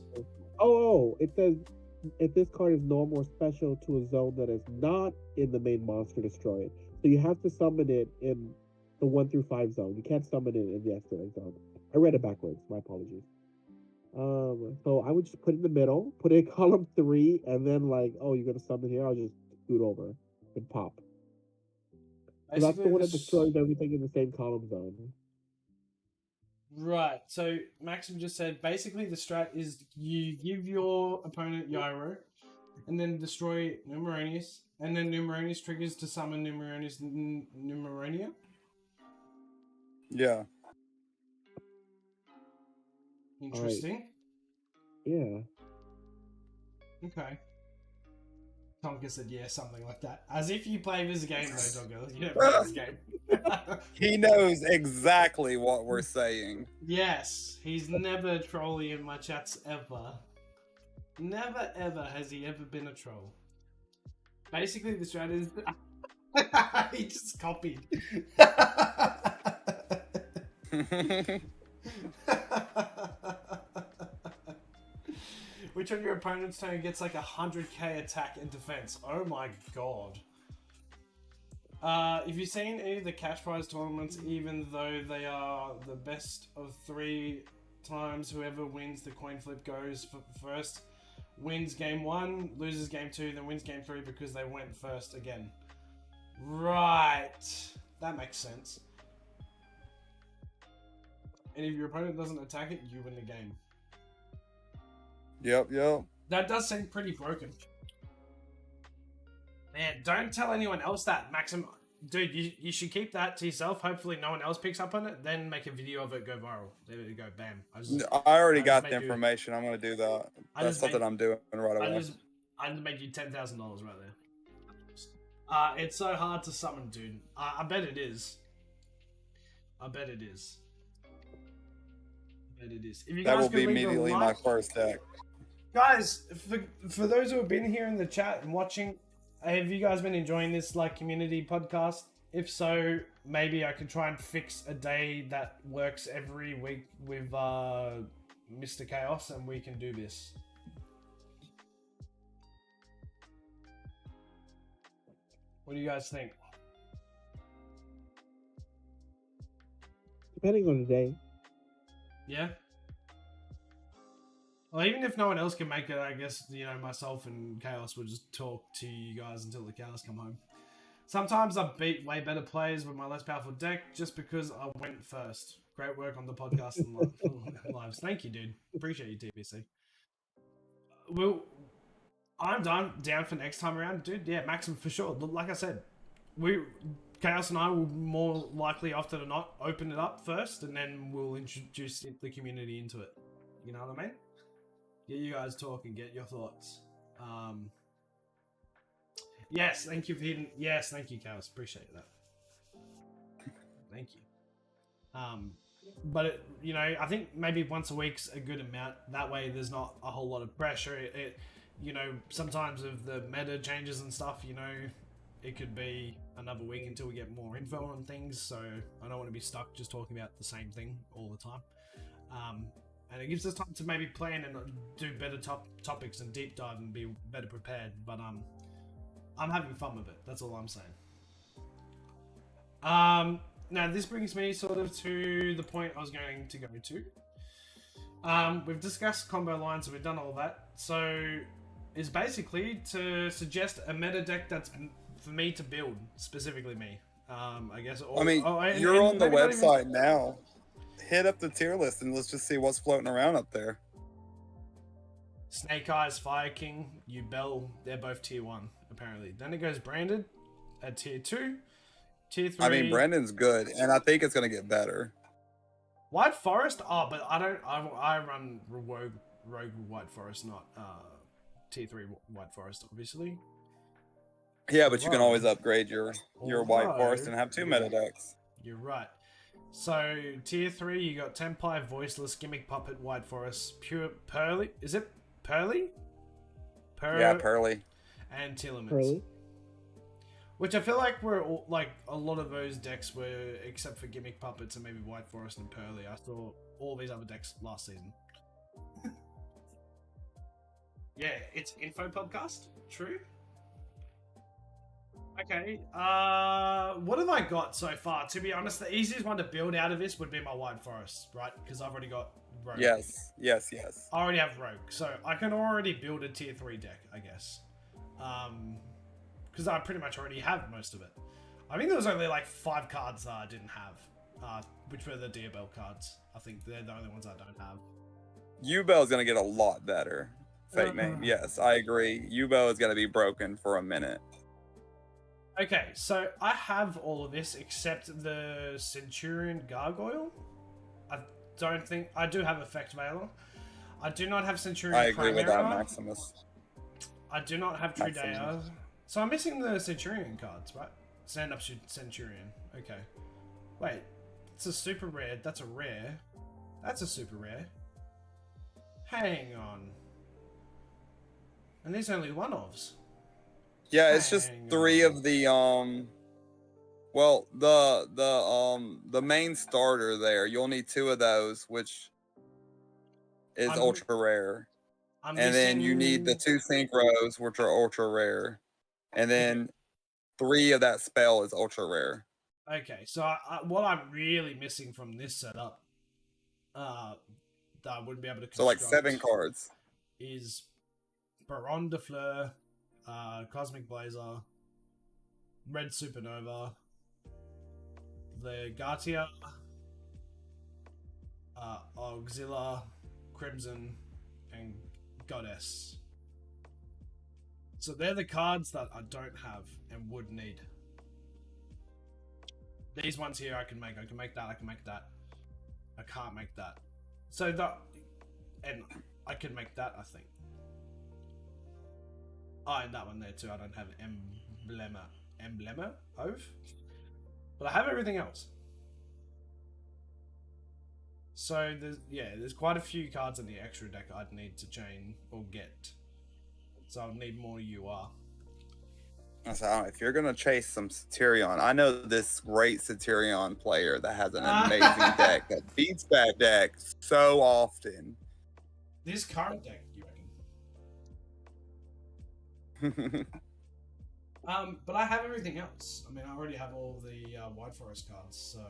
[SPEAKER 3] Oh, it says if this card is normal or special to a zone that is not in the main monster, destroy it. So you have to summon it in the 1 through 5 zone. You can't summon it in the extra deck zone. I read it backwards. My apologies. So I would just put it in the middle, put it in column 3, and then like, oh, you're gonna summon here. I'll just scoot over and pop. So that's the one that destroys everything in the same column zone.
[SPEAKER 1] Right, so Maxim just said basically the strat is you give your opponent YuGiOh and then destroy Numeronius, and then Numeronius triggers to summon Numeronia.
[SPEAKER 2] Yeah.
[SPEAKER 1] Interesting.
[SPEAKER 3] Yeah.
[SPEAKER 1] Okay. Tonka said, yeah, something like that. As if you play this game, though, Tonka. You don't play this game.
[SPEAKER 2] He knows exactly what we're saying.
[SPEAKER 1] Yes, he's never trolly in my chats ever. Never ever has he ever been a troll. Basically, the strat is... he just copied. Which on your opponent's turn gets like 100k attack and defense. Oh my god. If you've seen any of the cash prize tournaments, even though they are the best of 3 times, whoever wins the coin flip goes first, wins game 1, loses game 2, then wins game 3 because they went first again. Right. That makes sense. And if your opponent doesn't attack it, you win the game.
[SPEAKER 2] Yep.
[SPEAKER 1] That does seem pretty broken. Man, don't tell anyone else that, Maxim. Dude, you should keep that to yourself. Hopefully no one else picks up on it. Then make a video of it, go viral. There you go, bam.
[SPEAKER 2] I already got the information. I'm going to do that. That's something I'm doing right away.
[SPEAKER 1] I just made you $10,000 right there. It's so hard to summon, dude. I bet it is. I bet it is. If you
[SPEAKER 2] that
[SPEAKER 1] guys
[SPEAKER 2] will be
[SPEAKER 1] could leave a
[SPEAKER 2] immediately
[SPEAKER 1] like-
[SPEAKER 2] my first deck.
[SPEAKER 1] Guys, for those who have been here in the chat and watching, have you guys been enjoying this like community podcast? If so, maybe I could try and fix a day that works every week with Mr. Chaos, and we can do this. What do you guys think?
[SPEAKER 3] depending on the day.
[SPEAKER 1] Yeah. Well, even if no one else can make it, I guess, myself and Chaos will just talk to you guys until the cows come home. Sometimes I beat way better players with my less powerful deck just because I went first. Great work on the podcast and lives. Thank you, dude. Appreciate you, TBC. Well, I'm down for next time around, dude. Yeah, Maxim for sure. Like I said, Chaos and I will more likely, often than not, open it up first, and then we'll introduce the community into it. You know what I mean? Get you guys talking, get your thoughts. Yes, thank you for hitting. Yes, thank you, Chaos. Appreciate that. Thank you. But I think maybe once a week's a good amount. That way, there's not a whole lot of pressure. Sometimes if the meta changes and stuff, it could be another week until we get more info on things. So I don't want to be stuck just talking about the same thing all the time. And it gives us time to maybe plan and do better topics and deep dive and be better prepared. But I'm having fun with it. That's all I'm saying. Now this brings me sort of to the point I was going to go to. We've discussed combo lines and we've done all that. So it's basically to suggest a meta deck that's for me to build, specifically me. I guess.
[SPEAKER 2] You're on the website now. Hit up the tier list and let's just see what's floating around up there.
[SPEAKER 1] Snake Eyes, Fire King, YuGiOh, they're both tier 1, apparently. Then it goes Branded at tier 2. Tier 3.
[SPEAKER 2] I mean, Brandon's good, and I think it's going to get better.
[SPEAKER 1] White Forest? Oh, but I run Rogue White Forest, not tier 3 White Forest, obviously.
[SPEAKER 2] Yeah, but you can always upgrade your White Forest and have 2 meta decks.
[SPEAKER 1] You're right. So, tier 3, you got Tempai, Voiceless, Gimmick Puppet, White Forest, Pure Pearly. Is it Pearly?
[SPEAKER 2] Yeah, Pearly.
[SPEAKER 1] And Telements.
[SPEAKER 3] Pearly.
[SPEAKER 1] Which I feel like we're all, like a lot of those decks were, except for Gimmick Puppets and maybe White Forest and Pearly. I saw all these other decks last season. Yeah, it's info podcast. True. Okay, what have I got so far? To be honest, the easiest one to build out of this would be my White Forest, right? Because I've already got Rogue.
[SPEAKER 2] Yes.
[SPEAKER 1] I already have Rogue, so I can already build a tier 3 deck, I guess. Because I pretty much already have most of it. I think there was only like 5 cards that I didn't have, which were the Dearbell cards. I think they're the only ones I don't have.
[SPEAKER 2] YuGiOh's going to get a lot better. Fake name. Yes, I agree. YuGiOh is going to be broken for a minute.
[SPEAKER 1] Okay, so I have all of this except the Centurion Gargoyle. I do have Effect Veiler. I do not have Centurion
[SPEAKER 2] I agree with that,
[SPEAKER 1] Chimera.
[SPEAKER 2] Maximus.
[SPEAKER 1] I do not have Trudea.
[SPEAKER 2] Maximus.
[SPEAKER 1] So I'm missing the Centurion cards, right? Stand up Centurion. Okay. Wait, it's a super rare. That's a rare. That's a super rare. Hang on. And these are only one-offs.
[SPEAKER 2] Yeah, it's just 3 of the the main starter there. You'll need 2 of those, which is ultra rare. And then you need the 2 synchros, which are ultra rare. And then 3 of that spell is ultra rare.
[SPEAKER 1] Okay, so what I'm really missing from this setup, that I wouldn't be able to construct,
[SPEAKER 2] So like 7 cards.
[SPEAKER 1] Is Baron de Fleur, Cosmic Blazer, Red Supernova, the Gartia, Auxilla, Crimson, and Goddess. So they're the cards that I don't have and would need. These ones here I can make. I can make that. I can make that. I can't make that. So that, and I can make that, I think. Oh, and that one there too. I don't have Emblema of, but I have everything else. So there's quite a few cards in the extra deck I'd need to chain or get. So I'll need more UR.
[SPEAKER 2] So if you're gonna chase some Satyrion, I know this great Satyrion player that has an amazing deck that beats that deck so often.
[SPEAKER 1] This current deck, you reckon? But I have everything else. I mean, I already have all the White Forest cards, so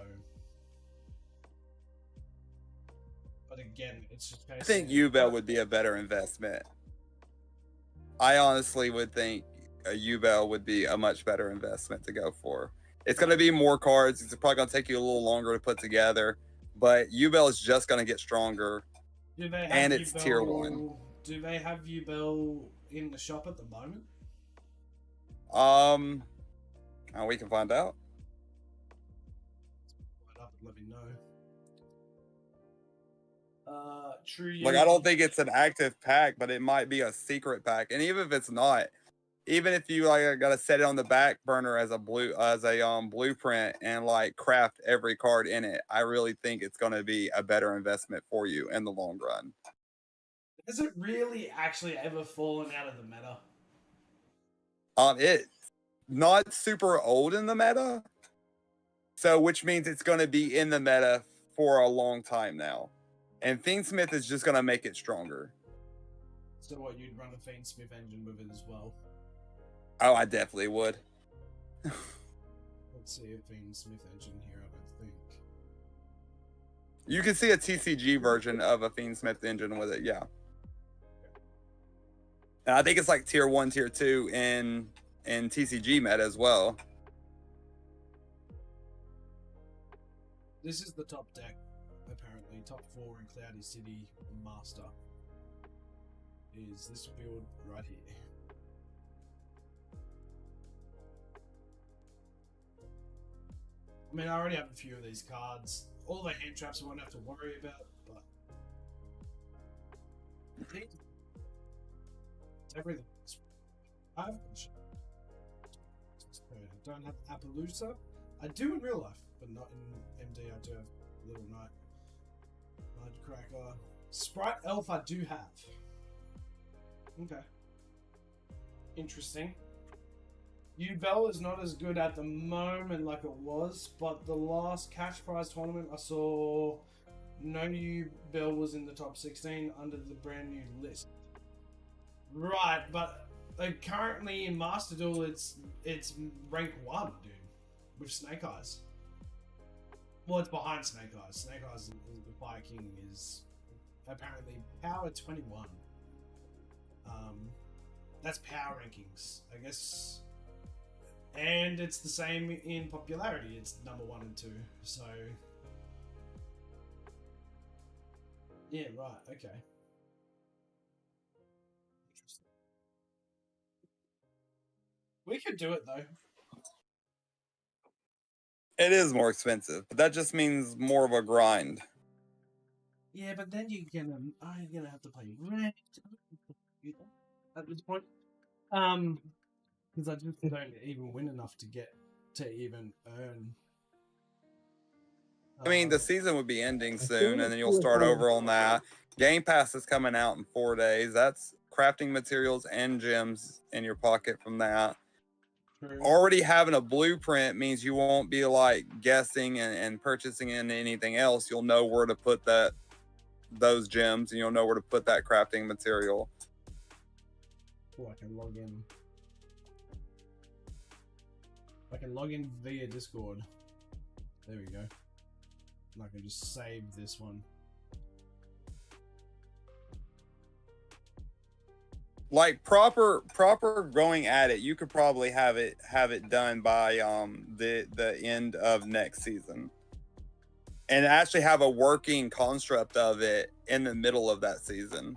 [SPEAKER 1] But again, it's just
[SPEAKER 2] I think YuGiOh would be a better investment. I honestly would think a YuGiOh would be a much better investment to go for. It's going to be more cards. It's probably going to take you a little longer to put together, but YuGiOh is just going to get stronger.
[SPEAKER 1] Do they have
[SPEAKER 2] and it's tier 1.
[SPEAKER 1] Do they have YuGiOh in the shop at the moment?
[SPEAKER 2] We can find out.
[SPEAKER 1] Up and let me know. True.
[SPEAKER 2] Like, I don't think it's an active pack, but it might be a secret pack. And even if it's not, even if you like gotta set it on the back burner as a blueprint and like craft every card in it, I really think it's gonna be a better investment for you in the long run.
[SPEAKER 1] Has it really actually ever fallen out of the meta?
[SPEAKER 2] It's not super old in the meta, so which means it's gonna be in the meta for a long time now. And Fiendsmith is just gonna make it stronger.
[SPEAKER 1] So what, you'd run a Fiendsmith engine with it as well?
[SPEAKER 2] Oh, I definitely would.
[SPEAKER 1] Let's see a Fiendsmith engine here, I don't think.
[SPEAKER 2] You can see a TCG version of a Fiendsmith engine with it, yeah. And I think it's like tier 1, tier 2 in TCG meta as well.
[SPEAKER 1] This is the top deck, apparently. Top 4 in Cloudy City Master is this build right here. I mean, I already have a few of these cards. All the hand traps I won't have to worry about, but it's everything. I don't have Appaloosa. I do in real life, but not in MD. I do have Little Knight, Nightcracker, Sprite Elf. I do have. Okay, interesting. YuGiOh is not as good at the moment like it was, but the last cash prize tournament I saw, no YuGiOh was in the top 16 under the brand new list. Right, but currently in Master Duel, it's rank 1, dude, with Snake Eyes. Well, it's behind Snake Eyes. Snake Eyes, the Fire King, is apparently power 21. That's power rankings, I guess. And it's the same in popularity. It's number 1 and 2. So, yeah, right. Okay. Interesting. We could do it though.
[SPEAKER 2] It is more expensive, but that just means more of a grind.
[SPEAKER 1] Yeah, but then you're gonna have to play rent at this point. Because I just don't even win enough to get to even earn.
[SPEAKER 2] I mean, the season would be ending soon, and then you'll start over on that. Game Pass is coming out in 4 days. That's crafting materials and gems in your pocket from that.
[SPEAKER 1] True.
[SPEAKER 2] Already having a blueprint means you won't be like guessing and purchasing in anything else. You'll know where to put those gems, and you'll know where to put that crafting material.
[SPEAKER 1] Oh, I can log in. I can log in via Discord. There we go. And I can just save this one.
[SPEAKER 2] Like proper going at it, you could probably have it done by the end of next season, and actually have a working construct of it in the middle of that season.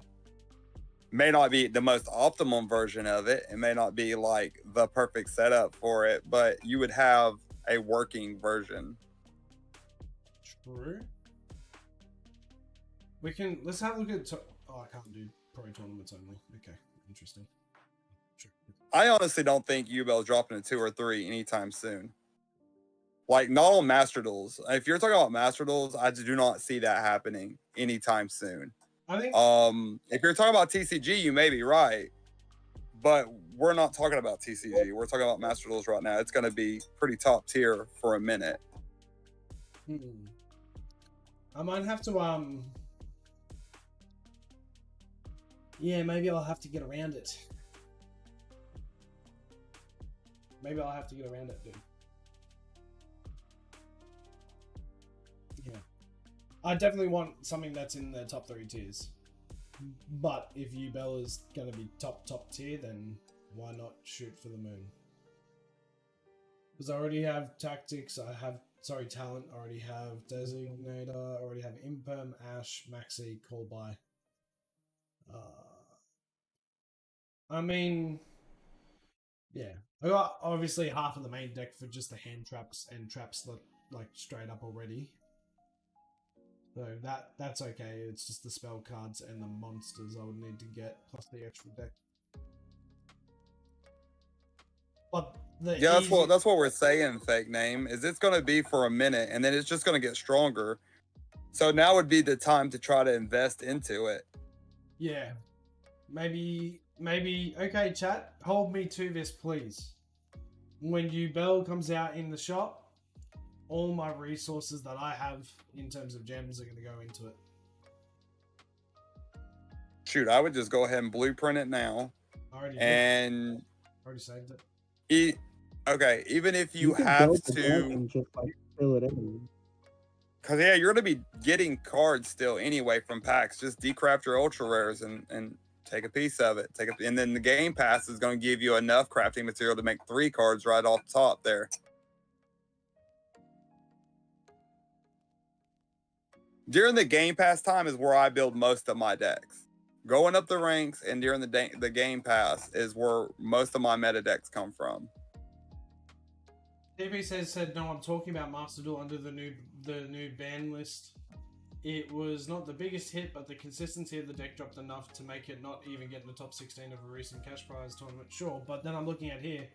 [SPEAKER 2] May not be the most optimum version of it. It may not be like the perfect setup for it, but you would have a working version.
[SPEAKER 1] True. Let's have a look at. I can't do pro tournaments only. Okay, interesting. Sure.
[SPEAKER 2] I honestly don't think YuGiOh is dropping a 2 or 3 anytime soon. Like, not on Master Duels. If you're talking about Master Duels, I do not see that happening anytime soon.
[SPEAKER 1] I think.
[SPEAKER 2] If you're talking about TCG, you may be right, but we're not talking about TCG. We're talking about Master Duels right now. It's going to be pretty top tier for a minute.
[SPEAKER 1] I might have to yeah, maybe I'll have to get around it. Maybe I'll have to get around it, dude. Yeah. I definitely want something that's in the top 3 tiers. But if YuGiOh is going to be top tier, then why not shoot for the moon? Because I already have tactics, talent, I already have designator, I already have imperm, ash, maxi, call by. I mean, yeah, I got obviously half of the main deck for just the hand traps and traps that like straight up already. So that's okay. It's just the spell cards and the monsters I would need to get plus the extra deck. But
[SPEAKER 2] Yeah, that's what we're saying, fake name, is it's gonna be for a minute and then it's just gonna get stronger. So now would be the time to try to invest into it.
[SPEAKER 1] Yeah. Maybe okay, chat, hold me to this, please. When YuGiOh comes out in the shop, all my resources that I have in terms of gems are gonna go into it.
[SPEAKER 2] Shoot, I would just go ahead and blueprint it now.
[SPEAKER 1] Already saved it.
[SPEAKER 2] Okay, even if you
[SPEAKER 3] can
[SPEAKER 2] have
[SPEAKER 3] build the deck
[SPEAKER 2] to,
[SPEAKER 3] and just like fill it in.
[SPEAKER 2] because yeah, you're gonna be getting cards still anyway from packs. Just decraft your ultra rares and take a piece of it. And then the Game Pass is gonna give you enough crafting material to make 3 cards right off the top there. During the Game Pass time is where I build most of my decks. Going up the ranks and during the Game Pass is where most of my meta decks come from.
[SPEAKER 1] TB said no, I'm talking about Master Duel under the new ban list. It was not the biggest hit, but the consistency of the deck dropped enough to make it not even get in the top 16 of a recent cash prize tournament. Sure, but then I'm looking at here,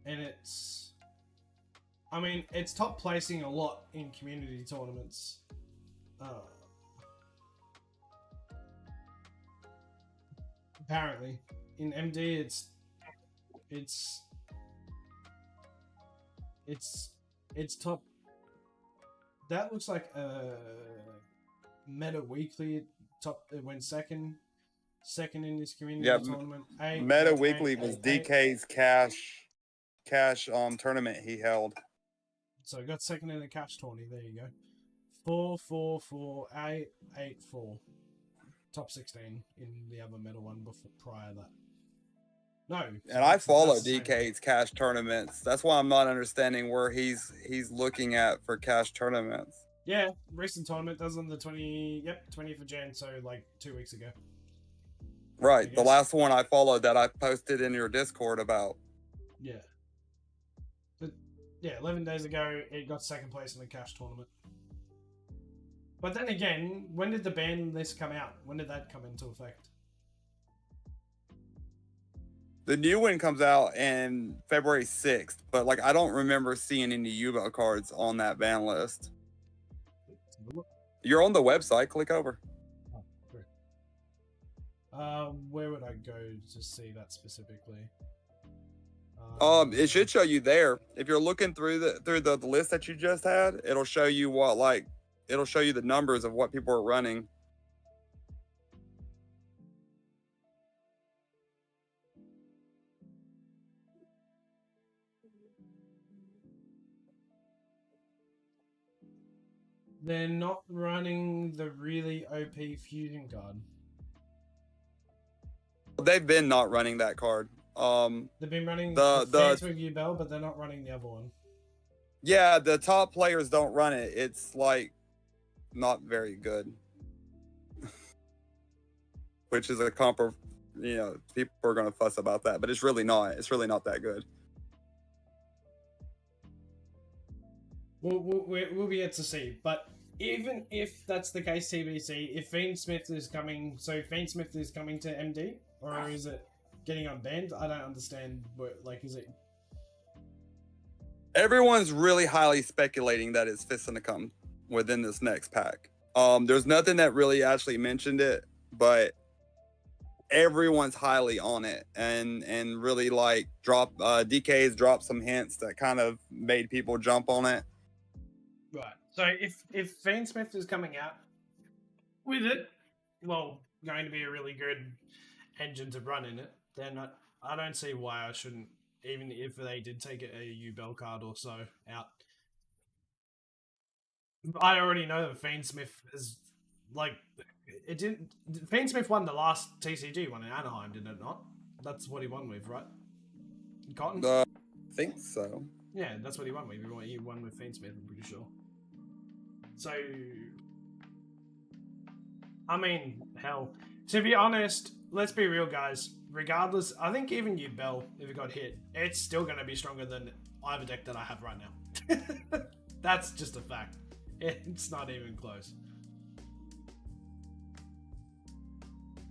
[SPEAKER 1] and it's, I mean, it's top placing a lot in community tournaments. Apparently, in MD, it's top. That looks like a meta weekly top. It went second in this community tournament.
[SPEAKER 2] Meta weekly was DK's cash tournament he held.
[SPEAKER 1] So I got second in the cash tourney. There you go. 4, 4, 4, 8, 8, 4. Top 16 in the other meta one before prior to that. No.
[SPEAKER 2] And I follow DK's cash tournaments. That's why I'm not understanding where he's looking at for cash tournaments.
[SPEAKER 1] Yeah, recent tournament. That was on the 20th of Jan, so like 2 weeks ago.
[SPEAKER 2] Right, the last one I followed that I posted in your Discord about.
[SPEAKER 1] Yeah. But, yeah, 11 days ago, it got second place in the cash tournament. But then again, when did the ban list come out? When did that come into effect?
[SPEAKER 2] The new one comes out in February 6th, but like I don't remember seeing any YuGiOh cards on that ban list. You're on the website, click over.
[SPEAKER 1] Oh, great. Where would I go to see that specifically?
[SPEAKER 2] It should show you there. If you're looking through the list that you just had, it'll show you it'll show you the numbers of what people are running.
[SPEAKER 1] They're not running the really OP fusion card.
[SPEAKER 2] They've been not running that card.
[SPEAKER 1] They've been running the Phantom of YuGiOh, but they're not running the other one.
[SPEAKER 2] Yeah, the top players don't run it. It's like not very good. Which is a people are gonna fuss about that, but it's really not. It's really not that good.
[SPEAKER 1] We'll be able to see, but even if that's the case, TBC, if Fiend Smith is coming, so Fiend Smith is coming to MD, or is it getting unbanned? I don't understand. Is it?
[SPEAKER 2] Everyone's really highly speculating that it's fixing to come within this next pack. There's nothing that really actually mentioned it, but everyone's highly on it and really like DK's dropped some hints that kind of made people jump on it.
[SPEAKER 1] Right. So if Fiend Smith is coming out with it, well, going to be a really good engine to run in it, then I don't see why I shouldn't, even if they did take a YuGiOh card or so out. I already know that Fiendsmith is like it didn't. Fiendsmith won the last TCG one in Anaheim, did it not? That's what he won with, right? Cotton.
[SPEAKER 2] I think so.
[SPEAKER 1] Yeah, that's what he won with. He won with Fiendsmith, I'm pretty sure. So, I mean, hell. To be honest, let's be real, guys. Regardless, I think even YuGiOh, if it got hit, it's still going to be stronger than either deck that I have right now. That's just a fact. It's not even close.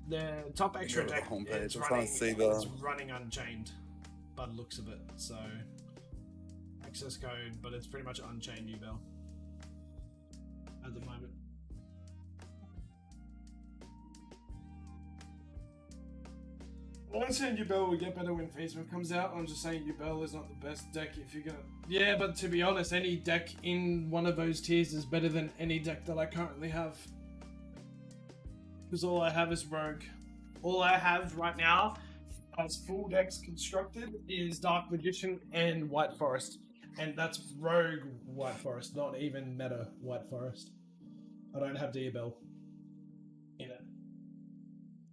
[SPEAKER 1] The top extra
[SPEAKER 2] Go to the
[SPEAKER 1] deck
[SPEAKER 2] homepage.
[SPEAKER 1] it's
[SPEAKER 2] I'm trying to see
[SPEAKER 1] it's running Unchained by the looks of it. So, access code, but it's pretty much Unchained YuGiOh at the moment. I'm not saying YuGiOh will get better when Fiendsmith comes out. I'm just saying YuGiOh is not the best deck if you're gonna. Yeah, but to be honest, any deck in one of those tiers is better than any deck that I currently have. Because all I have is Rogue. All I have right now, as full decks constructed, is Dark Magician and White Forest. And that's Rogue White Forest, not even Meta White Forest. I don't have YuGiOh in it.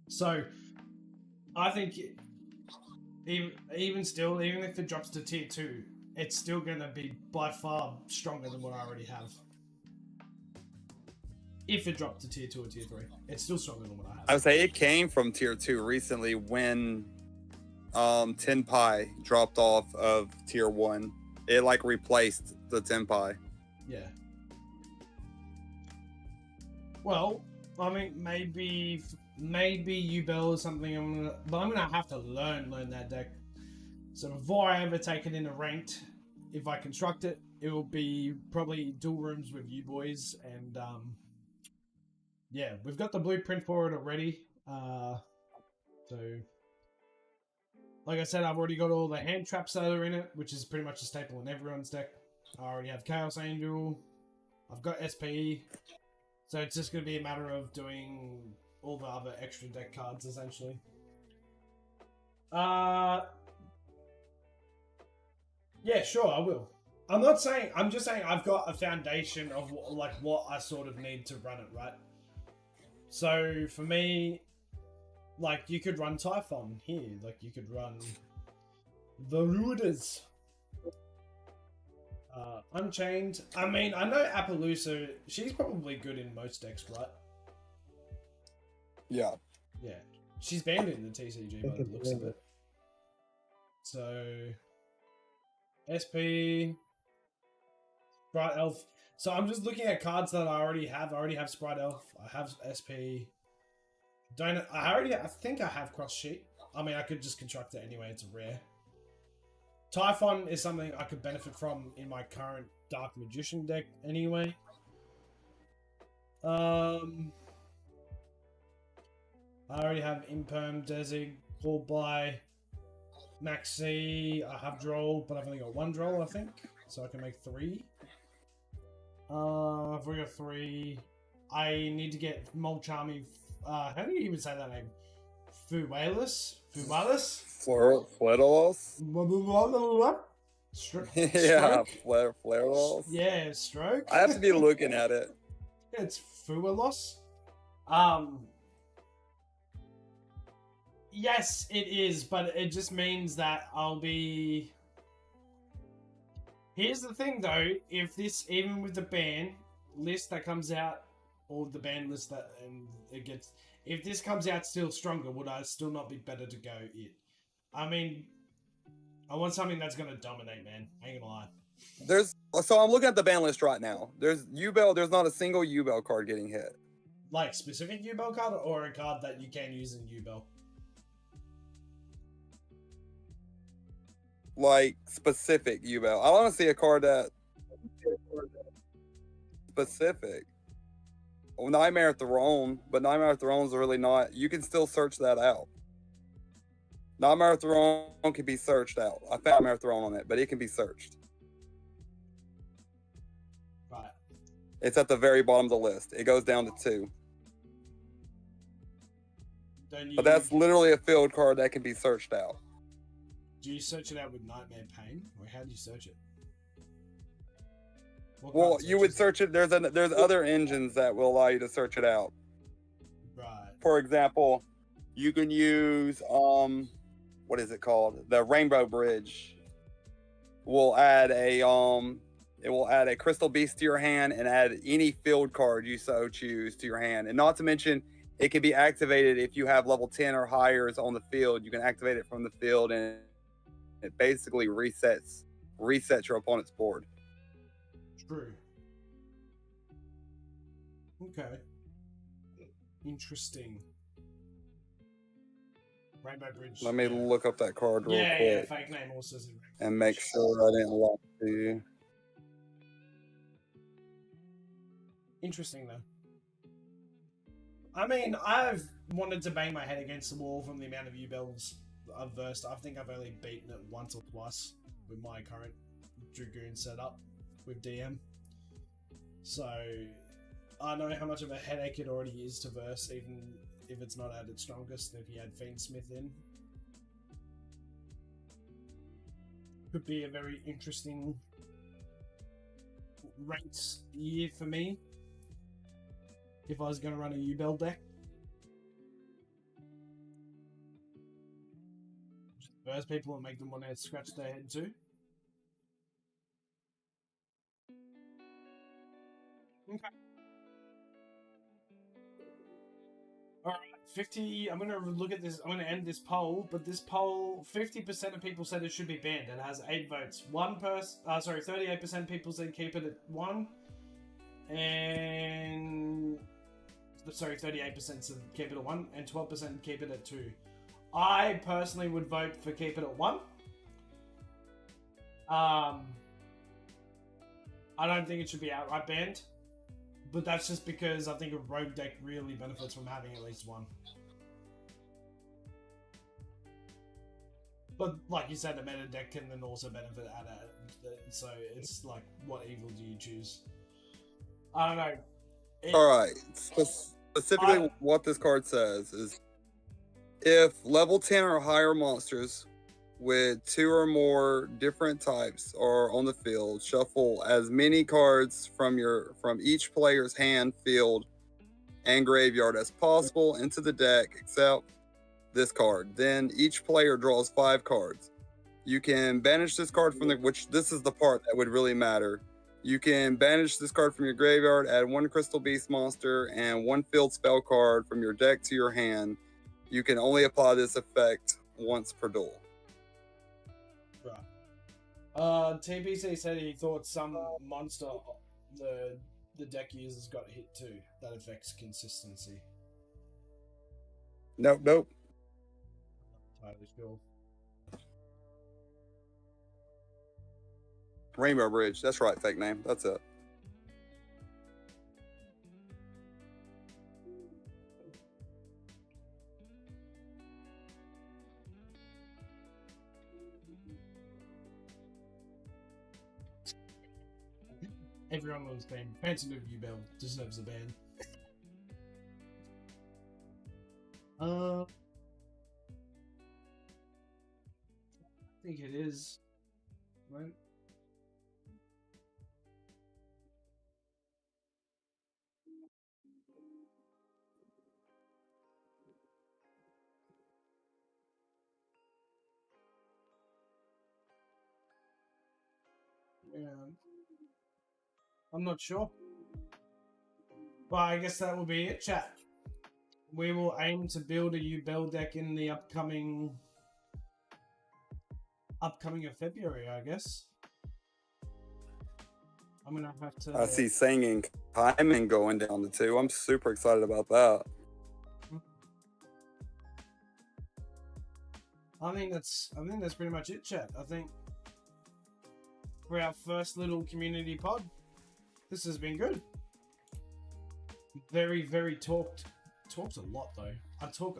[SPEAKER 1] So, I think even still, even if it drops to tier 2, it's still going to be by far stronger than what I already have. If it dropped to tier 2 or tier 3, it's still stronger than what I have.
[SPEAKER 2] I would say it came from tier 2 recently when Tenpai dropped off of tier 1. It like replaced the Tenpai.
[SPEAKER 1] Yeah. Well, I mean, maybe YuGiOh or something. But I'm gonna have to learn that deck. So before I ever take it into ranked, if I construct it, it will be probably dual rooms with you boys, and yeah, we've got the blueprint for it already. So like I said, I've already got all the hand traps that are in it, which is pretty much a staple in everyone's deck. I already have Chaos Angel. I've got SPE. So it's just going to be a matter of doing all the other extra deck cards, essentially. Yeah, sure, I will. I'm just saying I've got a foundation of what I sort of need to run it, right? So for me, like, you could run Typhon here. Like, you could run the Ruiders. Unchained. I mean, I know Appaloosa, she's probably good in most decks, right?
[SPEAKER 2] Yeah.
[SPEAKER 1] Yeah. She's banned in the TCG by the looks of it. So, SP, Sprite Elf. So I'm just looking at cards that I already have. I already have Sprite Elf. I have SP. I think I have Cross Sheet. I mean, I could just construct it anyway. It's a rare. Typhon is something I could benefit from in my current Dark Magician deck anyway. I already have Imperm, Desig, Called by Maxi. I have Droll, but I've only got one Droll, I think. So I can make 3. I've already got 3. I need to get Molchami. How do you even say that name? Fuwalis?
[SPEAKER 2] Fleralos? Yeah, Fleralos.
[SPEAKER 1] Yeah, Stroke.
[SPEAKER 2] I have to be looking at it.
[SPEAKER 1] It's Fuwalos. Yes, it is, but it just means that I'll be... Here's the thing, though. If this, even with the ban list that comes out, or the ban list that and it gets... If this comes out still stronger, would I still not be better to go it? I mean, I want something that's going to dominate, man. I ain't gonna lie.
[SPEAKER 2] So I'm looking at the ban list right now. There's not a single YuGiOh card getting hit.
[SPEAKER 1] Like, specific YuGiOh card, or a card that you can use in YuGiOh?
[SPEAKER 2] Like, specific YuGiOh. I want to see a card that... Specific. Well, Nightmare Throne, but Nightmare Throne's really not... You can still search that out. Nightmare Throne can be searched out. I found Nightmare Throne on it, but it can be searched.
[SPEAKER 1] Right.
[SPEAKER 2] It's at the very bottom of the list. It goes down to 2. But that's literally a field card that can be searched out.
[SPEAKER 1] Do you search it out with Nightmare Pain? Or how do you search it? What
[SPEAKER 2] Well,
[SPEAKER 1] kind of
[SPEAKER 2] you would
[SPEAKER 1] searches?
[SPEAKER 2] search it. There's other engines that will allow you to search it out.
[SPEAKER 1] Right.
[SPEAKER 2] For example, you can use what is it called? The Rainbow Bridge. Will add a it will add a crystal beast to your hand and add any field card you so choose to your hand. And not to mention, it can be activated if you have level 10 or higher on the field. You can activate it from the field, and it basically resets your opponent's board.
[SPEAKER 1] True. Okay. Interesting. Rainbow Bridge.
[SPEAKER 2] Let me
[SPEAKER 1] yeah.
[SPEAKER 2] look up that card real
[SPEAKER 1] Yeah,
[SPEAKER 2] quick
[SPEAKER 1] fake name also says Rainbow
[SPEAKER 2] and make
[SPEAKER 1] Bridge.
[SPEAKER 2] sure I didn't lie to you.
[SPEAKER 1] Interesting though. I mean, I've wanted to bang my head against the wall from the amount of U-Bells I've versed. I think I've only beaten it once or twice with my current Dragoon setup with DM. So I know how much of a headache it already is to verse, even if it's not at its strongest. If you had Fiendsmith in, could be a very interesting ranked year for me if I was going to run a U-Bell deck. Verse people and make them want to scratch their head too. Okay. Alright, 50. I'm going to look at this. I'm going to end this poll, but this poll, 50% of people said it should be banned. It has 8 votes. 38% of people said keep it at 1. And. 38% said keep it at 1, and 12% keep it at 2. I personally would vote for keep it at 1. I don't think it should be outright banned. But that's just because I think a rogue deck really benefits from having at least 1. But like you said, a meta deck can then also benefit at it. So it's like, what evil do you choose? I don't know.
[SPEAKER 2] Alright, specifically what this card says is, if level 10 or higher monsters with 2 or more different types are on the field, shuffle as many cards from each player's hand, field, and graveyard as possible into the deck except this card. Then each player draws 5 cards. You can banish this card from which this is the part that would really matter. You can banish this card from your graveyard, add 1 Crystal Beast monster and 1 field spell card from your deck to your hand. You can only apply this effect once per duel.
[SPEAKER 1] Right. TPC said he thought some monster the deck users got hit too. That affects consistency.
[SPEAKER 2] Nope.
[SPEAKER 1] Entirely sure.
[SPEAKER 2] Rainbow Bridge. That's right, fake name. That's it.
[SPEAKER 1] Everyone loves ban. Fancy New U-Bell deserves a ban. I think it is. Right? Yeah. I'm not sure. Well, I guess that will be it, chat. We will aim to build a U-Bell deck in the upcoming of February, I guess. I'm gonna have to.
[SPEAKER 2] I see singing timing going down the 2. I'm super excited about that.
[SPEAKER 1] I think that's pretty much it, chat. I think for our first little community pod, this has been good. Very, very talked a lot though.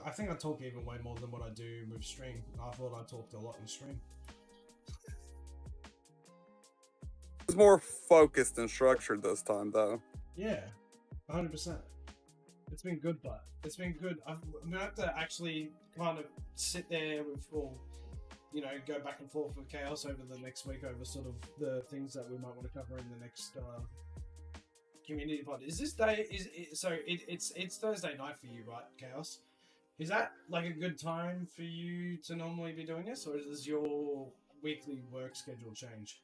[SPEAKER 1] I think I talk even way more than what I do with stream. I thought I talked a lot in stream.
[SPEAKER 2] It's more focused and structured this time, though.
[SPEAKER 1] Yeah, 100%. It's been good, but it's been good. I'm gonna have to actually kind of sit there with go back and forth with Chaos over the next week over sort of the things that we might want to cover in the next community pod. Is this day it's Thursday night for you, right, Chaos? Is that like a good time for you to normally be doing this, or does your weekly work schedule change?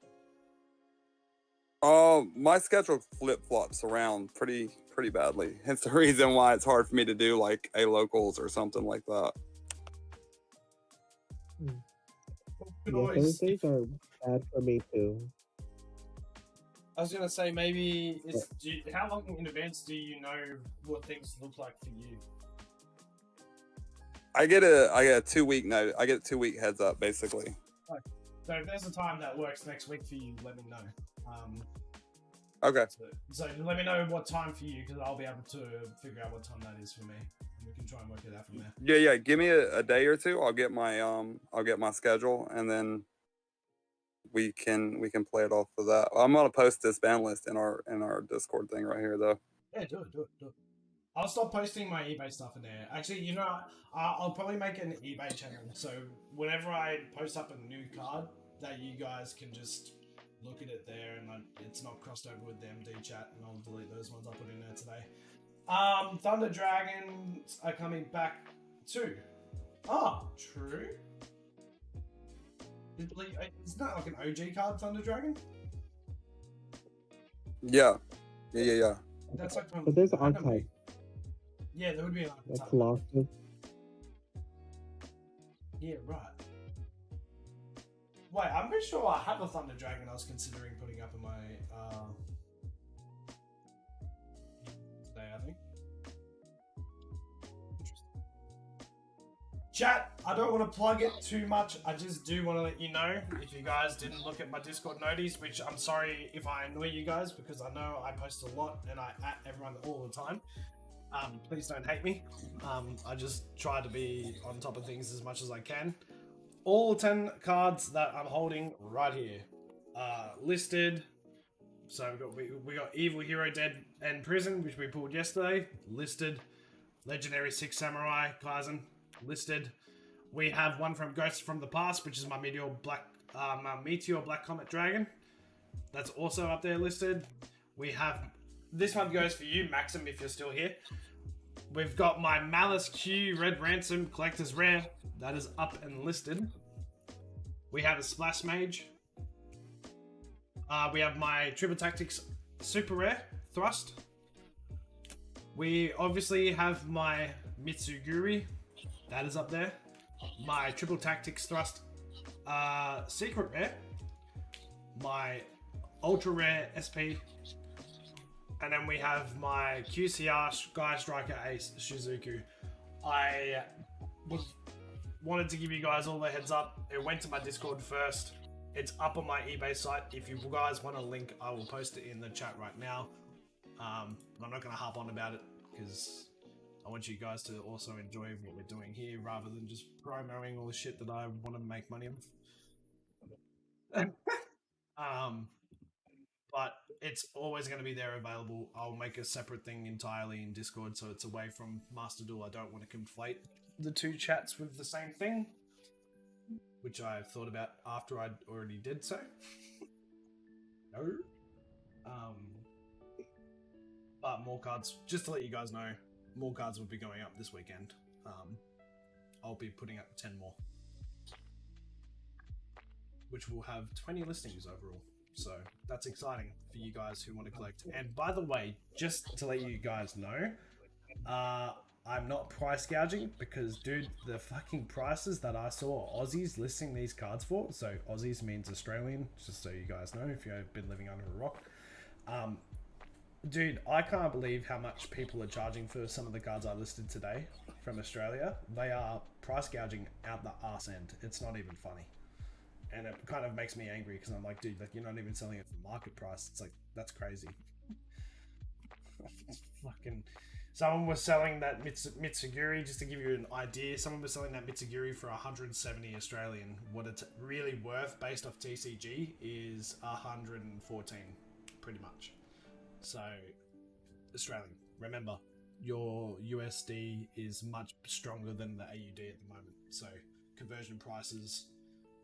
[SPEAKER 2] My schedule flip flops around pretty badly. Hence the reason why it's hard for me to do like a locals or something like that.
[SPEAKER 3] Yeah, Thursdays are bad for me too.
[SPEAKER 1] I was gonna say maybe how long in advance do you know what things look like for you?
[SPEAKER 2] I get a 2 week note. I get a 2 week heads up basically.
[SPEAKER 1] So if there's a time that works next week for you, let me know.
[SPEAKER 2] Okay.
[SPEAKER 1] So let me know what time for you, because I'll be able to figure out what time that is for me. And we can try and work it out from there.
[SPEAKER 2] Yeah. Give me a day or two. I'll get my schedule, and then we can play it off of that. I'm gonna post this ban list in our Discord thing right here though.
[SPEAKER 1] Yeah, do it. I'll stop posting my eBay stuff in there. Actually, I'll probably make an eBay channel. So whenever I post up a new card, that you guys can just look at it there, and it's not crossed over with the MD chat, and I'll delete those ones I put in there today. Thunder Dragons are coming back too. Ah, true. Isn't that like an OG card, Thunder Dragon?
[SPEAKER 2] Yeah.
[SPEAKER 1] That's like from
[SPEAKER 3] But there's an
[SPEAKER 1] anime.
[SPEAKER 3] archetype.
[SPEAKER 1] Yeah, there would be an
[SPEAKER 3] That's
[SPEAKER 1] archetype.
[SPEAKER 3] Colossus.
[SPEAKER 1] Yeah, right. Wait, I'm pretty sure I have a Thunder Dragon I was considering putting up in my today, I think. Interesting. Chat, I don't want to plug it too much. I just do want to let you know, if you guys didn't look at my Discord noties, which I'm sorry if I annoy you guys, because I know I post a lot and I at everyone all the time. Please don't hate me. I just try to be on top of things as much as I can. All 10 cards that I'm holding right here listed. So we got Evil Hero Dead and Prison, which we pulled yesterday, listed. Legendary Six Samurai Kaizen, listed. We have one from Ghosts from the Past, which is my Meteor Black Comet Dragon. That's also up there listed. We have, this one goes for you, Maxim, if you're still here. We've got my Malice Q Red Ransom Collector's Rare. That is up and listed. We have a Splash Mage. We have my Triple Tactics Super Rare Thrust. We obviously have my Mitsuguri. That is up there. My Triple Tactics Thrust Secret Rare. My Ultra Rare SP. And then we have my QCR Sky Striker Ace Shizuku. I wanted to give you guys all the heads up. It went to my Discord first. It's up on my eBay site. If you guys want a link, I will post it in the chat right now. I'm not going to harp on about it because I want you guys to also enjoy what we're doing here rather than just promoting all the shit that I want to make money on. But it's always going to be there available. I'll make a separate thing entirely in Discord so it's away from Master Duel. I don't want to conflate the two chats with the same thing, which I thought about after I'd already did so. No. But more cards, just to let you guys know, more cards will be going up this weekend. I'll be putting up 10 more, which will have 20 listings overall. So that's exciting for you guys who want to collect. And by the way, just to let you guys know, I'm not price gouging because, dude, the fucking prices that I saw Aussies listing these cards for, so Aussies means Australian, just so you guys know if you've been living under a rock. Dude, I can't believe how much people are charging for some of the cards I listed today from Australia. They are price gouging out the arse end. It's not even funny. And it kind of makes me angry because I'm like, dude, like, you're not even selling it for market price. It's like, that's crazy. Fucking, someone was selling that Mitsuguri, just to give you an idea, someone was selling that Mitsuguri for 170 Australian. What it's really worth based off TCG is 114, pretty much. So, Australian. Remember, your USD is much stronger than the AUD at the moment. So, conversion prices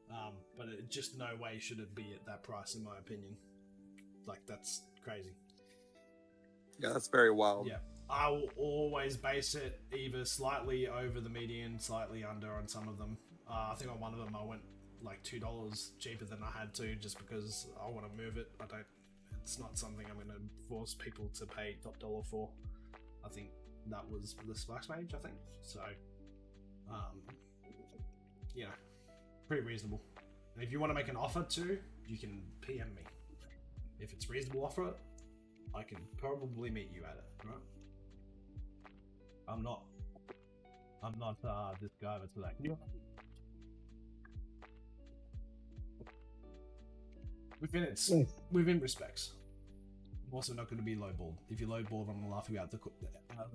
[SPEAKER 1] But it just no way should it be at that price, in my opinion. Like, that's crazy.
[SPEAKER 2] Yeah, that's very wild.
[SPEAKER 1] Yeah. I will always base it either slightly over the median, slightly under on some of them. I think on one of them I went like $2 cheaper than I had to, just because I want to move it. It's not something I'm going to force people to pay top dollar for. I think that was the Sparks Mage, I think. So, yeah, pretty reasonable. And if you want to make an offer too, you can PM me. If it's reasonable offer, I can probably meet you at it, right? I'm not this guy that's like, yeah. Within respects. I'm also not going to be lowballed. If you're lowballed, I'm going to laugh you out of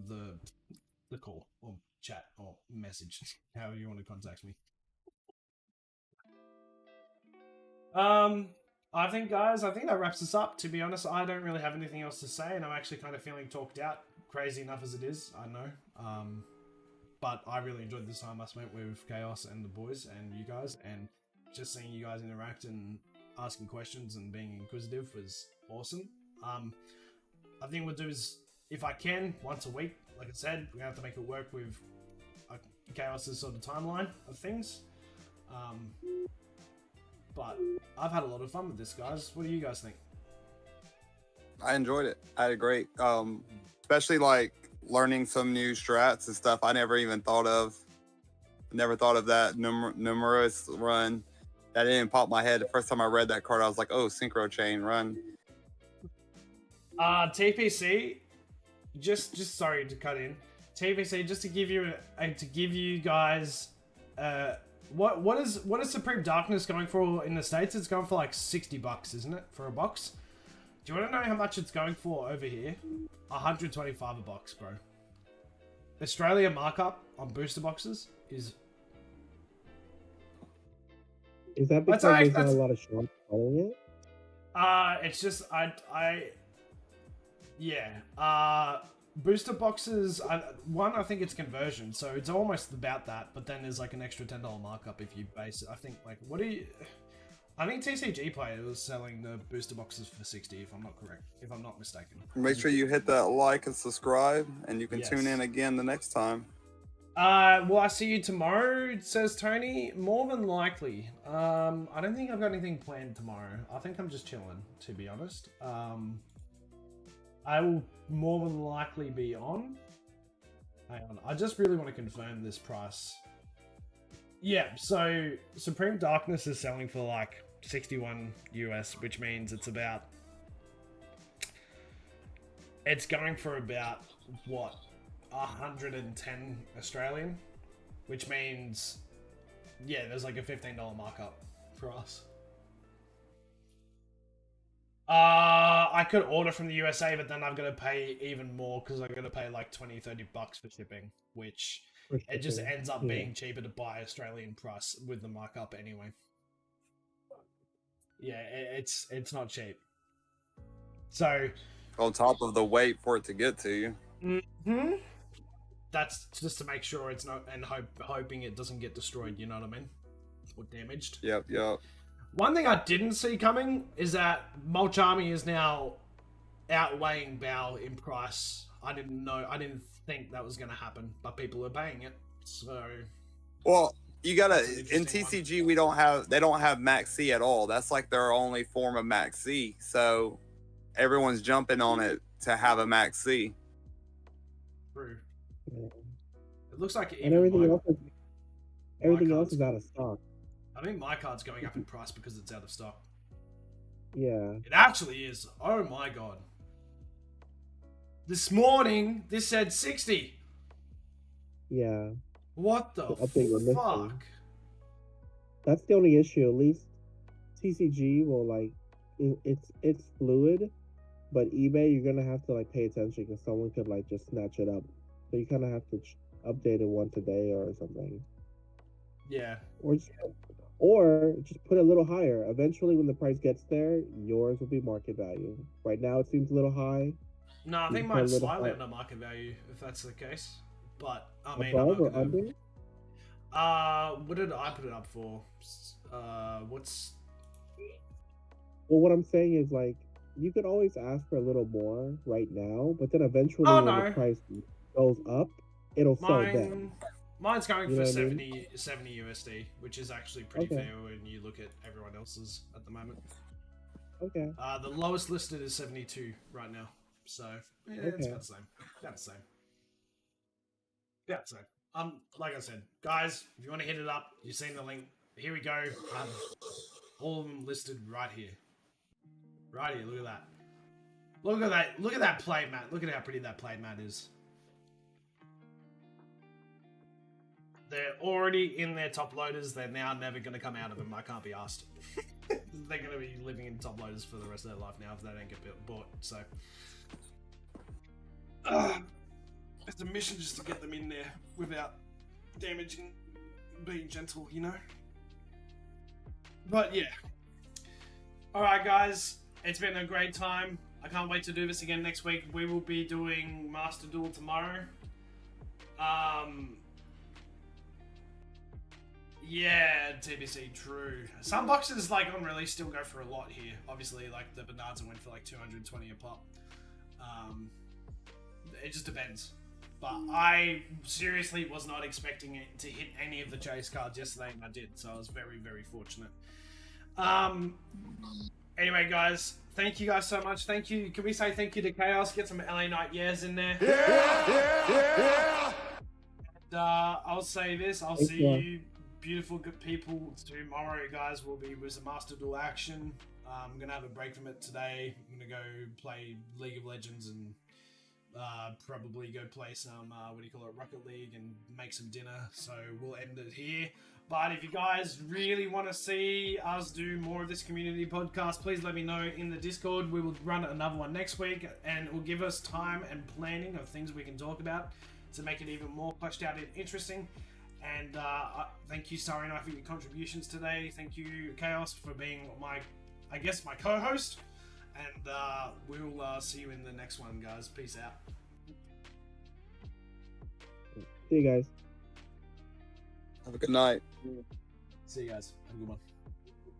[SPEAKER 1] the call or chat or message, however you want to contact me. I think that wraps us up. To be honest, I don't really have anything else to say, and I'm actually kind of feeling talked out. Crazy enough as it is, I know. But I really enjoyed this time I spent with Chaos and the boys and you guys, and just seeing you guys interact and asking questions and being inquisitive was awesome. I think we'll do is, if I can, once a week, like I said, we're gonna have to make it work with Chaos's sort of timeline of things. But I've had a lot of fun with this, guys. What do you guys think?
[SPEAKER 2] I enjoyed it. I had a great, especially like learning some new strats and stuff I never even thought of. Never thought of that numerous run. That didn't pop my head. The first time I read that card, I was like, oh, synchro chain run.
[SPEAKER 1] TPC, just sorry to cut in. TPC, just to give you guys, what is Supreme Darkness going for in the States? It's going for like $60, isn't it, for a box? Do you want to know how much it's going for over here? $125 a box, bro. Australia markup on booster boxes is.
[SPEAKER 3] Is that because there's not a lot of shops following it?
[SPEAKER 1] It's just booster boxes. I think it's conversion, so it's almost about that. But then there's like an extra $10 markup if you base it. I think like I think TCG Player was selling the booster boxes for $60, if I'm not mistaken.
[SPEAKER 2] Make sure you hit that like and subscribe, and you can tune in again the next time.
[SPEAKER 1] Will I see you tomorrow? Says Tony. More than likely. I don't think I've got anything planned tomorrow. I think I'm just chilling, to be honest. I will more than likely be on. Hang on. I just really want to confirm this price. Yeah, so Supreme Darkness is selling for like 61 US, which means it's going for about, what, 110 Australian, which means, yeah, there's like a $15 markup for us. I could order from the USA, but then I've got to pay even more because I've got to pay like $20-30 for shipping, which it just ends up being cheaper to buy Australian price with the markup anyway. Yeah, it's not cheap. So
[SPEAKER 2] on top of the wait for it to get to you.
[SPEAKER 1] Mm-hmm. That's just to make sure it's not, and hoping it doesn't get destroyed, you know what I mean? Or damaged.
[SPEAKER 2] Yep.
[SPEAKER 1] One thing I didn't see coming is that Mulchami is now outweighing Bao in price. I didn't think that was going to happen, but people are paying it. So,
[SPEAKER 2] well, you gotta in TCG they don't have Max C at all. That's like their only form of Max C. So everyone's jumping on it to have a Max C.
[SPEAKER 1] True. It looks like
[SPEAKER 3] and everything else is out of stock.
[SPEAKER 1] I think my card's going up in price because it's out of stock.
[SPEAKER 3] Yeah.
[SPEAKER 1] It actually is. Oh my god. This morning, this said 60.
[SPEAKER 3] Yeah.
[SPEAKER 1] What the fuck?
[SPEAKER 3] That's the only issue. At least TCG will like, it's fluid, but eBay you're gonna have to like pay attention because someone could like just snatch it up. So you kind of have to update it once a day or something.
[SPEAKER 1] Yeah.
[SPEAKER 3] Or just put it a little higher. Eventually, when the price gets there, yours will be market value. Right now, it seems a little high.
[SPEAKER 1] No, I think mine's slightly under market value, if that's the case. But I mean,
[SPEAKER 3] above or under?
[SPEAKER 1] What did I put it up for? What's...
[SPEAKER 3] Well, what I'm saying is like you could always ask for a little more right now, but then eventually
[SPEAKER 1] Oh
[SPEAKER 3] when the
[SPEAKER 1] no,
[SPEAKER 3] price goes up, it'll sell then.
[SPEAKER 1] mine's going
[SPEAKER 3] You
[SPEAKER 1] for
[SPEAKER 3] know what I mean?
[SPEAKER 1] 70 USD, which is actually pretty
[SPEAKER 3] Okay.
[SPEAKER 1] fair when you look at everyone else's at the moment.
[SPEAKER 3] Okay.
[SPEAKER 1] The lowest listed is 72 right now, so yeah, it's
[SPEAKER 3] Okay.
[SPEAKER 1] about the same. About the same. About the same. Like I said, guys, if you want to hit it up, you've seen the link. Here we go. I have all of them listed right here. Right here. Look at that. Look at that. Look at that plate mat. Look at how pretty that plate mat is. They're already in their top loaders. They're now never going to come out of them. I can't be asked. They're going to be living in top loaders for the rest of their life now if they don't get bought. So, it's a mission just to get them in there without damaging, being gentle, you know. But yeah. All right, guys. It's been a great time. I can't wait to do this again next week. We will be doing Master Duel tomorrow. Yeah, TBC, true. Some boxes, like, on release still go for a lot here. Obviously, like, the Bernards went for, like, 220 a pop. It just depends. But I seriously was not expecting it to hit any of the chase cards yesterday, and I did. So I was very, very fortunate. Anyway, guys, thank you guys so much. Thank you. Can we say thank you to Chaos? Get some LA Knight yeahs in there.
[SPEAKER 2] Yeah.
[SPEAKER 1] And, I'll say this. I'll see you, beautiful good people, tomorrow, guys. We'll be with some Master Duel action. I'm going to have a break from it today. I'm going to go play League of Legends and probably go play some, Rocket League and make some dinner. So we'll end it here. But if you guys really want to see us do more of this community podcast, please let me know in the Discord. We will run another one next week, and it will give us time and planning of things we can talk about to make it even more fleshed out and interesting. And thank you, Starry and I, for your contributions today. Thank you, Chaos, for being my co-host. And we'll see you in the next one, guys. Peace out.
[SPEAKER 3] See you guys.
[SPEAKER 2] Have a good night.
[SPEAKER 1] See you guys. Have a good one.